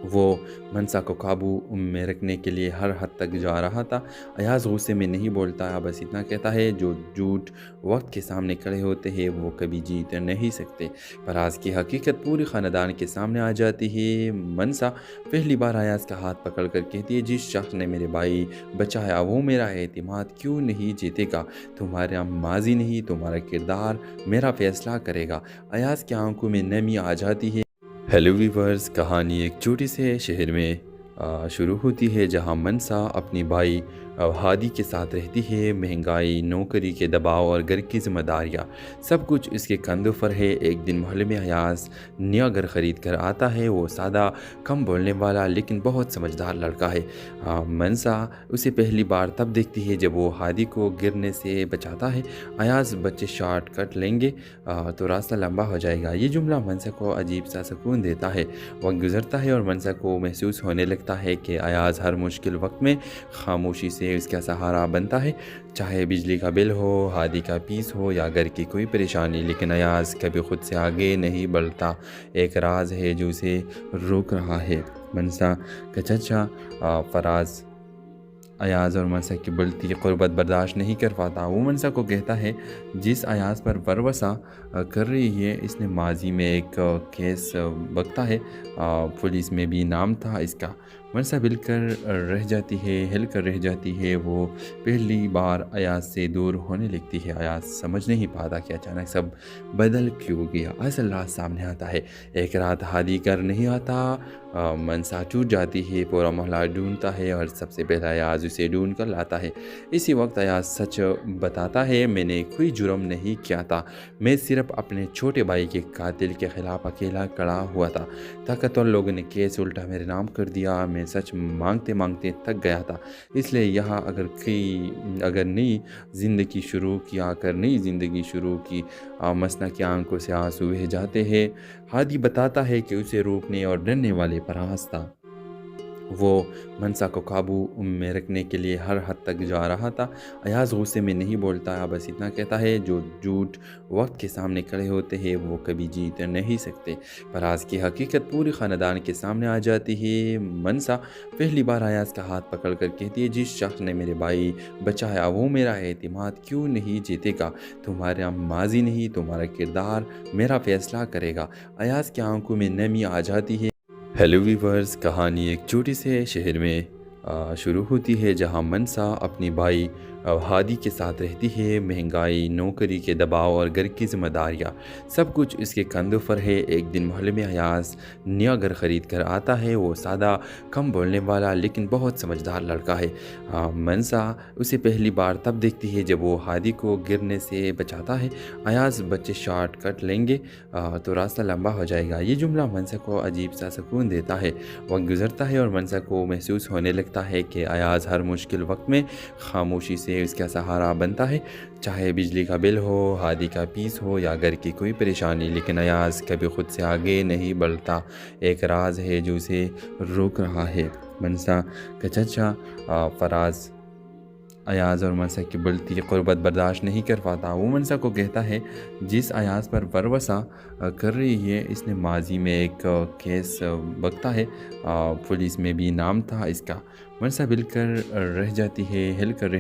वो मनसा को काबू में रखने के लिए हर हद तक जा रहा था। अयाज गुस्से में नहीं बोलता, बस इतना कहता है, जो झूठ वक्त के सामने खड़े होते हैं वो कभी जीत नहीं सकते। फराज की हकीकत पूरी ख़ानदान के सामने आ जाती है। मनसा पहली बार अयाज का हाथ पकड़ कर कहती है, जिस शख्स ने मेरे भाई बचाया वो मेरा एतमाद क्यों नहीं जीतेगा? तुम्हारा माजी नहीं, तुम्हारा किरदार मेरा फ़ैसला करेगा। अयाज की आंखों में नमी आ जाती है। हेलो वीवर्स, कहानी एक छोटे से शहर में शुरू होती है जहां मनसा अपनी भाई हादी के साथ रहती है। महंगाई, नौकरी के दबाव और घर की जिम्मेदारियाँ सब कुछ इसके कंधों पर है। एक दिन मोहल्ले में अयाज नया घर ख़रीद कर आता है। वो सादा, कम बोलने वाला लेकिन बहुत समझदार लड़का है। मनसा उसे पहली बार तब देखती है जब वो हादी को गिरने से बचाता है। अयाज, बच्चे शॉर्ट कट लेंगे तो रास्ता लंबा हो जाएगा। ये जुमला मनसा को अजीब सा सुकून देता है। वक्त गुजरता है और मनसा को महसूस होने लगता है कि अयाज हर मुश्किल वक्त में खामोशी से उसका सहारा बनता है। चाहे बिजली का बिल हो, हादी का फीस हो या घर की कोई परेशानी, लेकिन अयाज कभी खुद से आगे नहीं बढ़ता। एक राज है जो उसे रोक रहा है। मनसा का चचा फराज अयाज और मनसा की बढ़ती क़ुर्बत बर्दाश्त नहीं कर पाता। वो मनसा को कहता है, जिस अयाज पर वरवसा कर रही है इसने माजी में एक केस बकता है, पुलिस में भी नाम था इसका। मनसा हिलकर रह जाती है। वो पहली बार अयाज से दूर होने लगती है। अयाज समझ नहीं पाता कि अचानक सब बदल क्यों गया। असल रात सामने आता है। एक रात हादी कर नहीं आता, मनसा टूट जाती है, पूरा मोहल्ला ढूंढता है और सबसे पहले अयाज उसे ढूंढ कर लाता है। इसी वक्त अयाज सच बताता है, मैंने कोई जुर्म नहीं किया था, मैं सिर्फ अपने छोटे भाई के कातिल के ख़िलाफ़ अकेला खड़ा हुआ था। ताकतवर लोगों ने केस उल्टा मेरे नाम कर दिया, मैं सच मांगते मांगते थक गया था। इसलिए यहाँ अगर नई ज़िंदगी शुरू की मसना की आंखों से आंसू बह जाते हैं। हादी बताता है कि उसे रोकने और डरने वाले पर था। वो मनसा को काबू में रखने के लिए हर हद तक जा रहा था। अयाज गुस्से में नहीं बोलता, बस इतना कहता है, जो झूठ वक्त के सामने खड़े होते हैं वो कभी जीत नहीं सकते। फराज की हकीकत पूरी ख़ानदान के सामने आ जाती है। मनसा पहली बार अयाज का हाथ पकड़ कर कहती है, जिस शख्स ने मेरे भाई बचाया वो मेरा एतमाद क्यों नहीं जीतेगा? तुम्हारा माजी नहीं, तुम्हारा किरदार मेरा फ़ैसला करेगा। अयाज की आंखों में नमी आ जाती है। हेलो वीवर्स, कहानी एक छोटे से शहर में शुरू होती है जहां मनसा अपनी भाई हादी के साथ रहती है। महंगाई, नौकरी के दबाव और घर की जिम्मेदारियाँ सब कुछ इसके कंधों पर है। एक दिन मोहल्ले में अयाज नया घर ख़रीद कर आता है। वो सादा, कम बोलने वाला लेकिन बहुत समझदार लड़का है। मनसा उसे पहली बार तब देखती है जब वो हादी को गिरने से बचाता है। अयाज, बच्चे शॉर्ट कट लेंगे तो रास्ता लंबा हो जाएगा। ये जुमला मनसा को अजीब सा सुकून देता है। वक्त गुजरता है और मनसा को महसूस होने लगता है कि अयाज हर मुश्किल वक्त में खामोशी से उसका सहारा बनता है। चाहे बिजली का बिल हो, हादी का पीस हो या घर की कोई परेशानी, लेकिन अयाज कभी खुद से आगे नहीं बढ़ता। एक राज है जो उसे रोक रहा है। मनसा का चचा फराज अयाज और मनसा की बढ़ती क़ुर्बत बर्दाश्त नहीं कर पाता। वो मनसा को कहता है, जिस अयाज पर वरवसा कर रही है इसने माजी में एक केस बकता है, पुलिस में भी नाम था इसका। मनसा हिलकर रह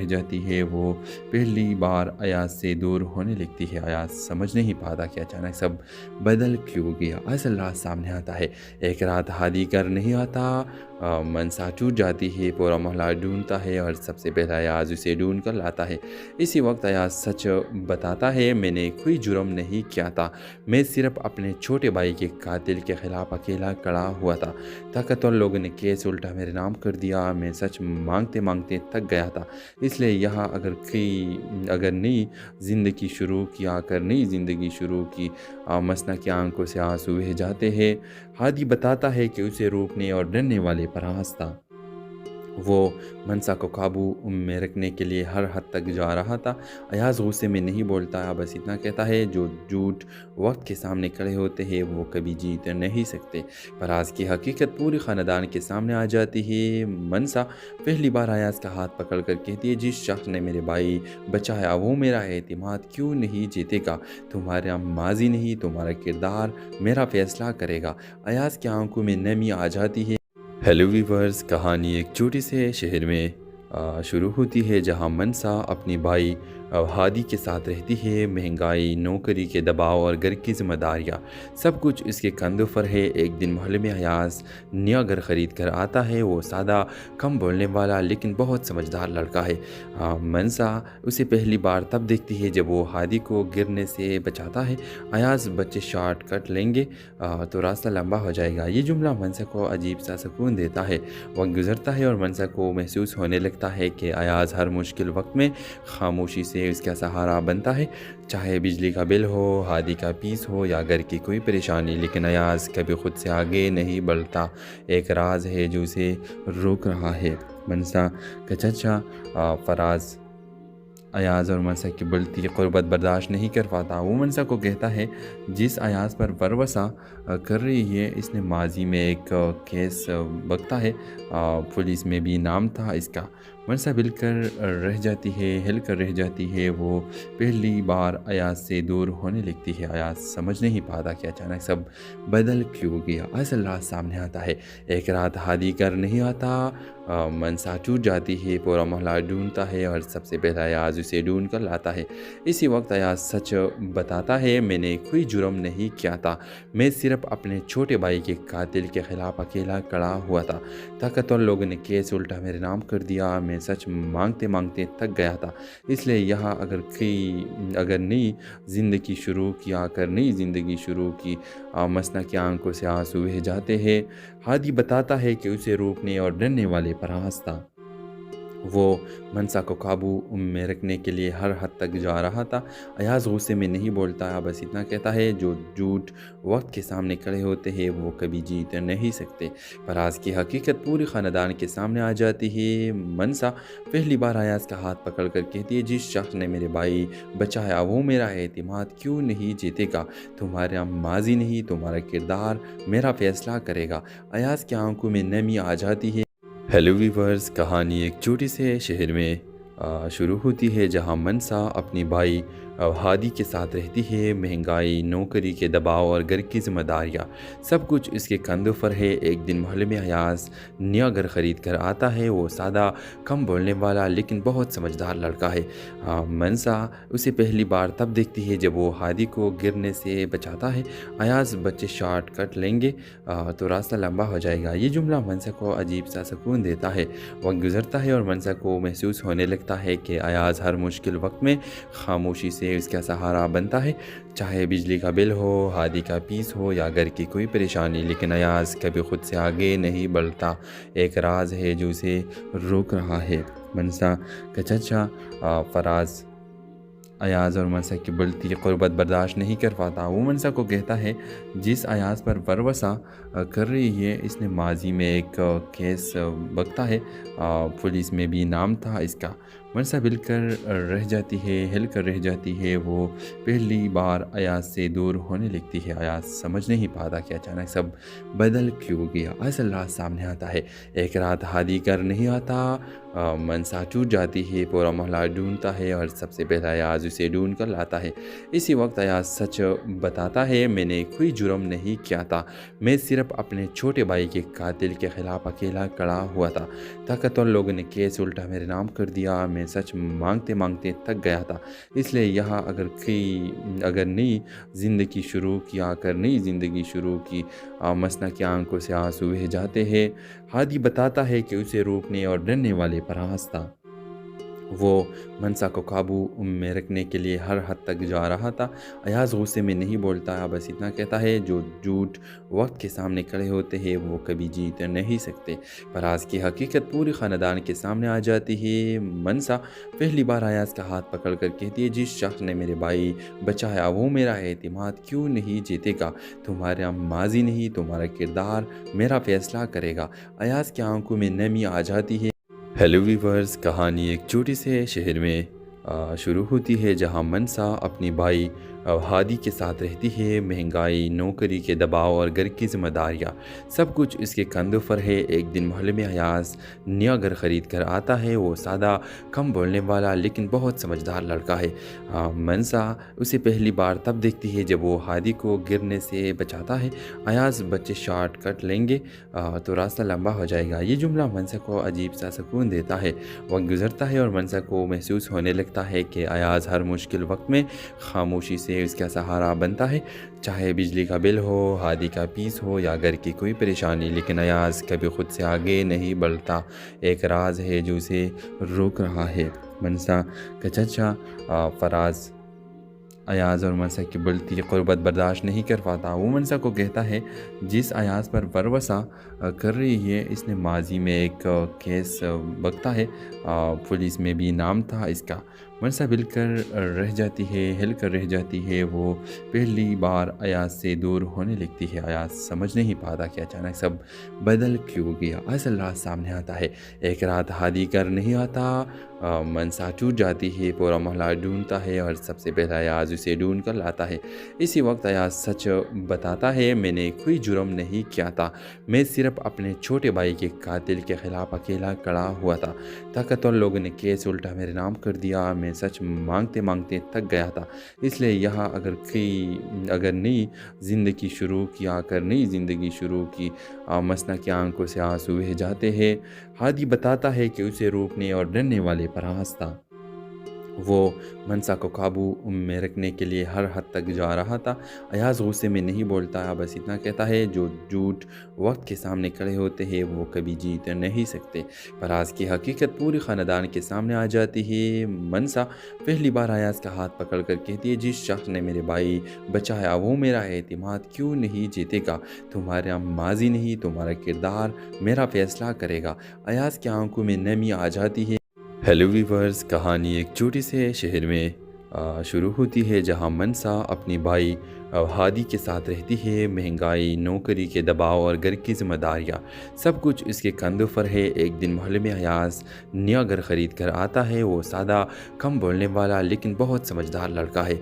जाती है। वो पहली बार अयाज से दूर होने लगती है। अयाज समझ नहीं पाता कि अचानक सब बदल क्यों गया। असल रात सामने आता है। एक रात हादी कर नहीं आता। मनसा टूट जाती है। पूरा मोहल्ला ढूंढता है और सबसे पहले अयाज उसे ढूंढ कर लाता है। इसी वक्त अयाज सच बताता है, मैंने कोई जुर्म नहीं किया था, मैं सिर्फ अपने छोटे भाई के कातिल के खिलाफ अकेला खड़ा हुआ था। ताकतवर लोगों ने केस उल्टा मेरे नाम कर दिया। मैं सच मांगते मांगते थक गया था। इसलिए यहाँ अगर नई ज़िंदगी शुरू की मसना की आंखों से आंसू बह जाते हैं। हादी बताता है कि उसे रोकने और डरने वाले पर था। वो मनसा को काबू में रखने के लिए हर हद तक जा रहा था। अयाज गुस्से में नहीं बोलता, बस इतना कहता है, जो झूठ वक्त के सामने खड़े होते हैं वो कभी जीत नहीं सकते। फराज की हकीकत पूरी ख़ानदान के सामने आ जाती है। मनसा पहली बार अयाज का हाथ पकड़ कर कहती है, जिस शख्स ने मेरे भाई बचाया वो मेरा एतमाद क्यों नहीं जीतेगा? तुम्हारा माजी नहीं, तुम्हारा किरदार मेरा फ़ैसला करेगा। अयाज की आंखों में नमी आ जाती है। हेलो वीवर्स, कहानी एक छोटे से शहर में शुरू होती है जहां मनसा अपनी भाई हादी के साथ रहती है। महंगाई, नौकरी के दबाव और घर की जिम्मेदारियाँ सब कुछ इसके कंधों पर है। एक दिन मोहल्ले में अयाज नया घर ख़रीद कर आता है। वो सादा, कम बोलने वाला लेकिन बहुत समझदार लड़का है। मनसा उसे पहली बार तब देखती है जब वो हादी को गिरने से बचाता है। अयाज, बच्चे शॉर्ट कट लेंगे तो रास्ता लंबा हो जाएगा। ये जुमला मनसा को अजीब सा सुकून देता है। वक्त गुजरता है और मनसा को महसूस होने लगता है कि अयाज हर मुश्किल वक्त में खामोशी से उसका सहारा बनता है। चाहे बिजली का बिल हो, हादी का पीस हो या घर की कोई परेशानी, लेकिन अयाज कभी खुद से आगे नहीं बढ़ता। एक राज है जो उसे रोक रहा है। मनसा का चचा फराज अयाज और मनसा की बढ़ती क़ुर्बत बर्दाश्त नहीं कर पाता। वो मनसा को कहता है, जिस अयाज पर वरवसा कर रही है इसने माजी में एक केस बकता है, पुलिस में भी नाम था इसका। मनसा हिलकर रह जाती है। वो पहली बार अयाज से दूर होने लगती है। अयाज समझ नहीं पाता कि अचानक सब बदल क्यों गया। असल रात सामने आता है। एक रात हादी कर नहीं आता। मनसा टूट जाती है। पूरा मोहल्ला ढूंढता है और सबसे पहले अयाज उसे ढूंढ कर लाता है। इसी वक्त अयाज सच बताता है, मैंने कोई जुर्म नहीं किया था, मैं सिर्फ अपने छोटे भाई के कातिल के खिलाफ अकेला खड़ा हुआ था। ताकतवर लोगों ने केस उल्टा मेरे नाम कर दिया। मैं सच मांगते मांगते थक गया था। इसलिए यहाँ अगर नई ज़िंदगी शुरू की मसना की आंखों से आंसू बह जाते हैं। हादी बताता है कि उसे रोकने और डरने वाले पर था। وہ منسا کو قابو میں رکھنے کے لیے ہر حد تک جا رہا تھا۔ ایاز غصے میں نہیں بولتا، بس اتنا کہتا ہے جو جھوٹ وقت کے سامنے کھڑے ہوتے ہیں وہ کبھی جیت نہیں سکتے۔ فراز کی حقیقت پوری خاندان کے سامنے آ جاتی ہے۔ منسا پہلی بار ایاز کا ہاتھ پکڑ کر کہتی ہے، جس شخص نے میرے بھائی بچایا وہ میرا اعتماد کیوں نہیں جیتے گا؟ تمہارا ماضی نہیں، تمہارا کردار میرا فیصلہ کرے گا۔ ایاز کی آنکھوں میں نمی آ جاتی ہے۔ ہیلو ویورز، کہانی ایک چھوٹے سے شہر میں شروع ہوتی ہے جہاں منسا اپنی بھائی ہادی کے ساتھ رہتی ہے۔ مہنگائی، نوکری کے دباؤ اور گھر کی ذمہ داریاں سب کچھ اس کے کندھوں پر ہے۔ ایک دن محلے میں ایاز نیا گھر خرید کر آتا ہے۔ وہ سادہ، کم بولنے والا لیکن بہت سمجھدار لڑکا ہے۔ منسا اسے پہلی بار تب دیکھتی ہے جب وہ ہادی کو گرنے سے بچاتا ہے۔ ایاز، بچے شارٹ کٹ لیں گے تو راستہ لمبا ہو جائے گا، یہ جملہ منسا کو عجیب سا سکون دیتا ہے۔ وقت گزرتا ہے اور منسا کو محسوس ہونے لگتا ہے کہ ایاز ہر مشکل وقت میں خاموشی سے اس کا سہارا بنتا ہے، چاہے بجلی کا بل ہو، ہادی کا فیس ہو یا گھر کی کوئی پریشانی۔ لیکن ایاز کبھی خود سے آگے نہیں بڑھتا۔ ایک راز ہے جو اسے روک رہا ہے۔ منسا کا چچا فراز ایاز اور منسا کی بڑھتی قربت برداشت نہیں کر پاتا۔ وہ منسا کو کہتا ہے، جس ایاز پر بھروسہ کر رہی ہے اس نے ماضی میں ایک کیس بکتا ہے، پولیس میں بھی نام تھا اس کا۔ منسا ہل کر رہ جاتی ہے۔ وہ پہلی بار ایاز سے دور ہونے لگتی ہے۔ ایاز سمجھ نہیں پاتا کہ اچانک سب بدل کیوں گیا۔ اصل راز سامنے آتا ہے۔ ایک رات ہادی گھر نہیں آتا، منسا ٹوٹ جاتی ہے، پورا محلہ ڈھونڈتا ہے اور سب سے پہلا ایاز اسے ڈھونڈ کر لاتا ہے۔ اسی وقت ایاز سچ بتاتا ہے، میں نے کوئی جرم نہیں کیا تھا، میں صرف اپنے چھوٹے بھائی کے قاتل کے خلاف اکیلا کھڑا ہوا تھا۔ طاقتور لوگوں نے کیس الٹا میرے نام کر دیا، میں سچ مانگتے مانگتے تھک گیا تھا، اس لیے یہاں اگر نئی زندگی شروع کی مسنا کی آنکھوں سے آنسو بہہ جاتے ہیں۔ ہادی بتاتا ہے کہ اسے روکنے اور ڈرنے والے فراز تھا۔ وہ منسا کو قابو میں رکھنے کے لیے ہر حد تک جا رہا تھا۔ ایاز غصے میں نہیں بولتا، بس اتنا کہتا ہے جو جھوٹ وقت کے سامنے کھڑے ہوتے ہیں وہ کبھی جیت نہیں سکتے۔ فراز کی حقیقت پوری خاندان کے سامنے آ جاتی ہے۔ منسا پہلی بار ایاز کا ہاتھ پکڑ کر کہتی ہے، جس شخص نے میرے بھائی بچایا وہ میرا اعتماد کیوں نہیں جیتے گا؟ تمہارا ماضی نہیں، تمہارا کردار میرا فیصلہ کرے گا۔ ایاز کی آنکھوں میں نمی آ جاتی ہے۔ ہیلو ویورز، کہانی ایک چھوٹے سے شہر میں شروع ہوتی ہے جہاں منسا اپنی بھائی ہادی کے ساتھ رہتی ہے۔ مہنگائی، نوکری کے دباؤ اور گھر کی ذمہ داریاں سب کچھ اس کے کندھوں پر ہے۔ ایک دن محلے میں ایاز نیا گھر خرید کر آتا ہے۔ وہ سادہ، کم بولنے والا لیکن بہت سمجھدار لڑکا ہے۔ منسا اسے پہلی بار تب دیکھتی ہے جب وہ ہادی کو گرنے سے بچاتا ہے۔ ایاز، بچے شارٹ کٹ لیں گے تو راستہ لمبا ہو جائے گا، یہ جملہ منسا کو عجیب سا سکون دیتا ہے۔ وقت گزرتا ہے اور منسا کو محسوس ہونے لگتا ہے کہ ایاز ہر مشکل وقت میں خاموشی سے اس کا سہارا بنتا ہے، چاہے بجلی کا بل ہو، ہادی کا فیس ہو یا گھر کی کوئی پریشانی۔ لیکن ایاز کبھی خود سے آگے نہیں بڑھتا۔ ایک راز ہے جو اسے روک رہا ہے۔ منسا کا چچا فراز ایاز اور منسا کی بڑھتی قربت برداشت نہیں کر پاتا۔ وہ منسا کو کہتا ہے، جس ایاز پر بھروسہ کر رہی ہے اس نے ماضی میں ایک کیس بکتا ہے، پولیس میں بھی نام تھا اس کا۔ منسا ہل کر رہ جاتی ہے۔ وہ پہلی بار ایاز سے دور ہونے لگتی ہے۔ ایاز سمجھ نہیں پاتا کہ اچانک سب بدل کیوں گیا۔ اصل راز سامنے آتا ہے۔ ایک رات ہادی گھر نہیں آتا، منسا ٹوٹ جاتی ہے، پورا محلہ ڈھونڈتا ہے اور سب سے پہلا ایاز اسے ڈھونڈ کر لاتا ہے۔ اسی وقت ایاز سچ بتاتا ہے، میں نے کوئی جرم نہیں کیا تھا، میں صرف اپنے چھوٹے بھائی کے قاتل کے خلاف اکیلا کھڑا ہوا تھا۔ طاقتور لوگوں نے کیس الٹا میرے نام کر دیا، میں سچ مانگتے تھک گیا تھا، اس لیے یہاں اگر نئی زندگی شروع کی مسنا کی آنکھوں سے آنسو بہہ جاتے ہیں۔ ہادی بتاتا ہے کہ اسے روکنے اور ڈرنے والے فراز تھا۔ وہ منسا کو قابو میں رکھنے کے لیے ہر حد تک جا رہا تھا۔ ایاز غصے میں نہیں بولتا، بس اتنا کہتا ہے جو جھوٹ وقت کے سامنے کھڑے ہوتے ہیں وہ کبھی جیت نہیں سکتے۔ فراز کی حقیقت پوری خاندان کے سامنے آ جاتی ہے۔ منسا پہلی بار ایاز کا ہاتھ پکڑ کر کہتی ہے، جس شخص نے میرے بھائی بچایا وہ میرا اعتماد کیوں نہیں جیتے گا؟ تمہارا ماضی نہیں، تمہارا کردار میرا فیصلہ کرے گا۔ ایاز کی آنکھوں میں نمی آ جاتی ہے۔ हेलो वीवर्स, कहानी एक छोटे से शहर में शुरू होती है जहां मनसा अपनी भाई हादी के साथ रहती है। महंगाई, नौकरी के दबाव और घर की जिम्मेदारियां सब कुछ इसके कंधों पर है। एक दिन मोहल्ले में अयाज नया घर ख़रीद कर आता है। वो सादा, कम बोलने वाला लेकिन बहुत समझदार लड़का है।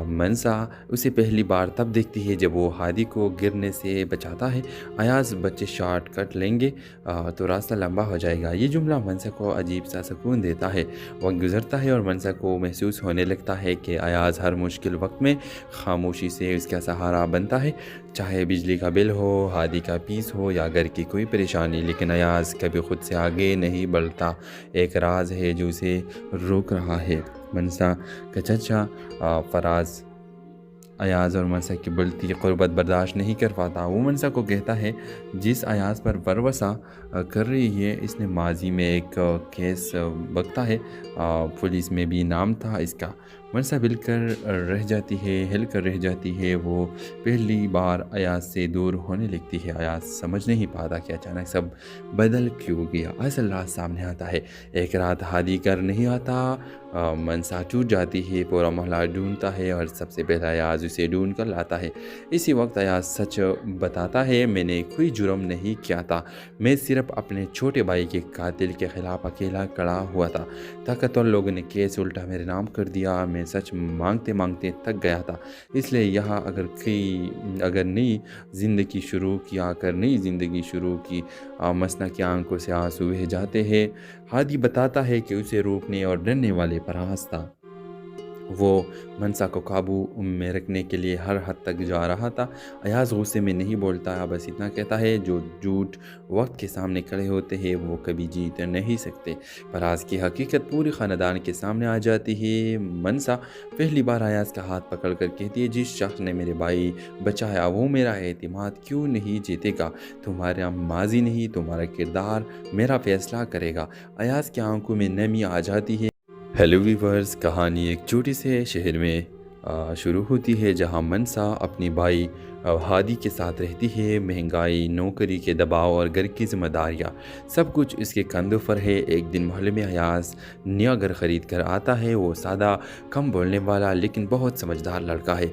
मनसा उसे पहली बार तब देखती है जब वो हादी को गिरने से बचाता है। अयाज, बच्चे शॉर्ट कट लेंगे तो रास्ता लंबा हो जाएगा। ये जुमला मनसा को अजीब सा सुकून देता है। वक्त गुजरता है और मनसा को महसूस होने लगता है कि अयाज हर मुश्किल वक्त में खामोशी से उसका सहारा बनता है। चाहे बिजली का बिल हो, हादी का फीस हो या घर की कोई परेशानी, लेकिन अयाज कभी खुद से आगे नहीं बढ़ता। एक राज है जो उसे रोक रहा है। मनसा का चचा फराज अयाज और मनसा की बढ़ती क़ुर्बत बर्दाश्त नहीं कर पाता। वो मनसा को कहता है, जिस अयाज पर वरवसा कर रही है इसने माजी में एक केस बकता है, पुलिस में भी नाम था इसका। मनसा हिल कर रह जाती है। वो पहली बार अयाज से दूर होने लगती है। अयाज समझ नहीं पाता कि अचानक सब बदल क्यों गया। असल रात सामने आता है। एक रात हादी कर नहीं आता। मनसा टूट जाती है। पूरा मोहल्ला ढूंढता है और सबसे पहला अयाज उसे ढूंढ कर लाता है। इसी वक्त अयाज सच बताता है, मैंने कोई जुर्म नहीं किया था। मैं सिर्फ अपने छोटे भाई के कातिल के खिलाफ अकेला खड़ा हुआ था। ताकतवर लोगों ने केस उल्टा मेरे नाम कर दिया। मैं सच मांगते मांगते थक गया था। इसलिए यहाँ अगर नई ज़िंदगी शुरू की मसना की आंखों से आंसू बह जाते हैं। हादी बताता है कि उसे रोकने और डरने वाले फराज था। वो मनसा को काबू में रखने के लिए हर हद तक जा रहा था। अयाज गुस्से में नहीं बोलता, बस इतना कहता है, जो झूठ वक्त के सामने खड़े होते हैं वो कभी जीत नहीं सकते। फराज की हकीकत पूरी ख़ानदान के सामने आ जाती है। मनसा पहली बार अयाज का हाथ पकड़ कर कहती है, जिस शख्स ने मेरे भाई बचाया वो मेरा एतमाद क्यों नहीं जीतेगा। तुम्हारा माजी नहीं, तुम्हारा किरदार मेरा फैसला करेगा। अयाज की आंखों में नमी आ जाती है। हेलो वीवर्स, कहानी एक छोटे से शहर में शुरू होती है जहां मनसा अपनी भाई हादी के साथ रहती है। महंगाई, नौकरी के दबाव और घर की जिम्मेदारियां सब कुछ इसके कंधों पर है। एक दिन मोहल्ले में अयाज नया घर ख़रीद कर आता है। वो सादा, कम बोलने वाला लेकिन बहुत समझदार लड़का है।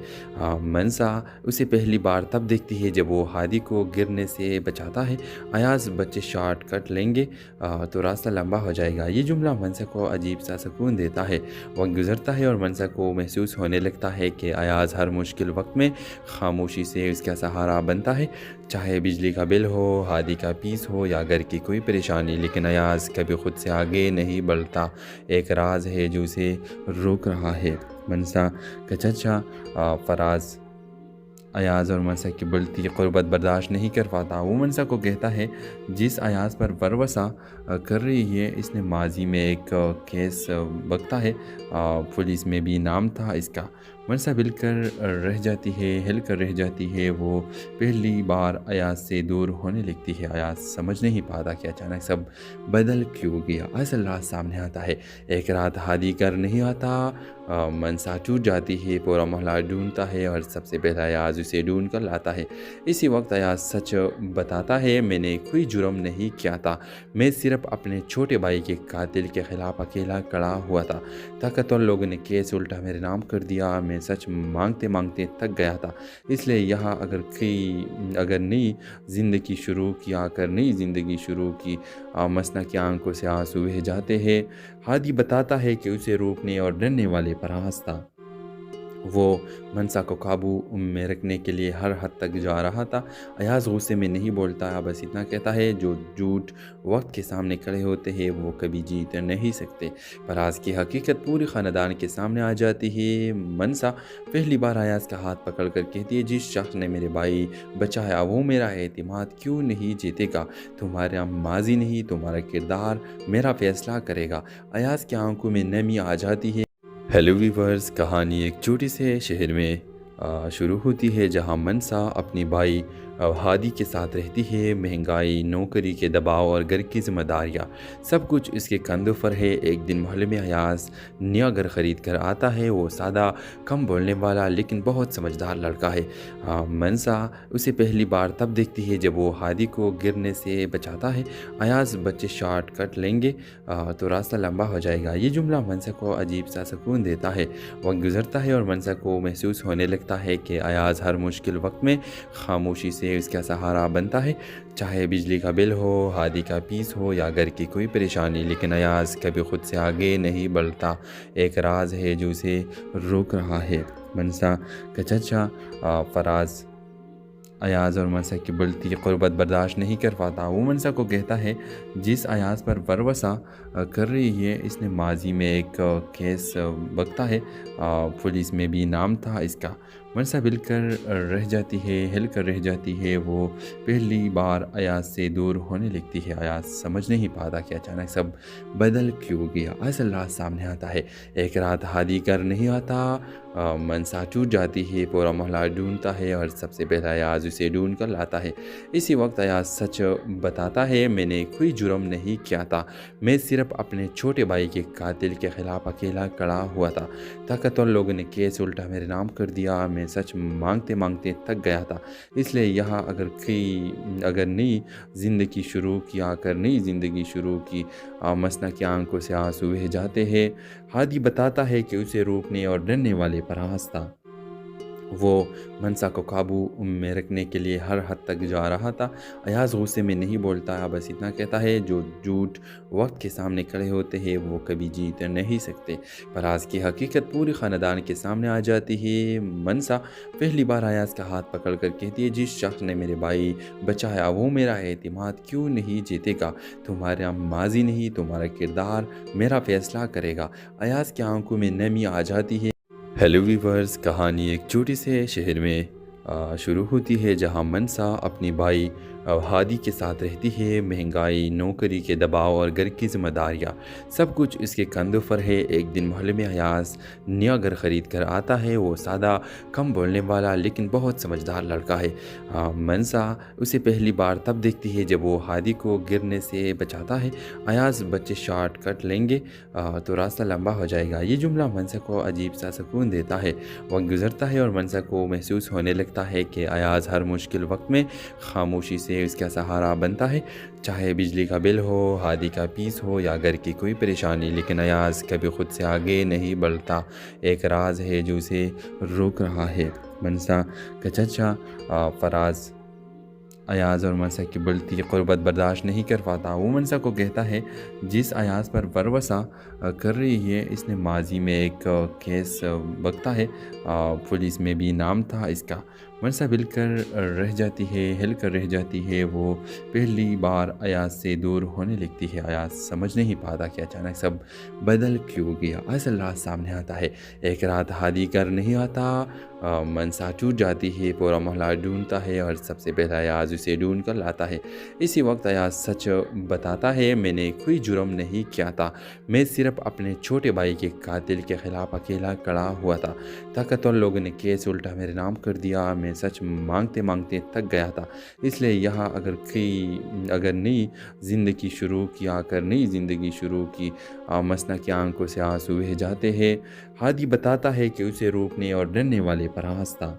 मनसा उसे पहली बार तब देखती है जब वो हादी को गिरने से बचाता है। अयाज, बच्चे शॉर्ट कट लेंगे तो रास्ता लंबा हो जाएगा। ये जुमला मनसा को अजीब सा सुकून देता है। वक्त गुजरता है और मनसा को महसूस होने लगता है कि अयाज हर मुश्किल वक्त में खामोशी से उसका सहारा बनता है। चाहे बिजली का बिल हो, हादी का फीस हो या घर की कोई परेशानी, लेकिन अयाज कभी खुद से आगे नहीं बढ़ता। एक राज है जो उसे रोक रहा है। मनसा का चचा फराज अयाज और मनसा की बढ़ती क़ुर्बत बर्दाश्त नहीं कर पाता। वो मनसा को कहता है, जिस अयाज पर वरवसा कर रही है इसने माजी में एक केस बकता है, पुलिस में भी नाम था इसका। मनसा हिल कर रह जाती है। वो पहली बार अयाज से दूर होने लगती है। अयाज समझ नहीं पाता कि अचानक सब बदल क्यों गया। असल रात सामने आता है। एक रात हादी कर नहीं आता। मनसा टूट जाती है। पूरा मोहल्ला ढूंढता है और सबसे पहला अयाज उसे ढूंढ कर लाता है। इसी वक्त अयाज सच बताता है, मैंने कोई जुर्म नहीं किया था। मैं सिर्फ अपने छोटे भाई के कातिल के खिलाफ अकेला खड़ा हुआ था। ताकतवर लोगों ने केस उल्टा मेरे नाम कर दिया। मैं सच मांगते मांगते थक गया था। इसलिए यहाँ अगर नई ज़िंदगी शुरू की मसना की आंखों से आंसू बह जाते हैं। हादी बताता है कि उसे रोकने और डरने वाले फराज था। वो मनसा को काबू में रखने के लिए हर हद तक जा रहा था। अयाज गुस्से में नहीं बोलता, बस इतना कहता है, जो झूठ वक्त के सामने खड़े होते हैं वो कभी जीत नहीं सकते। फराज की हकीकत पूरी ख़ानदान के सामने आ जाती है। मनसा पहली बार अयाज का हाथ पकड़ कर कहती है, जिस शख्स ने मेरे भाई बचाया वो मेरा एतमाद क्यों नहीं जीतेगा। तुम्हारा माजी नहीं, तुम्हारा किरदार मेरा फैसला करेगा। अयाज की आंखों में नमी आ जाती है। हेलो वीवर्स, कहानी एक छोटे से शहर में शुरू होती है जहां मनसा अपनी भाई हादी के साथ रहती है। महंगाई, नौकरी के दबाव और घर की जिम्मेदारियां सब कुछ इसके कंधों पर है। एक दिन मोहल्ले में अयाज नया घर ख़रीद कर आता है। वो सादा, कम बोलने वाला लेकिन बहुत समझदार लड़का है। मनसा उसे पहली बार तब देखती है जब वो हादी को गिरने से बचाता है। अयाज, बच्चे शॉर्ट कट लेंगे तो रास्ता लंबा हो जाएगा। ये जुमला मनसा को अजीब सा सुकून देता है। वक्त गुजरता है और मनसा को महसूस होने लगता है कि अयाज हर मुश्किल वक्त में खामोशी से उसका सहारा बनता है, चाहे बिजली का बिल हो, हादी का पीस हो या घर की कोई परेशानी। लेकिन अयाज कभी खुद से आगे नहीं बढ़ता। एक राज है जो उसे रोक रहा है। मनसा का चचा फराज अयाज और मनसा की बढ़ती क़ुर्बत बर्दाश्त नहीं कर पाता। वो मनसा को कहता है, जिस अयाज पर वरवसा कर रही है इसने माजी में एक केस बकता है, पुलिस में भी नाम था इसका। मनसा हिल कर रह जाती है। वो पहली बार अयाज से दूर होने लगती है। अयाज समझ नहीं पाता कि अचानक सब बदल क्यों गया। असल रात सामने आता है। एक रात हादी कर नहीं आता। मनसा टूट जाती है। पूरा मोहल्ला ढूंढता है और सबसे पहला अयाज उसे ढूंढ कर लाता है। इसी वक्त अयाज सच बताता है, मैंने कोई जुर्म नहीं किया था, मैं सिर्फ अपने छोटे भाई के कातिल के खिलाफ अकेला खड़ा हुआ था। ताकतवर लोगों ने केस उल्टा मेरे नाम कर दिया। मैं सच मांगते मांगते थक गया था, इसलिए यहाँ अगर नई ज़िंदगी शुरू की मसना की आंखों से आंसू बह जाते हैं। हादी बताता है कि उसे रोकने और डरने वाले फराज था। वो मनसा को काबू में रखने के लिए हर हद तक जा रहा था। अयाज गुस्से में नहीं बोलता, बस इतना कहता है, जो झूठ वक्त के सामने खड़े होते हैं वो कभी जीत नहीं सकते। फराज की हकीकत पूरी ख़ानदान के सामने आ जाती है। मनसा पहली बार अयाज का हाथ पकड़ कर कहती है, जिस शख्स ने मेरे भाई बचाया वो मेरा एतमाद क्यों नहीं जीतेगा। तुम्हारा माजी नहीं, तुम्हारा किरदार मेरा फैसला करेगा। अयाज की आंखों में नमी आ जाती है। हेलो वीवर्स, कहानी एक छोटे से शहर में शुरू होती है जहां मनसा अपनी भाई हादी के साथ रहती है। महंगाई, नौकरी के दबाव और घर की जिम्मेदारियां सब कुछ इसके कंधों पर है। एक दिन मोहल्ले में अयाज नया घर ख़रीद कर आता है। वो सादा, कम बोलने वाला लेकिन बहुत समझदार लड़का है। मनसा उसे पहली बार तब देखती है जब वो हादी को गिरने से बचाता है। अयाज, बच्चे शॉर्ट कट लेंगे तो रास्ता लंबा हो जाएगा। ये जुमला मनसा को अजीब सा सुकून देता है। वक्त गुजरता है और मनसा को महसूस होने लगता है कि अयाज हर मुश्किल वक्त में खामोशी से उसका सहारा बनता है, चाहे बिजली का बिल हो, हादी का पीस हो या घर की कोई परेशानी। लेकिन अयाज कभी खुद से आगे नहीं बढ़ता। एक राज है जो उसे रोक रहा है। मनसा का चचा फराज अयाज और मनसा की बढ़ती क़ुर्बत बर्दाश्त नहीं कर पाता। वो मनसा को कहता है, जिस अयाज पर वरवसा कर रही है इसने माजी में एक केस बकता है, पुलिस में भी नाम था इसका। मनसा हिल कर रह जाती है। वो पहली बार अयाज से दूर होने लगती है। अयाज समझ नहीं पाता कि अचानक सब बदल क्यों गया। असल रात सामने आता है। एक रात हादी कर नहीं आता। मनसा टूट जाती है। पूरा मोहल्ला ढूंढता है और सबसे पहला अयाज उसे ढूंढ कर लाता है। इसी वक्त अयाज सच बताता है, मैंने कोई जुर्म नहीं किया था, मैं सिर्फ अपने छोटे भाई के कातिल के खिलाफ अकेला खड़ा हुआ था। ताकतवर लोगों ने केस उल्टा मेरे नाम कर दिया। मैं सच मांगते मांगते थक गया था, इसलिए यहाँ अगर नई ज़िंदगी शुरू की मसना की आंखों से आंसू बह जाते हैं। हादी बताता है कि उसे रोकने और डरने वाले फराज था।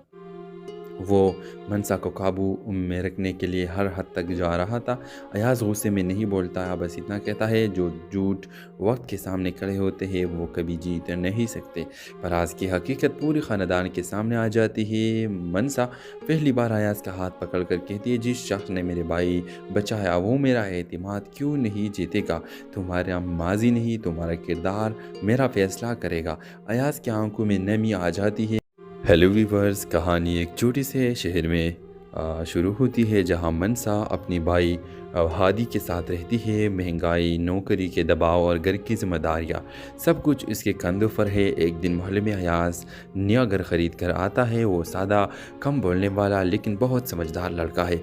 वो मनसा को काबू में रखने के लिए हर हद तक जा रहा था। अयाज गुस्से में नहीं बोलता, बस इतना कहता है, जो झूठ वक्त के सामने खड़े होते हैं वो कभी जीत नहीं सकते। फराज की हकीकत पूरी ख़ानदान के सामने आ जाती है। मनसा पहली बार अयाज का हाथ पकड़ कर कहती है, जिस शख्स ने मेरे भाई बचाया वो मेरा एतमाद क्यों नहीं जीतेगा। तुम्हारा माजी नहीं, तुम्हारा किरदार मेरा फैसला करेगा। अयाज की आंखों में नमी आ जाती है। हेलो वीवर्स, कहानी एक छोटे से शहर में शुरू होती है जहां मनसा अपनी भाई हादी के साथ रहती है। महंगाई, नौकरी के दबाव और घर की जिम्मेदारियाँ सब कुछ इसके कंधों पर है। एक दिन मोहल्ले में अयाज नया घर ख़रीद कर आता है। वो सादा, कम बोलने वाला लेकिन बहुत समझदार लड़का है।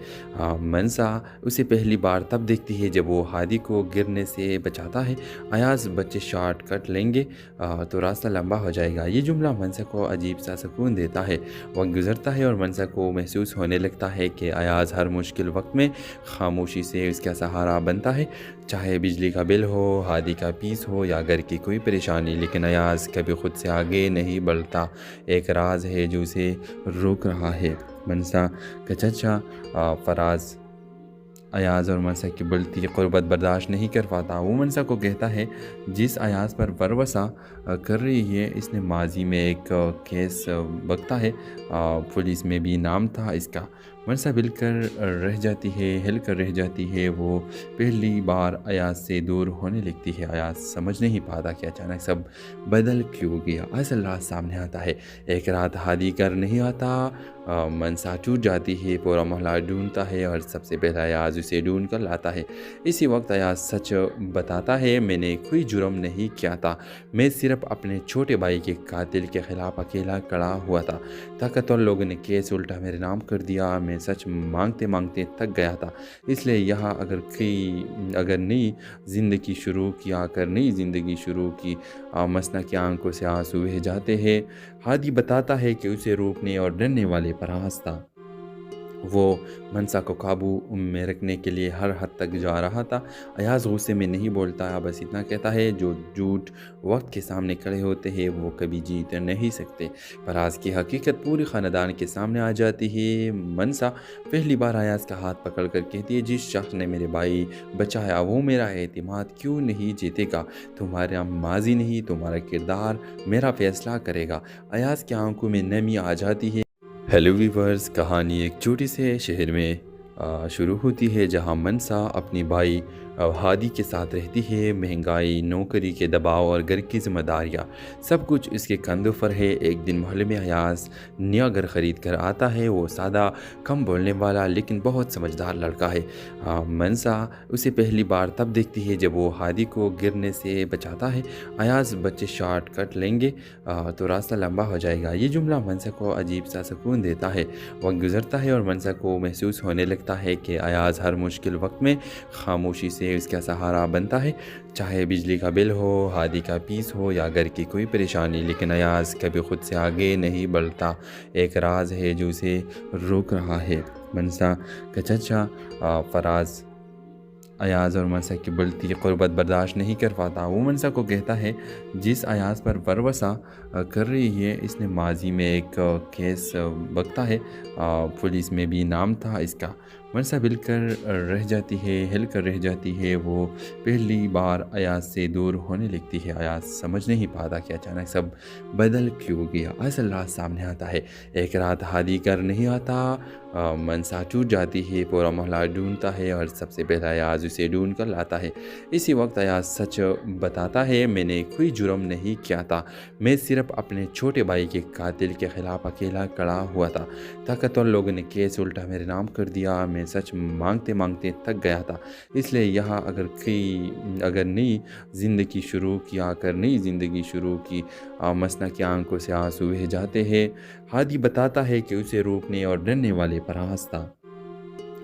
मनसा उसे पहली बार तब देखती है जब वो हादी को गिरने से बचाता है। अयाज, बच्चे शॉर्ट कट लेंगे तो रास्ता लंबा हो जाएगा। ये जुमला मनसा को अजीब सा सुकून देता है। वक्त गुजरता है और मनसा को महसूस होने लगता है कि अयाज हर मुश्किल वक्त में खामोशी से उसका सहारा बनता है। चाहे बिजली का बिल हो, हादी का पीस हो या घर की कोई परेशानी, लेकिन अयाज कभी खुद से आगे नहीं बढ़ता। एक राज है जो उसे रोक रहा है। मनसा का चचा फराज अयाज और मनसा की बढ़ती क़ुर्बत बर्दाश्त नहीं कर पाता। वो मनसा को कहता है, जिस अयाज पर वरवसा कर रही है इसने माजी में एक केस बकता है, पुलिस में भी नाम था इसका। मनसा हिल कर रह जाती है। वो पहली बार अयाज से दूर होने लगती है। अयाज समझ नहीं पाता कि अचानक सब बदल क्यों गया। असल रात सामने आता है। एक रात हादी कर नहीं आता। मनसा टूट जाती है। पूरा मोहल्ला ढूंढता है और सबसे पहला अयाज उसे ढूंढ कर लाता है। इसी वक्त अयाज सच बताता है, मैंने कोई जुर्म नहीं किया था। मैं सिर्फ अपने छोटे भाई के कातिल के खिलाफ अकेला खड़ा हुआ था। ताकतवर लोगों ने केस उल्टा मेरे नाम कर दिया। मैं सच मांगते मांगते थक गया था। इसलिए यहाँ अगर नई ज़िंदगी शुरू की मसना की आंखों से आंसू बह जाते हैं। हादी बताता है कि उसे रोकने और डरने वाले फराज था। वो मनसा को काबू में रखने के लिए हर हद तक जा रहा था। अयाज गुस्से में नहीं बोलता, बस इतना कहता है, जो झूठ वक्त के सामने खड़े होते हैं वो कभी जीत नहीं सकते। फराज की हकीकत पूरी ख़ानदान के सामने आ जाती है। मनसा पहली बार अयाज का हाथ पकड़ कर कहती है, जिस शख्स ने मेरे भाई बचाया वो मेरा एतमाद क्यों नहीं जीतेगा। तुम्हारा माजी नहीं, तुम्हारा किरदार मेरा फैसला करेगा। अयाज की आंखों में नमी आ जाती है। हेलो वीवर्स, कहानी एक छोटे से शहर में शुरू होती है जहां मनसा अपनी भाई हादी के साथ रहती है। महंगाई, नौकरी के दबाव और घर की जिम्मेदारियाँ सब कुछ इसके कंधों पर है। एक दिन मोहल्ले में अयाज नया घर ख़रीद कर आता है। वो सादा, कम बोलने वाला लेकिन बहुत समझदार लड़का है। मनसा उसे पहली बार तब देखती है जब वो हादी को गिरने से बचाता है। अयाज, बच्चे शॉर्ट कट लेंगे तो रास्ता लंबा हो जाएगा। ये जुमला मनसा को अजीब सा सुकून देता है। वक्त गुजरता है और मनसा को महसूस होने लगता है कि अयाज हर मुश्किल वक्त में खामोशी से उसका सहारा बनता है। चाहे बिजली का बिल हो, हादी का पीस हो या घर की कोई परेशानी, लेकिन अयाज कभी खुद से आगे नहीं बढ़ता। एक राज है जो उसे रोक रहा है। मनसा का चचा फराज अयाज और मनसा की बढ़ती क़ुर्बत बर्दाश्त नहीं कर पाता। वो मनसा को कहता है, जिस अयाज पर वरवसा कर रही है इसने माजी में एक केस बकता है, पुलिस में भी नाम था इसका। मनसा हिल कर रह जाती है। वो पहली बार अयाज से दूर होने लगती है। अयाज समझ नहीं पाता कि अचानक सब बदल क्यों गया। असल रात सामने आता है। एक रात हादी कर नहीं आता। मनसा टूट जाती है। पूरा मोहल्ला ढूंढता है और सबसे पहला अयाज उसे ढूंढ कर लाता है। इसी वक्त अयाज सच बताता है, मैंने कोई जुर्म नहीं किया था। मैं सिर्फ अपने छोटे भाई के कातिल के खिलाफ अकेला खड़ा हुआ था। ताकतवर लोगों ने केस उल्टा मेरे नाम कर दिया। मैं सच मांगते मांगते थक गया था। इसलिए यहाँ अगर नई ज़िंदगी शुरू की मसना की आंखों से आंसू बह जाते हैं। हादी बताता है कि उसे रोकने और डरने वाले फराज था।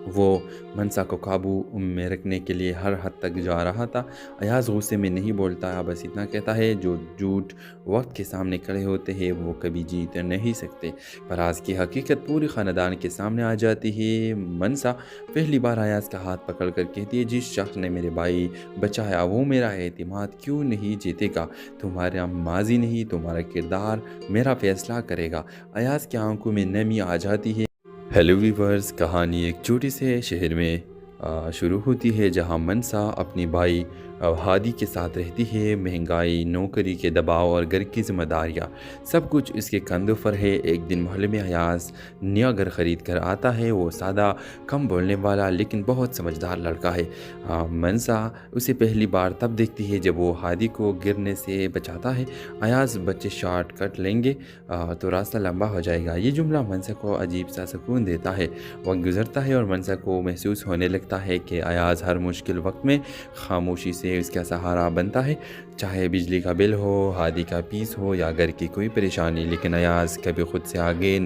वो मनसा को काबू में रखने के लिए हर हद तक जा रहा था। अयाज गुस्से में नहीं बोलता, बस इतना कहता है, जो झूठ वक्त के सामने खड़े होते हैं वो कभी जीत नहीं सकते। फराज की हकीकत पूरी ख़ानदान के सामने आ जाती है। मनसा पहली बार अयाज का हाथ पकड़ कर कहती है, जिस शख्स ने मेरे भाई बचाया वो मेरा एतमाद क्यों नहीं जीतेगा। तुम्हारा माजी नहीं, तुम्हारा किरदार मेरा फैसला करेगा। अयाज की आंखों में नमी आ जाती है। हेलो वीवर्स, कहानी एक छोटे से शहर में शुरू होती है जहां मनसा अपनी भाई ہادی کے ساتھ رہتی ہے۔ مہنگائی، نوکری کے دباؤ اور گھر کی ذمہ داریاں سب کچھ اس کے کندھوں پر ہے۔ ایک دن محلے میں ایاز نیا گھر خرید کر آتا ہے۔ وہ سادہ، کم بولنے والا لیکن بہت سمجھدار لڑکا ہے۔ منسا اسے پہلی بار تب دیکھتی ہے جب وہ ہادی کو گرنے سے بچاتا ہے۔ ایاز بچے شارٹ کٹ لیں گے تو راستہ لمبا ہو جائے گا۔ یہ جملہ منسا کو عجیب سا سکون دیتا ہے۔ وقت گزرتا ہے اور منسا کو محسوس ہونے لگتا ہے کہ ایاز ہر مشکل وقت میں خاموشی سے اس کا سہارا بنتا ہے، چاہے بجلی کا بل ہو، ہادی کا پیس ہو یا گھر کی کوئی پریشانی۔ لیکن ایاز کبھی خود سے آگے